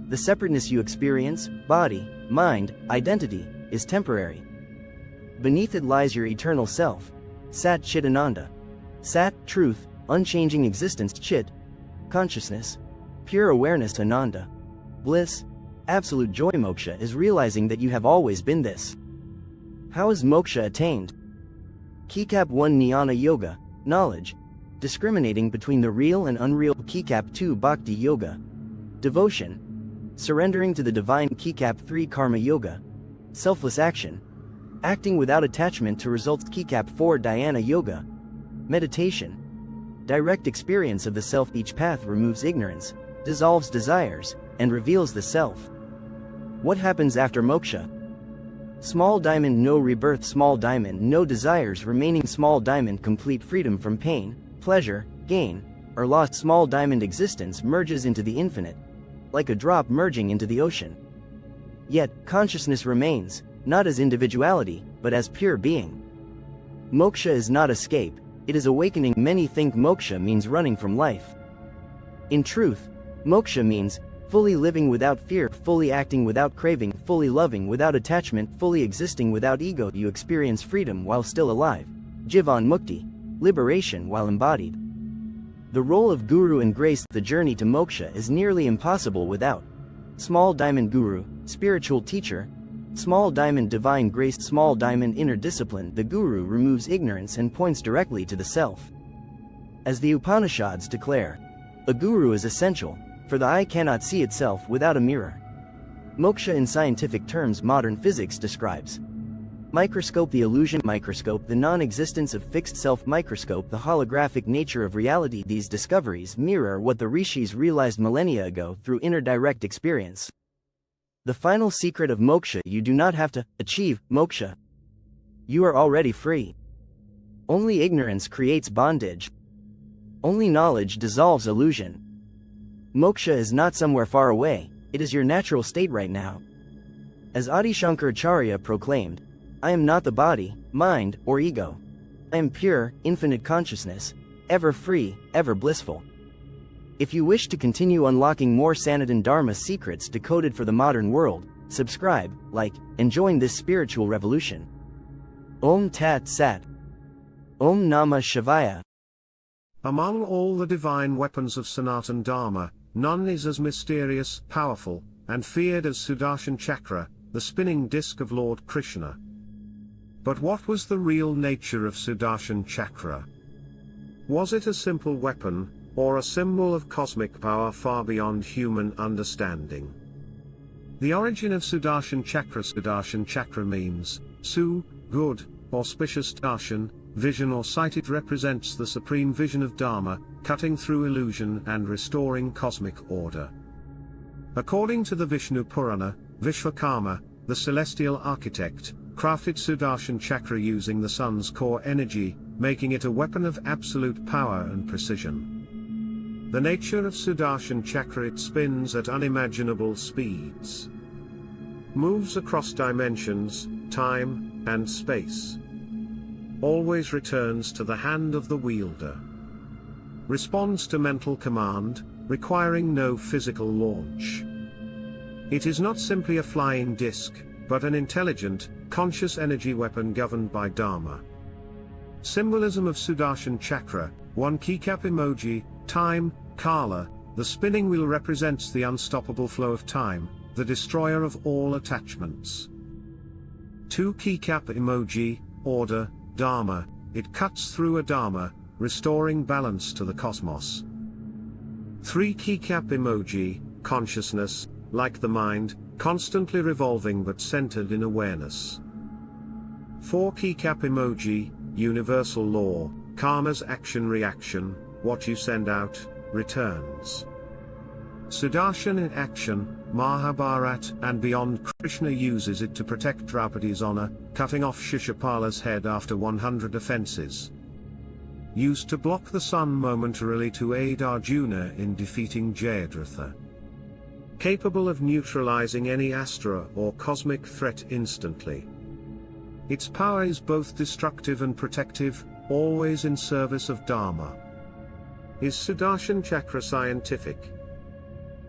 The separateness you experience, body, mind, identity, is temporary. Beneath it lies your eternal self, Sat Chit Ananda. Sat, truth, unchanging existence; Chit, consciousness, pure awareness; Ananda, bliss, absolute joy. Moksha is realizing that you have always been this. How is moksha attained? Keycap 1 Jnana Yoga, knowledge, discriminating between the real and unreal. Keycap 2 Bhakti Yoga, devotion, surrendering to the divine. Keycap 3 Karma Yoga, selfless action, acting without attachment to results. Keycap 4 Dhyana Yoga, meditation, direct experience of the self. Each path removes ignorance, dissolves desires, and reveals the self. What happens after moksha? Small diamond, no rebirth; small diamond, no desires remaining; small diamond, complete freedom from pain, pleasure, gain, or loss. Small diamond, existence merges into the infinite, like a drop merging into the ocean. Yet, consciousness remains, not as individuality, but as pure being. Moksha is not escape, it is awakening. Many think moksha means running from life. In truth, moksha means fully living without fear, fully acting without craving, fully loving without attachment, fully existing without ego. You experience freedom while still alive, Jivan Mukti, liberation while embodied. The role of guru and grace. The journey to moksha is nearly impossible without small diamond guru, spiritual teacher; small diamond, divine grace; small diamond, inner discipline. The guru removes ignorance and points directly to the self. As the Upanishads declare, a guru is essential, for the eye cannot see itself without a mirror. Moksha in scientific terms. Modern physics describes Microscope, the illusion microscope, the non-existence of fixed self microscope, the holographic nature of reality. These discoveries mirror what the Rishis realized millennia ago through inner direct experience. The final secret of moksha: you do not have to achieve moksha. You are already free. Only ignorance creates bondage. Only knowledge dissolves illusion. Moksha is not somewhere far away, it is your natural state right now. As Adi Shankaracharya proclaimed, I am not the body, mind, or ego. I am pure, infinite consciousness, ever free, ever blissful. If you wish to continue unlocking more Sanatan Dharma secrets decoded for the modern world, subscribe, like, and join this spiritual revolution. Om Tat Sat. Om Namah Shivaya. Among all the divine weapons of Sanatan Dharma, none is as mysterious, powerful, and feared as Sudarshan Chakra, the spinning disc of Lord Krishna. But what was the real nature of Sudarshan Chakra? Was it a simple weapon, or a symbol of cosmic power far beyond human understanding? The origin of Sudarshan Chakra means, Su, good, auspicious, darshan, vision or sight. It represents the supreme vision of Dharma, cutting through illusion and restoring cosmic order. According to the Vishnu Purana, Vishvakarma, the celestial architect, crafted Sudarshan Chakra using the sun's core energy, making it a weapon of absolute power and precision. The nature of Sudarshan Chakra: it spins at unimaginable speeds, moves across dimensions, time, and space, always returns to the hand of the wielder, responds to mental command, requiring no physical launch. It is not simply a flying disc, but an intelligent, conscious energy weapon governed by Dharma. Symbolism of Sudarshan Chakra: 1 keycap emoji, time, Kala, the spinning wheel represents the unstoppable flow of time, the destroyer of all attachments. 2 keycap emoji, order, Dharma, it cuts through a Dharma, restoring balance to the cosmos. 3 keycap emoji, consciousness, like the mind, constantly revolving but centered in awareness. 4 keycap emoji, universal law, karma's action-reaction, what you send out, returns. Sudarshan in action, Mahabharat and beyond. Krishna uses it to protect Draupadi's honor, cutting off Shishupala's head after 100 offenses. Used to block the sun momentarily to aid Arjuna in defeating Jayadratha. Capable of neutralizing any astra or cosmic threat instantly. Its power is both destructive and protective, always in service of Dharma. Is Sudarshan Chakra scientific?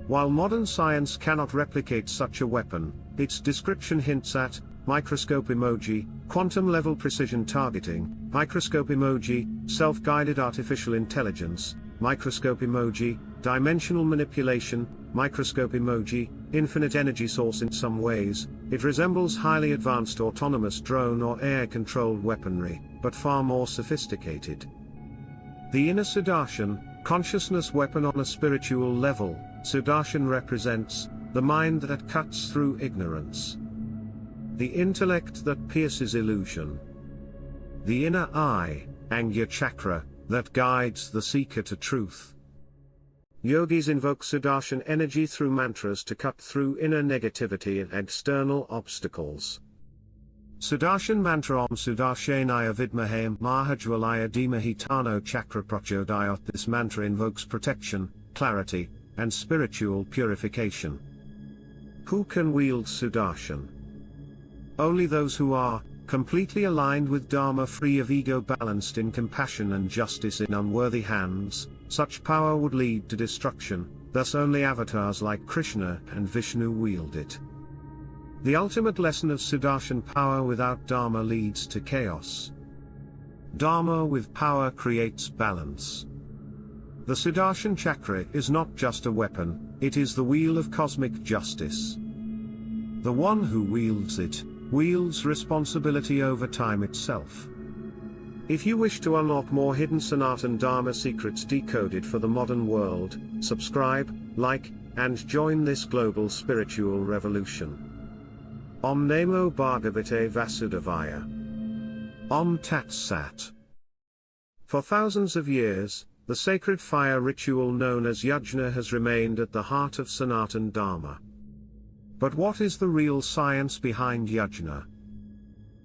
While modern science cannot replicate such a weapon, its description hints at microscope emoji, quantum-level precision targeting, microscope emoji, self-guided artificial intelligence, microscope emoji, dimensional manipulation, microscope emoji, infinite energy source. In some ways, it resembles highly advanced autonomous drone or air-controlled weaponry, but far more sophisticated. The inner Sudarshan, consciousness weapon on a spiritual level. Sudarshan represents the mind that cuts through ignorance, the intellect that pierces illusion, the inner eye, Angya Chakra, that guides the seeker to truth. Yogis invoke Sudarshan energy through mantras to cut through inner negativity and external obstacles. Sudarshan mantra: Om Sudarshanaya Vidmahe Mahajwalaya Dhimahi Tano Chakra Prachodayat. This mantra invokes protection, clarity, and spiritual purification. Who can wield Sudarshan? Only those who are completely aligned with Dharma, free of ego, balanced in compassion and justice. In unworthy hands, such power would lead to destruction, thus only avatars like Krishna and Vishnu wield it. The ultimate lesson of Sudarshan: power without Dharma leads to chaos. Dharma with power creates balance. The Sudarshan Chakra is not just a weapon, it is the wheel of cosmic justice. The one who wields it, wields responsibility over time itself. If you wish to unlock more hidden Sanatan Dharma secrets decoded for the modern world, subscribe, like, and join this global spiritual revolution. Om Namo Bhagavate Vasudevaya. Om Tat Sat. For thousands of years, the sacred fire ritual known as yajna has remained at the heart of Sanatan Dharma. But what is the real science behind yajna?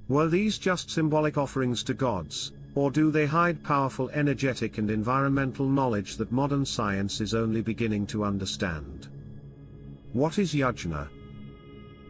Were these just symbolic offerings to gods, or do they hide powerful energetic and environmental knowledge that modern science is only beginning to understand? What is yajna?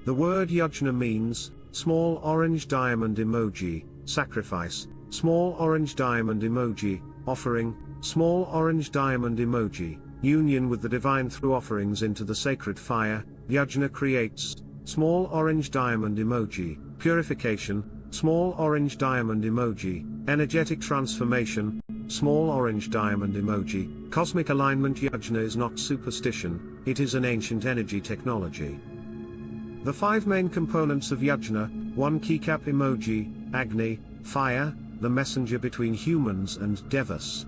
The word yajna means, small orange diamond emoji, sacrifice, small orange diamond emoji, offering, small orange diamond emoji, union with the divine through offerings into the sacred fire. Yajna creates, small orange diamond emoji, purification, small orange diamond emoji, energetic transformation, small orange diamond emoji, cosmic alignment. Yajna is not superstition, it is an ancient energy technology. The 5 main components of yajna: 1 keycap emoji, Agni, fire, the messenger between humans and devas.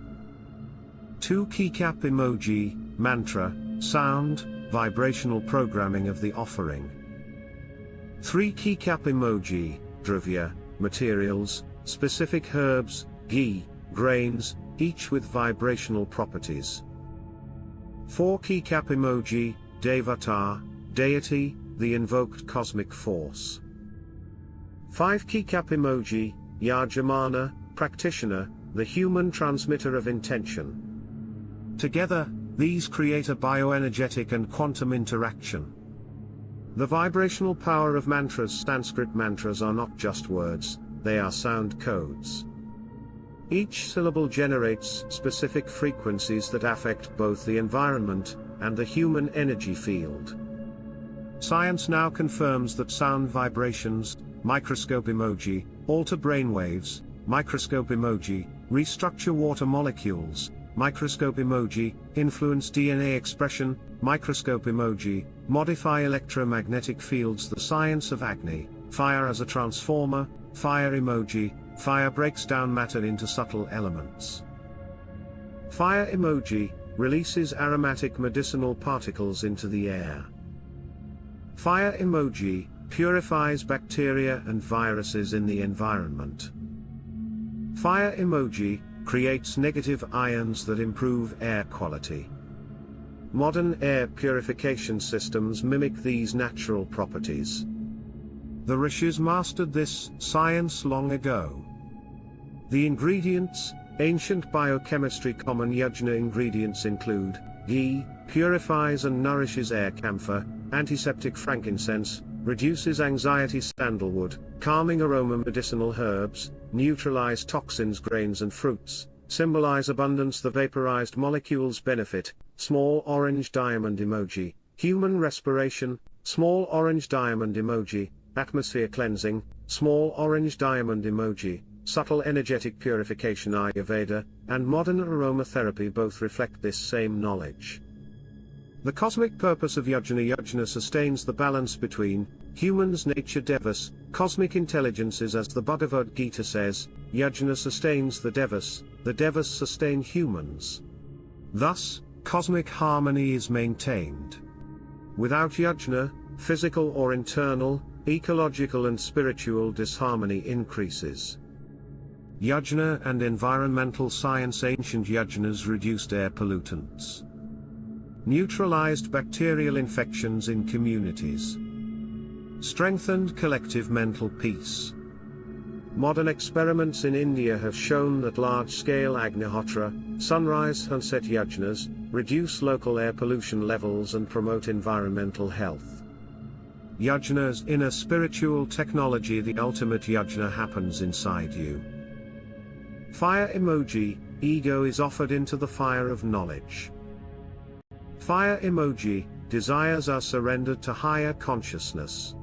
2 keycap emoji, mantra, sound, vibrational programming of the offering. 3 keycap emoji, dravya, materials, specific herbs, ghee, grains, each with vibrational properties. 4 keycap emoji, devata, deity, the invoked cosmic force. 5 keycap emoji, yajamana, practitioner, the human transmitter of intention. Together, these create a bioenergetic and quantum interaction. The vibrational power of mantras. Sanskrit mantras are not just words, they are sound codes. Each syllable generates specific frequencies that affect both the environment and the human energy field. Science now confirms that sound vibrations, microscope emoji, alter brainwaves, microscope emoji, restructure water molecules, microscope emoji, influence DNA expression, microscope emoji, modify electromagnetic fields. The science of Agni, fire as a transformer, fire emoji, fire breaks down matter into subtle elements. Fire emoji, releases aromatic medicinal particles into the air. Fire emoji, purifies bacteria and viruses in the environment. Fire emoji, creates negative ions that improve air quality. Modern air purification systems mimic these natural properties. The Rishis mastered this science long ago. The ingredients, ancient biochemistry. Common yajna ingredients include ghee, purifies and nourishes air; camphor, antiseptic; frankincense, reduces anxiety; sandalwood, calming aroma; medicinal herbs, neutralize toxins; grains and fruits, symbolize abundance; the vaporized molecules benefit; small orange diamond emoji, human respiration; small orange diamond emoji, atmosphere cleansing; small orange diamond emoji, subtle energetic purification. Ayurveda and modern aromatherapy both reflect this same knowledge. The cosmic purpose of yajna. Yajna sustains the balance between humans, nature, devas, cosmic intelligences. As the Bhagavad Gita says, yajna sustains the devas sustain humans. Thus, cosmic harmony is maintained. Without yajna, physical or internal, ecological and spiritual disharmony increases. Yajna and environmental science. Ancient yajnas reduced air pollutants, neutralized bacterial infections in communities, strengthened collective mental peace. Modern experiments in India have shown that large-scale Agnihotra, sunrise-sunset yajnas, reduce local air pollution levels and promote environmental health. Yajna's inner spiritual technology. The ultimate yajna happens inside you. Fire emoji, ego is offered into the fire of knowledge. Fire emoji, desires are surrendered to higher consciousness.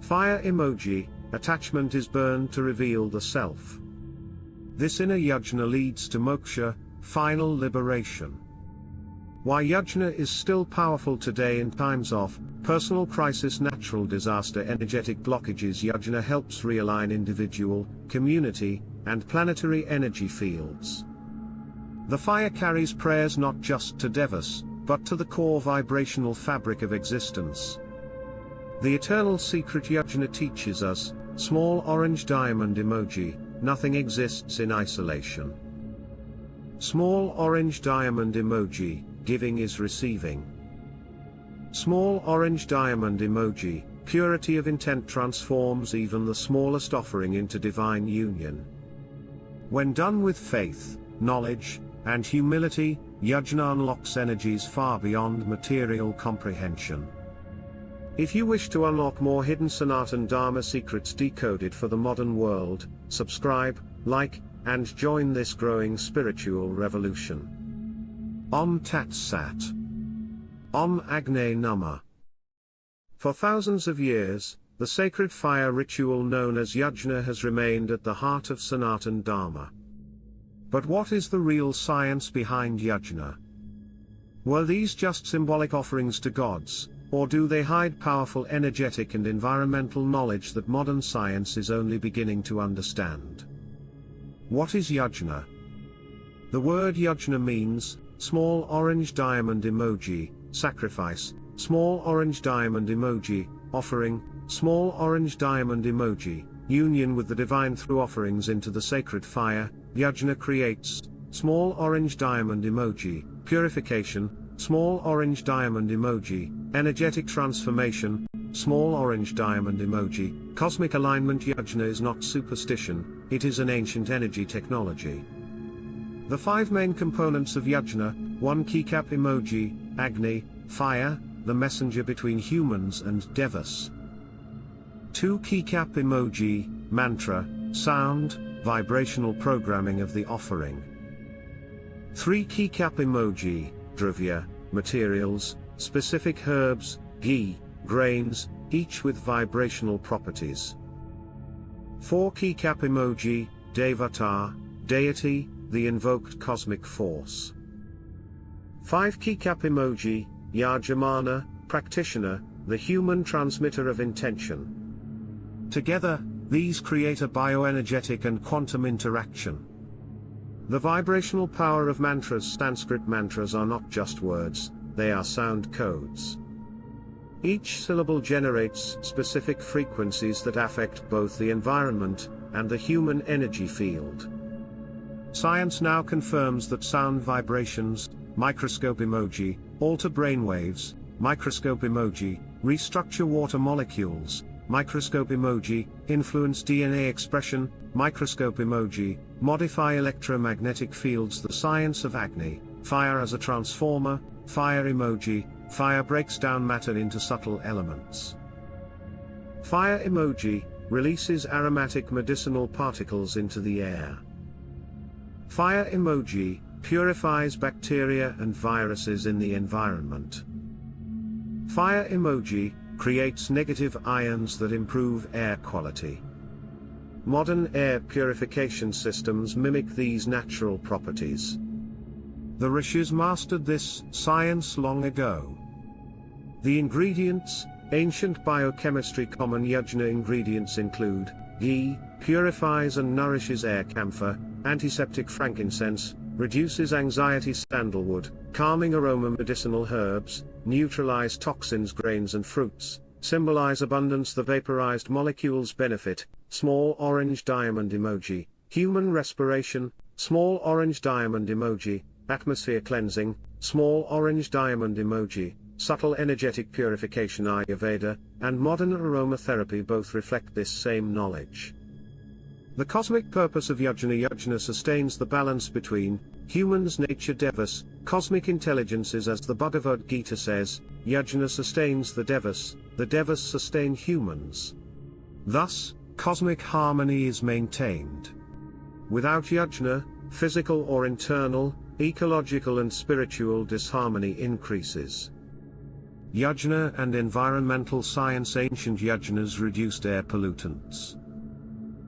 Fire emoji, attachment is burned to reveal the self. This inner yajna leads to moksha, final liberation. Why yajna is still powerful today in times of personal crisis, natural disaster, energetic blockages. Yajna helps realign individual, community, and planetary energy fields. The fire carries prayers not just to devas, but to the core vibrational fabric of existence. The eternal secret yajna teaches us, small orange diamond emoji, nothing exists in isolation. Small orange diamond emoji, giving is receiving. Small orange diamond emoji, purity of intent transforms even the smallest offering into divine union. When done with faith, knowledge, and humility, yajna unlocks energies far beyond material comprehension. If you wish to unlock more hidden Sanatan Dharma secrets decoded for the modern world, subscribe, like, and join this growing spiritual revolution. Om Tat Sat. Om Agni Namah. For thousands of years, the sacred fire ritual known as yajna has remained at the heart of Sanatan Dharma. But what is the real science behind yajna? Were these just symbolic offerings to gods, or do they hide powerful energetic and environmental knowledge that modern science is only beginning to understand? What is yajna? The word yajna means, small orange diamond emoji, sacrifice, small orange diamond emoji, offering, small orange diamond emoji, union with the divine through offerings into the sacred fire. Yajna creates, small orange diamond emoji, purification, small orange diamond emoji, energetic transformation, small orange diamond emoji, cosmic alignment. Yajna is not superstition, it is an ancient energy technology. The 5 main components of yajna: 1 keycap emoji, Agni, fire, the messenger between humans and devas. 2 keycap emoji, mantra, sound, vibrational programming of the offering. 3 keycap emoji, dravya, materials, specific herbs, ghee, grains, each with vibrational properties. 4 keycap emoji, devata, deity, the invoked cosmic force. 5 keycap emoji, yajamana, practitioner, the human transmitter of intention. Together, these create a bioenergetic and quantum interaction. The vibrational power of mantras. Sanskrit mantras are not just words, they are sound codes. Each syllable generates specific frequencies that affect both the environment and the human energy field. Science now confirms that sound vibrations, microscope emoji, alter brainwaves, microscope emoji, restructure water molecules, microscope emoji, influence DNA expression, microscope emoji, modify electromagnetic fields. The science of Agni, fire as a transformer, fire emoji, fire breaks down matter into subtle elements. Fire emoji, releases aromatic medicinal particles into the air. Fire emoji, purifies bacteria and viruses in the environment. Fire emoji, creates negative ions that improve air quality. Modern air purification systems mimic these natural properties. The Rishis mastered this science long ago. The ingredients, ancient biochemistry. Common yajna ingredients include ghee, purifies and nourishes air; camphor, antiseptic; frankincense, reduces anxiety; sandalwood, calming aroma; medicinal herbs, neutralize toxins; grains and fruits, symbolize abundance; the vaporized molecules benefit; small orange diamond emoji, human respiration; small orange diamond emoji, atmosphere cleansing; small orange diamond emoji, subtle energetic purification. Ayurveda and modern aromatherapy both reflect this same knowledge. The cosmic purpose of yajna. Yajna sustains the balance between humans, nature, devas, cosmic intelligences. As the Bhagavad Gita says, yajna sustains the devas sustain humans. Thus, cosmic harmony is maintained. Without yajna, physical or internal, ecological and spiritual disharmony increases. Yajna and environmental science. Ancient yajnas reduced air pollutants,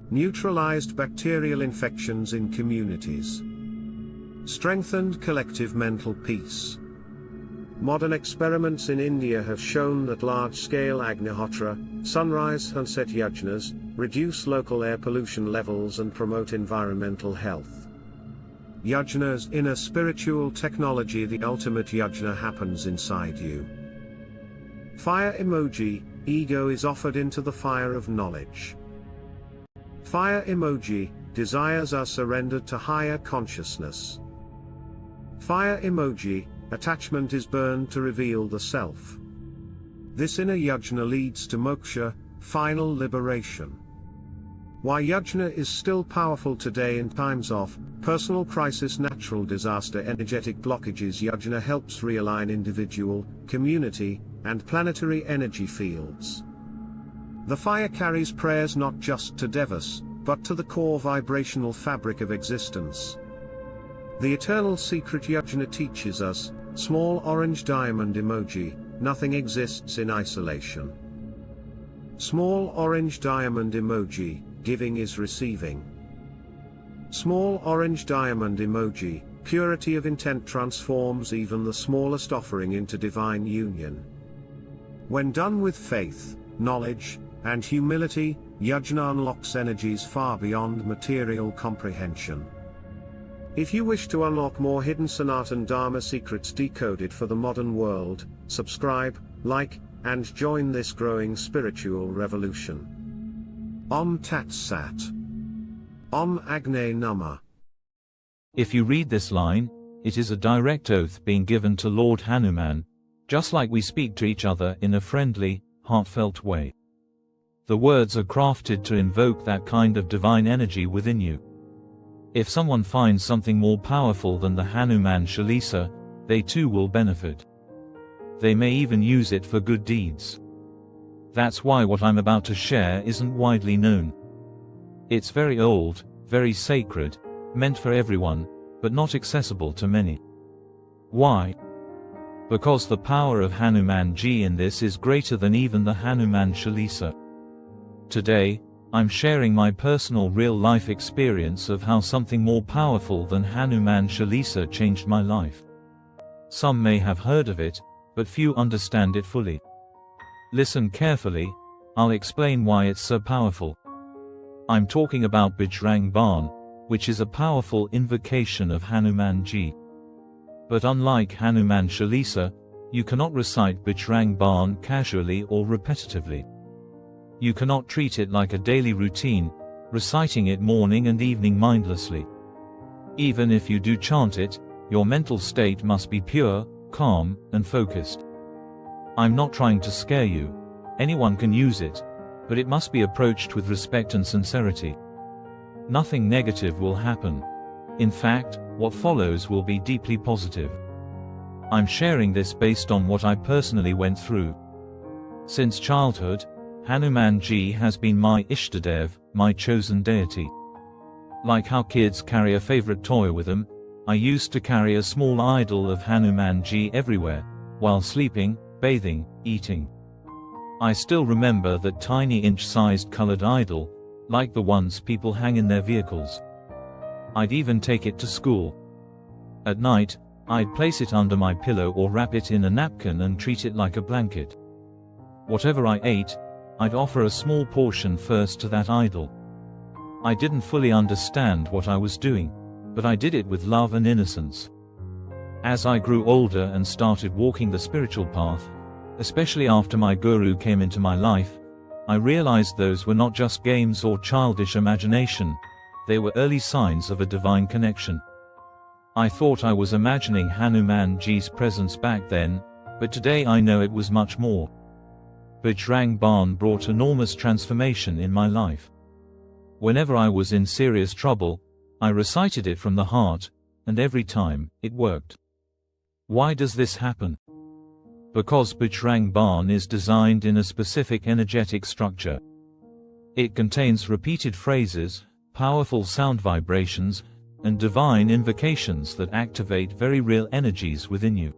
neutralized bacterial infections in communities, strengthened collective mental peace. Modern experiments in India have shown that large-scale Agnihotra, sunrise sunset yajnas, reduce local air pollution levels and promote environmental health. Yajna's inner spiritual technology. The ultimate yajna happens inside you. Fire emoji, ego is offered into the fire of knowledge. Fire emoji, desires are surrendered to higher consciousness. Fire emoji, attachment is burned to reveal the self. This inner yajna leads to moksha, final liberation. Why yajna is still powerful today in times of personal crisis, natural disaster, energetic blockages. Yajna helps realign individual, community, and planetary energy fields. The fire carries prayers not just to devas, but to the core vibrational fabric of existence. The eternal secret yajna teaches us, small orange diamond emoji, nothing exists in isolation. Small orange diamond emoji, giving is receiving. Small orange diamond emoji, purity of intent transforms even the smallest offering into divine union. When done with faith, knowledge, and humility, yajna unlocks energies far beyond material comprehension. If you wish to unlock more hidden Sanatan Dharma secrets decoded for the modern world, subscribe, like, and join this growing spiritual revolution. Om Tat Sat. Om Agne Nama. If you read this line, it is a direct oath being given to Lord Hanuman, just like we speak to each other in a friendly, heartfelt way. The words are crafted to invoke that kind of divine energy within you. If someone finds something more powerful than the Hanuman Chalisa, they too will benefit. They may even use it for good deeds. That's why what I'm about to share isn't widely known. It's very old, very sacred, meant for everyone, but not accessible to many. Why? Because the power of Hanumanji in this is greater than even the Hanuman Chalisa. Today, I'm sharing my personal real-life experience of how something more powerful than Hanuman Chalisa changed my life. Some may have heard of it, but few understand it fully. Listen carefully, I'll explain why it's so powerful. I'm talking about Bajrang Baan, which is a powerful invocation of Hanumanji. But unlike Hanuman Chalisa, you cannot recite Bajrang Baan casually or repetitively. You cannot treat it like a daily routine, reciting it morning and evening mindlessly. Even if you do chant it, your mental state must be pure, calm, and focused. I'm not trying to scare you. Anyone can use it, but it must be approached with respect and sincerity. Nothing negative will happen. In fact, what follows will be deeply positive. I'm sharing this based on what I personally went through. Since childhood, Hanumanji has been my Ishtadev, my chosen deity. Like how kids carry a favorite toy with them, I used to carry a small idol of Hanumanji everywhere, while sleeping, bathing, eating. I still remember that tiny inch-sized colored idol, like the ones people hang in their vehicles. I'd even take it to school. At night, I'd place it under my pillow or wrap it in a napkin and treat it like a blanket. Whatever I ate, I'd offer a small portion first to that idol. I didn't fully understand what I was doing, but I did it with love and innocence. As I grew older and started walking the spiritual path, especially after my guru came into my life, I realized those were not just games or childish imagination, they were early signs of a divine connection. I thought I was imagining Hanumanji's presence back then, but today I know it was much more. Bajrang Baan brought enormous transformation in my life. Whenever I was in serious trouble, I recited it from the heart, and every time, it worked. Why does this happen? Because Bajrang Baan is designed in a specific energetic structure. It contains repeated phrases, powerful sound vibrations, and divine invocations that activate very real energies within you.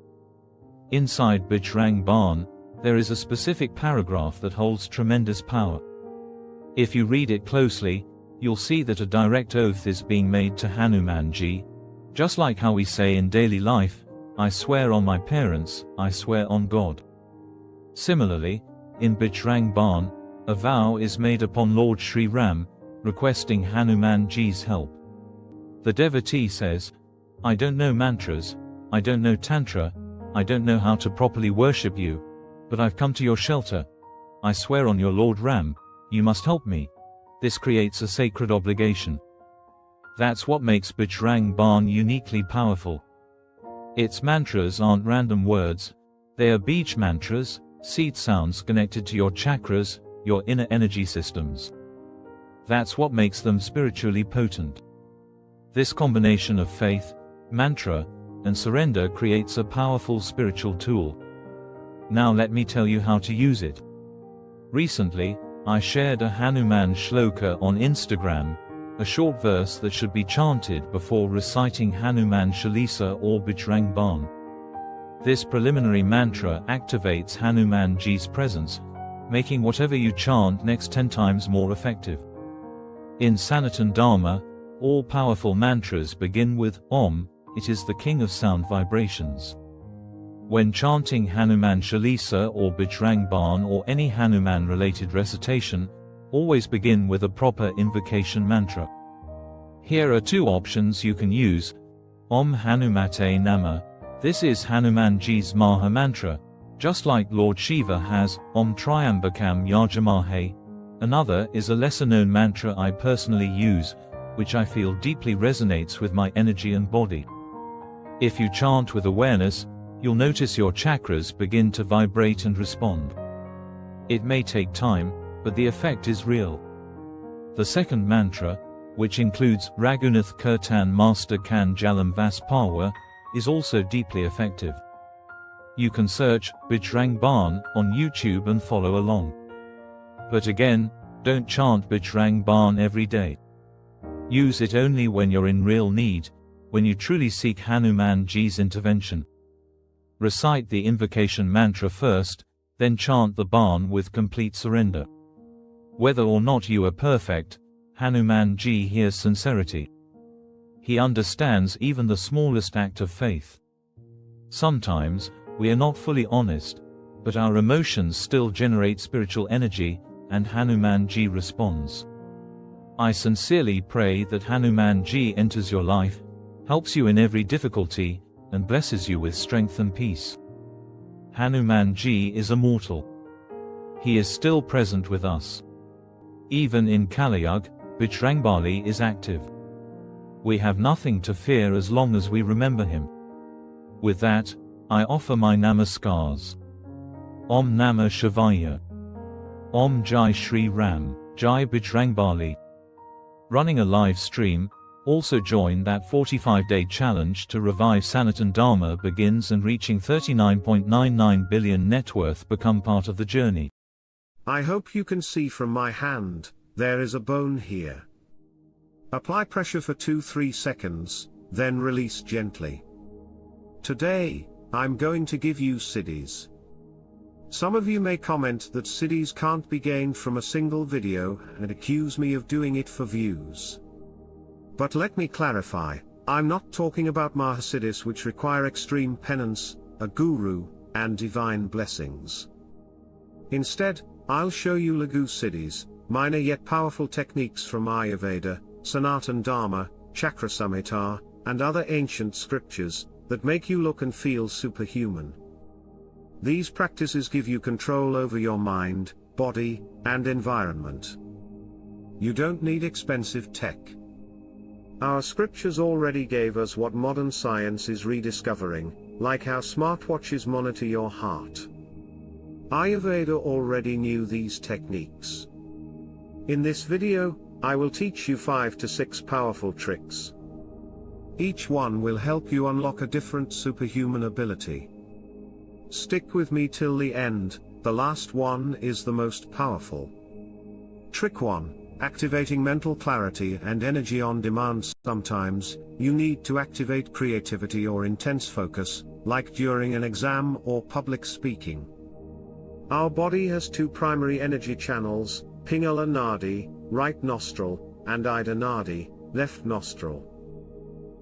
Inside Bajrang Baan, there is a specific paragraph that holds tremendous power. If you read it closely, you'll see that a direct oath is being made to Hanumanji, just like how we say in daily life, I swear on my parents, I swear on God. Similarly, in Bajrang Baan, a vow is made upon Lord Sri Ram, requesting Hanumanji's help. The devotee says, I don't know mantras, I don't know tantra, I don't know how to properly worship you, but I've come to your shelter. I swear on your Lord Ram, you must help me. This creates a sacred obligation. That's what makes Bajrang Baan uniquely powerful. Its mantras aren't random words, they are beach mantras, seed sounds connected to your chakras, your inner energy systems. That's what makes them spiritually potent. This combination of faith, mantra, and surrender creates a powerful spiritual tool. Now let me tell you how to use it. Recently, I shared a Hanuman shloka on Instagram, a short verse that should be chanted before reciting Hanuman Chalisa or Bajrang Baan. This preliminary mantra activates Hanuman Ji's presence, making whatever you chant next 10 times more effective. In Sanatan Dharma, all powerful mantras begin with Om, it is the king of sound vibrations. When chanting Hanuman Chalisa or Bajrang Baan or any Hanuman-related recitation, always begin with a proper invocation mantra. Here are 2 options you can use. Om Hanumate Nama. This is Hanuman Ji's Maha Mantra, just like Lord Shiva has Om Triambakam Yajamahe. Another is a lesser-known mantra I personally use, which I feel deeply resonates with my energy and body. If you chant with awareness, you'll notice your chakras begin to vibrate and respond. It may take time, but the effect is real. The second mantra, which includes Raghunath Kirtan Master Kan Jalam Vas Pawa, is also deeply effective. You can search Bajrang Baan on YouTube and follow along. But again, don't chant Bajrang Baan every day. Use it only when you're in real need, when you truly seek Hanuman Ji's intervention. Recite the invocation mantra first, then chant the Baan with complete surrender. Whether or not you are perfect, Hanuman Ji hears sincerity. He understands even the smallest act of faith. Sometimes, we are not fully honest, but our emotions still generate spiritual energy, and Hanuman Ji responds. I sincerely pray that Hanuman Ji enters your life, helps you in every difficulty, and blesses you with strength and peace. Hanuman Ji is immortal. He is still present with us. Even in Kaliyug, Bajrangbali is active. We have nothing to fear as long as we remember him. With that, I offer my namaskars. Om Namah Shivaya. Om Jai Shri Ram, Jai Bajrangbali. Running a live stream, also join that 45-day challenge to revive Sanatan Dharma begins, and reaching 39.99 billion net worth become part of the journey. I hope you can see from my hand, there is a bone here. Apply pressure for 2-3 seconds, then release gently. Today, I'm going to give you siddhis. Some of you may comment that siddhis can't be gained from a single video and accuse me of doing it for views. But let me clarify, I'm not talking about mahasiddhis which require extreme penance, a guru, and divine blessings. Instead, I'll show you Laghu siddhis, minor yet powerful techniques from Ayurveda, Sanatan Dharma, Chakra Samhita, and other ancient scriptures, that make you look and feel superhuman. These practices give you control over your mind, body, and environment. You don't need expensive tech. Our scriptures already gave us what modern science is rediscovering, like how smartwatches monitor your heart. Ayurveda already knew these techniques. In this video, I will teach you 5 to 6 powerful tricks. Each one will help you unlock a different superhuman ability. Stick with me till the end, the last one is the most powerful. Trick 1. Activating mental clarity and energy on demand. Sometimes, you need to activate creativity or intense focus, like during an exam or public speaking. Our body has 2 primary energy channels, Pingala Nadi, right nostril, and Ida Nadi, left nostril.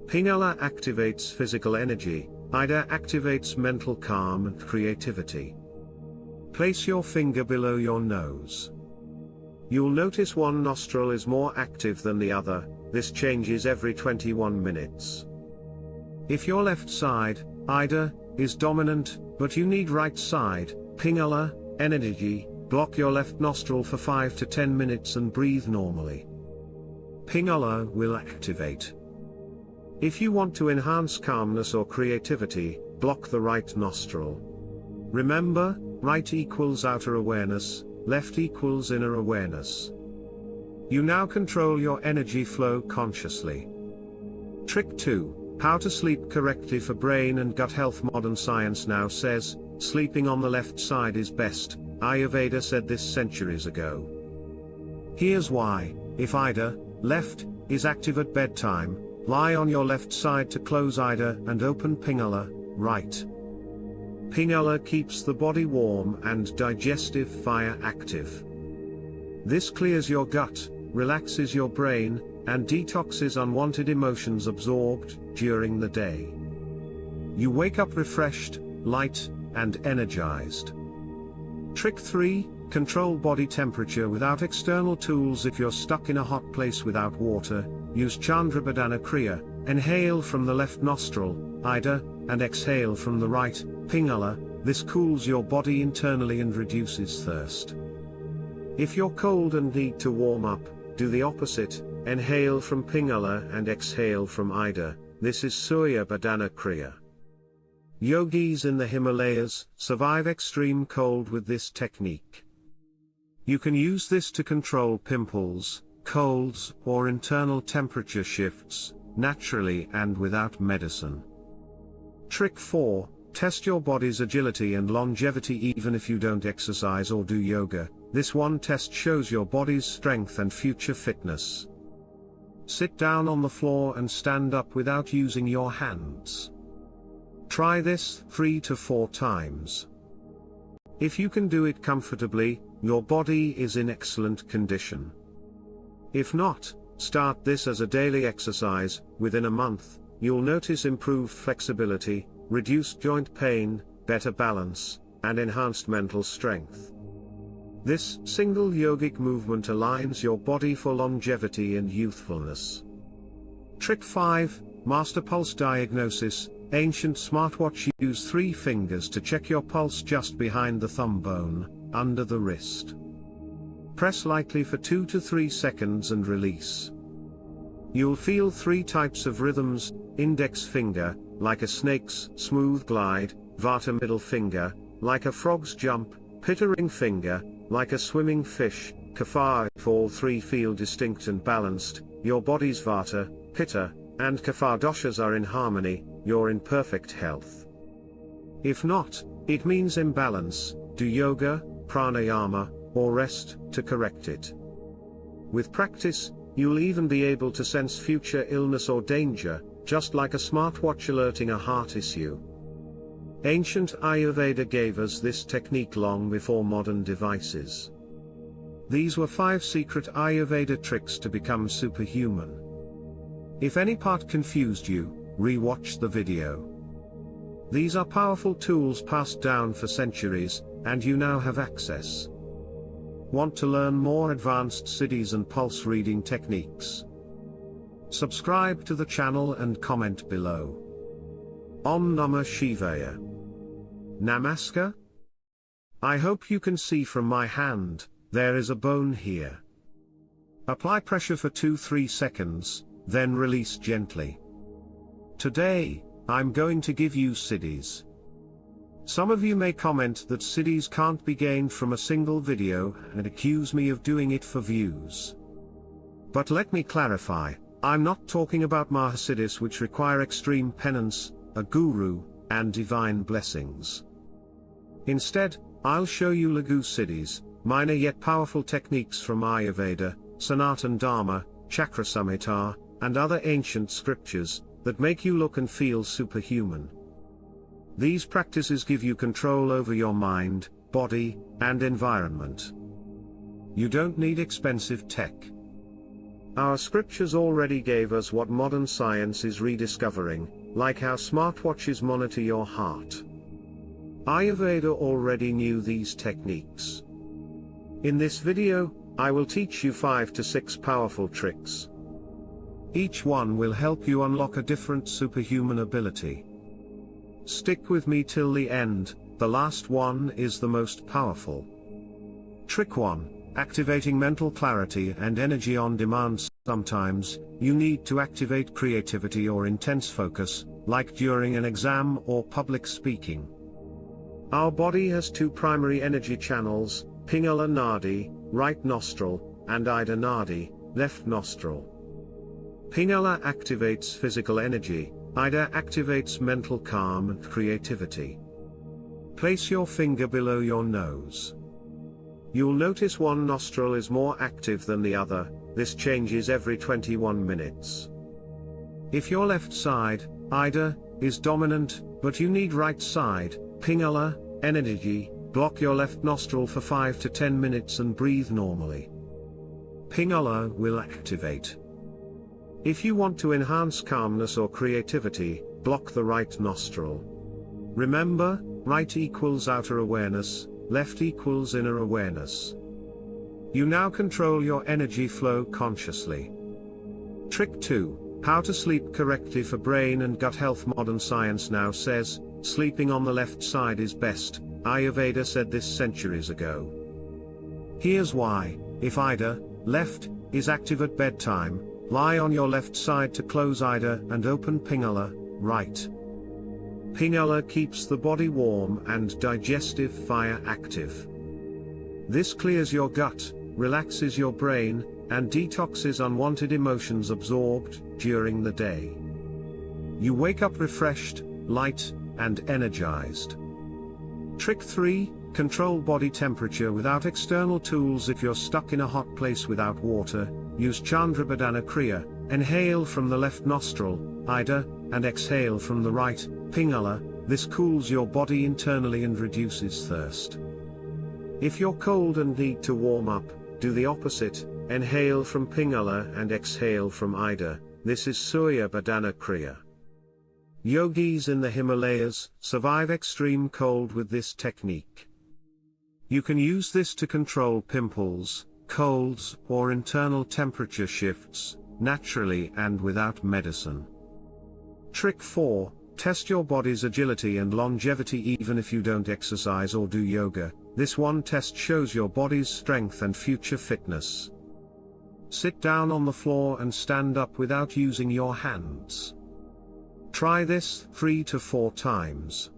Pingala activates physical energy, Ida activates mental calm and creativity. Place your finger below your nose. You'll notice one nostril is more active than the other, this changes every 21 minutes. If your left side, Ida, is dominant, but you need right side, Pingala, energy, block your left nostril for 5 to 10 minutes and breathe normally. Pingala will activate. If you want to enhance calmness or creativity, block the right nostril. Remember, right equals outer awareness, left equals inner awareness. You now control your energy flow consciously. Trick 2. How to sleep correctly for brain and gut health. Modern science now says, sleeping on the left side is best. Ayurveda said this centuries ago. Here's why. If Ida, left, is active at bedtime, lie on your left side to close Ida and open Pingala, right. Pingala keeps the body warm and digestive fire active. This clears your gut, relaxes your brain, and detoxes unwanted emotions absorbed during the day. You wake up refreshed, light, and energized. Trick 3. Control body temperature without external tools. If you're stuck in a hot place without water, use Chandrabadana Kriya. Inhale from the left nostril, Ida, and exhale from the right, Pingala. This cools your body internally and reduces thirst. If you're cold and need to warm up, do the opposite. Inhale from Pingala and exhale from Ida. This is Surya Badana Kriya. Yogis in the Himalayas survive extreme cold with this technique. You can use this to control pimples, colds, or internal temperature shifts, naturally and without medicine. Trick 4. Test your body's agility and longevity even if you don't exercise or do yoga. This one test shows your body's strength and future fitness. Sit down on the floor and stand up without using your hands. Try this 3 to 4 times. If you can do it comfortably, your body is in excellent condition. If not, start this as a daily exercise. Within a month, you'll notice improved flexibility, reduced joint pain, better balance, and enhanced mental strength. This single yogic movement aligns your body for longevity and youthfulness. Trick 5. Master Pulse Diagnosis. Ancient smartwatch use 3 fingers to check your pulse just behind the thumb bone, under the wrist. Press lightly for 2 to 3 seconds and release. You'll feel 3 types of rhythms: index finger, like a snake's smooth glide; Vata middle finger, like a frog's jump; Pitta ring finger, like a swimming fish; Kapha. If all 3 feel distinct and balanced, your body's Vata, Pitta, and Kapha doshas are in harmony, you're in perfect health. If not, it means imbalance. Do yoga, pranayama, or rest to correct it. With practice, you'll even be able to sense future illness or danger, just like a smartwatch alerting a heart issue. Ancient Ayurveda gave us this technique long before modern devices. These were 5 secret Ayurveda tricks to become superhuman. If any part confused you, re-watch the video. These are powerful tools passed down for centuries, and you now have access. Want to learn more advanced siddhis and pulse reading techniques? Subscribe to the channel and comment below. Om Namah Shivaya. Namaskar. I hope you can see from my hand, there is a bone here. Apply pressure for 2-3 seconds, then release gently. Today, I'm going to give you siddhis. Some of you may comment that siddhis can't be gained from a single video and accuse me of doing it for views. But let me clarify, I'm not talking about mahasiddhis which require extreme penance, a guru, and divine blessings. Instead, I'll show you Laghu siddhis, minor yet powerful techniques from Ayurveda, Sanatan Dharma, Chakra Samhita, and other ancient scriptures, that make you look and feel superhuman. These practices give you control over your mind, body, and environment. You don't need expensive tech. Our scriptures already gave us what modern science is rediscovering, like how smartwatches monitor your heart. Ayurveda already knew these techniques. In this video, I will teach you 5 to 6 powerful tricks. Each one will help you unlock a different superhuman ability. Stick with me till the end, the last one is the most powerful. Trick 1. Activating mental clarity and energy on demand. Sometimes, you need to activate creativity or intense focus, like during an exam or public speaking. Our body has two primary energy channels, Pingala Nadi, right nostril, and Ida Nadi, left nostril. Pingala activates physical energy, Ida activates mental calm and creativity. Place your finger below your nose. You'll notice one nostril is more active than the other. This changes every 21 minutes. If your left side, Ida, is dominant, but you need right side, Pingala, energy, block your left nostril for 5 to 10 minutes and breathe normally. Pingala will activate. If you want to enhance calmness or creativity, block the right nostril. Remember, right equals outer awareness, left equals inner awareness. You now control your energy flow consciously. Trick 2. How to sleep correctly for brain and gut health. Modern science now says, sleeping on the left side is best. Ayurveda said this centuries ago. Here's why. If Ida, left, is active at bedtime, lie on your left side to close Ida and open Pingala, right. Pingala keeps the body warm and digestive fire active. This clears your gut, relaxes your brain, and detoxes unwanted emotions absorbed during the day. You wake up refreshed, light, and energized. Trick 3. Control body temperature without external tools. If you're stuck in a hot place without water, use Chandrabadana Kriya. Inhale from the left nostril, Ida, and exhale from the right, Pingala. This cools your body internally and reduces thirst. If you're cold and need to warm up, do the opposite. Inhale from Pingala and exhale from Ida. This is Surya Badana Kriya. Yogis in the Himalayas survive extreme cold with this technique. You can use this to control pimples, colds, or internal temperature shifts, naturally and without medicine. Trick 4. Test your body's agility and longevity even if you don't exercise or do yoga. This one test shows your body's strength and future fitness. Sit down on the floor and stand up without using your hands. Try this 3 to 4 times.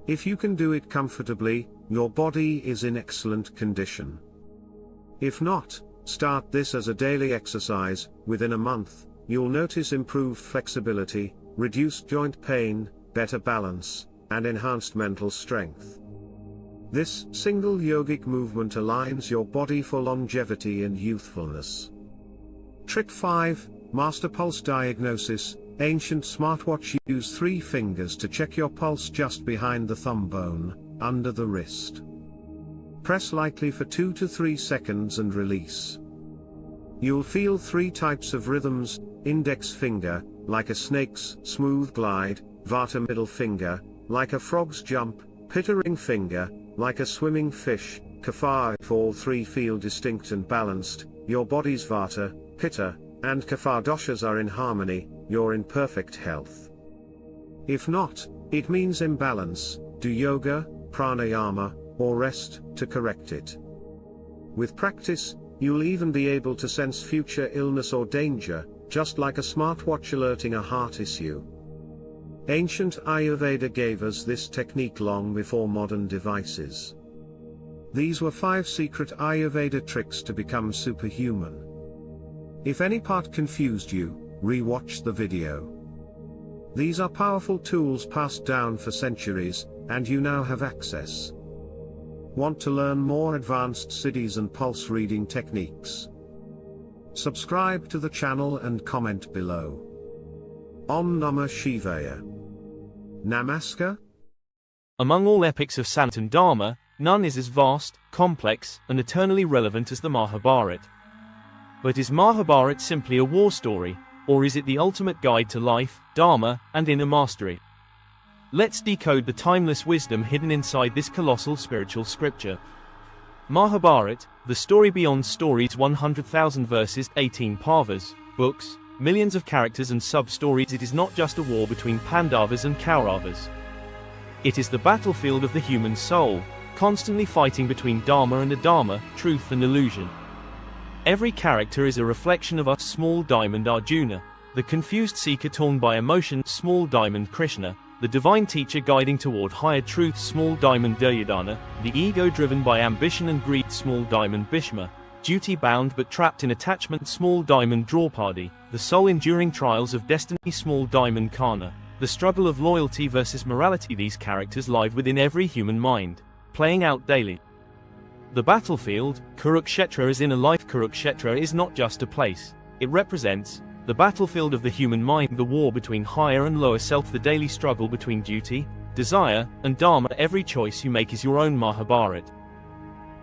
If you can do it comfortably, your body is in excellent condition. If not, start this as a daily exercise. Within a month, you'll notice improved flexibility, reduced joint pain, better balance, and enhanced mental strength. This single yogic movement aligns your body for longevity and youthfulness. Trick 5. Master Pulse Diagnosis. Ancient smartwatch use 3 fingers to check your pulse just behind the thumb bone, under the wrist. Press lightly for 2 to 3 seconds and release. You'll feel 3 types of rhythms: index finger, like a snake's smooth glide; Vata middle finger, like a frog's jump; Pitta ring finger, like a swimming fish; Kapha. If all 3 feel distinct and balanced, your body's Vata, Pitta, and Kapha doshas are in harmony, you're in perfect health. If not, it means imbalance. Do yoga, pranayama, or rest to correct it. With practice, you'll even be able to sense future illness or danger, just like a smartwatch alerting a heart issue. Ancient Ayurveda gave us this technique long before modern devices. These were 5 secret Ayurveda tricks to become superhuman. If any part confused you, re-watch the video. These are powerful tools passed down for centuries, and you now have access. Want to learn more advanced siddhis and pulse reading techniques? Subscribe to the channel and comment below. Om Namah Shivaya. Namaskar. Among all epics of Sanatan Dharma, none is as vast, complex, and eternally relevant as the Mahabharata. But is Mahabharata simply a war story, or is it the ultimate guide to life, dharma, and inner mastery? Let's decode the timeless wisdom hidden inside this colossal spiritual scripture. Mahabharata, the story beyond stories, 100,000 verses, 18 parvas, books, millions of characters and sub-stories. It is not just a war between Pandavas and Kauravas. It is the battlefield of the human soul, constantly fighting between Dharma and Adharma, truth and illusion. Every character is a reflection of a small diamond Arjuna, the confused seeker torn by emotion, small diamond Krishna, the divine teacher guiding toward higher truth, small diamond Duryodhana, the ego driven by ambition and greed, small diamond Bhishma, duty bound but trapped in attachment, small diamond Draupadi, the soul enduring trials of destiny, small diamond Karna, the struggle of loyalty versus morality. These characters live within every human mind, playing out daily. The battlefield, Kurukshetra, is inner life. Kurukshetra is not just a place, it represents the battlefield of the human mind, the war between higher and lower self, the daily struggle between duty, desire, and dharma. Every choice you make is your own. Mahabharat.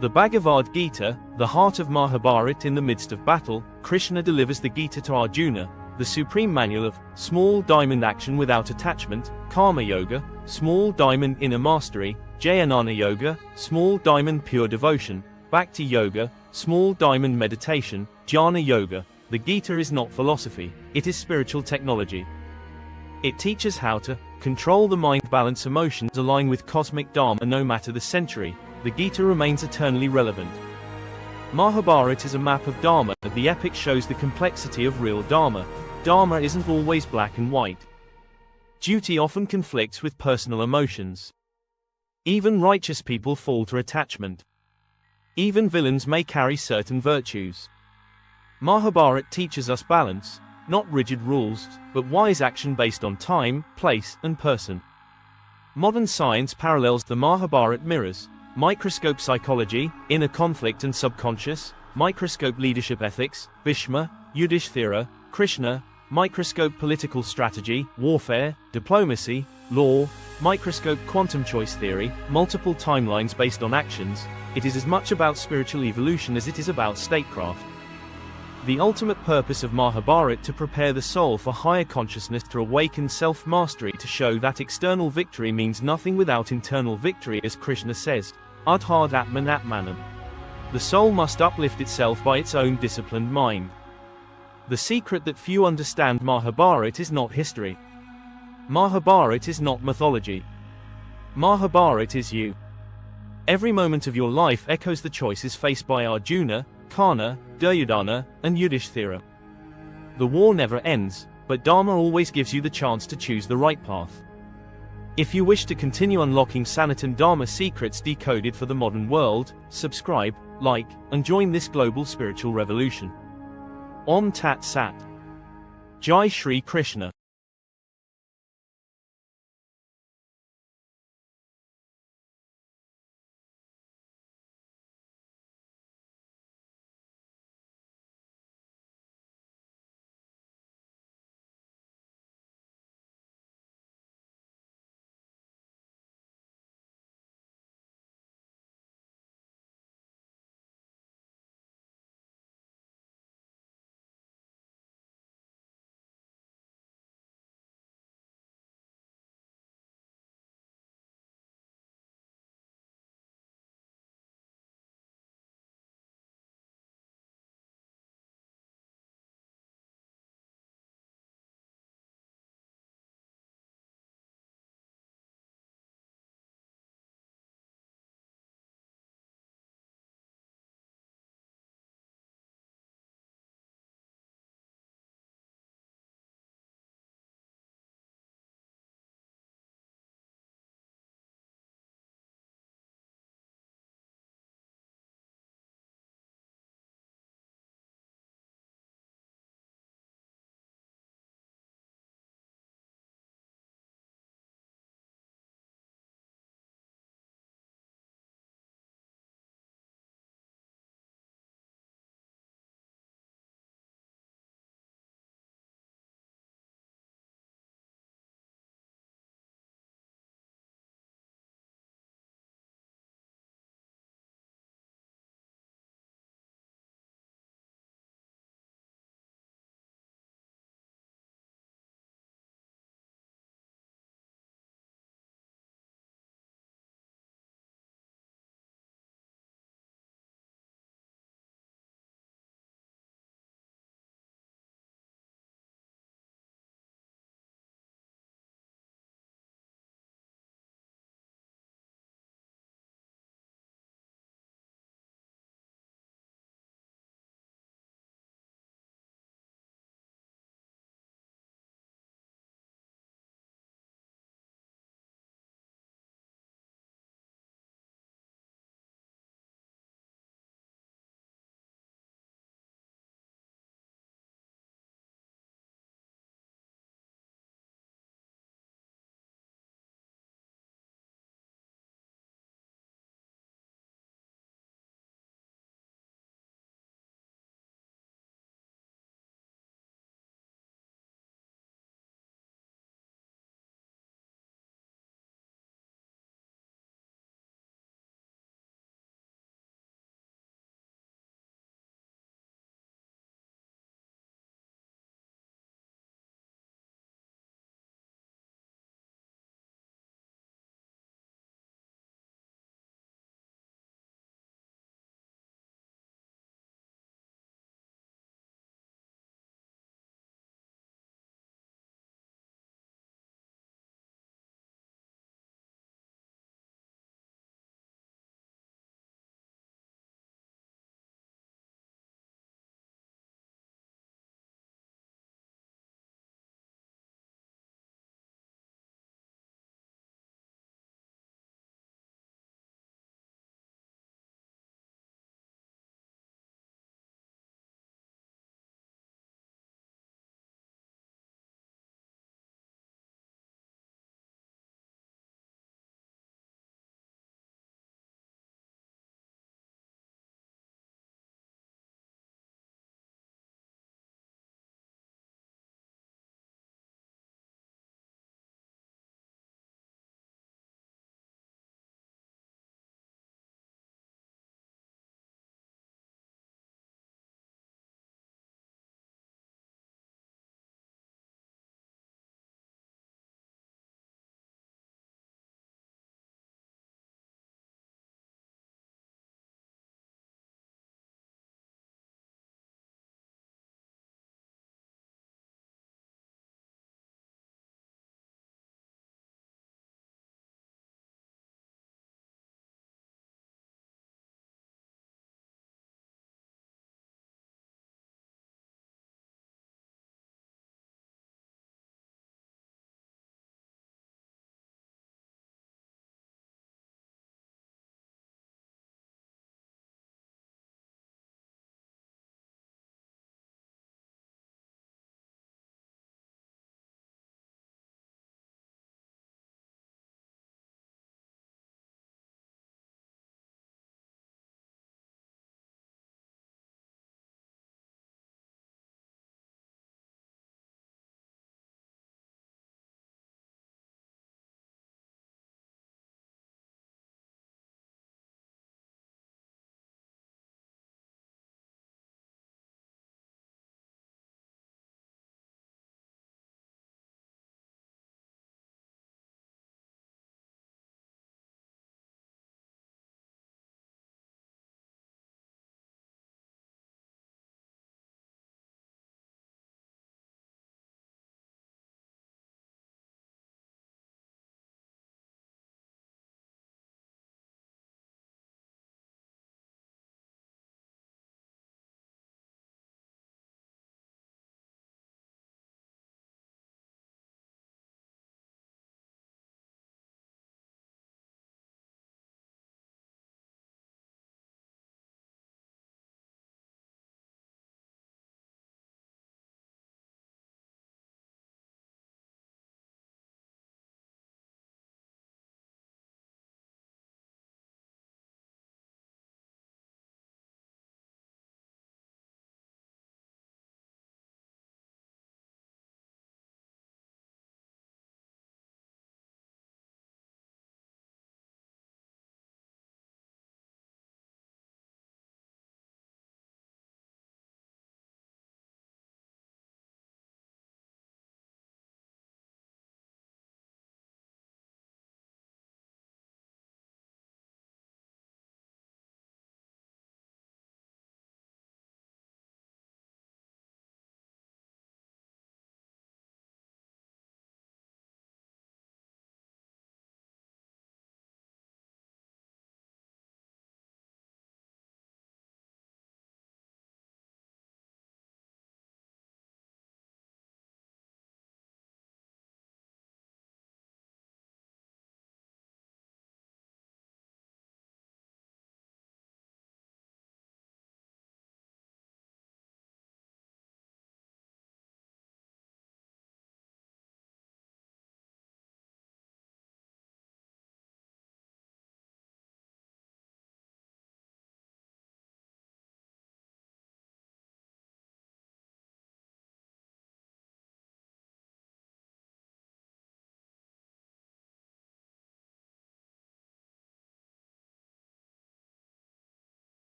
The Bhagavad Gita, the heart of Mahabharat. In the midst of battle, Krishna delivers the Gita to Arjuna, the supreme manual of small diamond action without attachment, Karma Yoga, small diamond inner mastery, Jnana Yoga, small diamond pure devotion, Bhakti Yoga, small diamond meditation, Jnana Yoga. The Gita is not philosophy, it is spiritual technology. It teaches how to control the mind, balance emotions, align with cosmic dharma. No matter the century, the Gita remains eternally relevant. Mahabharat is a map of dharma. The epic shows the complexity of real dharma. Dharma isn't always black and white. Duty often conflicts with personal emotions. Even righteous people fall to attachment. Even villains may carry certain virtues. Mahabharat teaches us balance, not rigid rules, but wise action based on time, place, and person. Modern science parallels the Mahabharat mirrors. Microscope psychology, inner conflict and subconscious, microscope leadership ethics, Bhishma, Yudhishthira, Krishna, microscope political strategy, warfare, diplomacy, law, microscope quantum choice theory, multiple timelines based on actions. It is as much about spiritual evolution as it is about statecraft. The ultimate purpose of Mahabharat to prepare the soul for higher consciousness, to awaken self-mastery, to show that external victory means nothing without internal victory. As Krishna says, Adhad Atman Atmanam. The soul must uplift itself by its own disciplined mind. The secret that few understand: Mahabharat is not history. Mahabharat is not mythology. Mahabharat is you. Every moment of your life echoes the choices faced by Arjuna, Karna, Duryodhana, and Yudhishthira. The war never ends, but Dharma always gives you the chance to choose the right path. If you wish to continue unlocking Sanatan Dharma secrets decoded for the modern world, subscribe, like, and join this global spiritual revolution. Om Tat Sat. Jai Shri Krishna.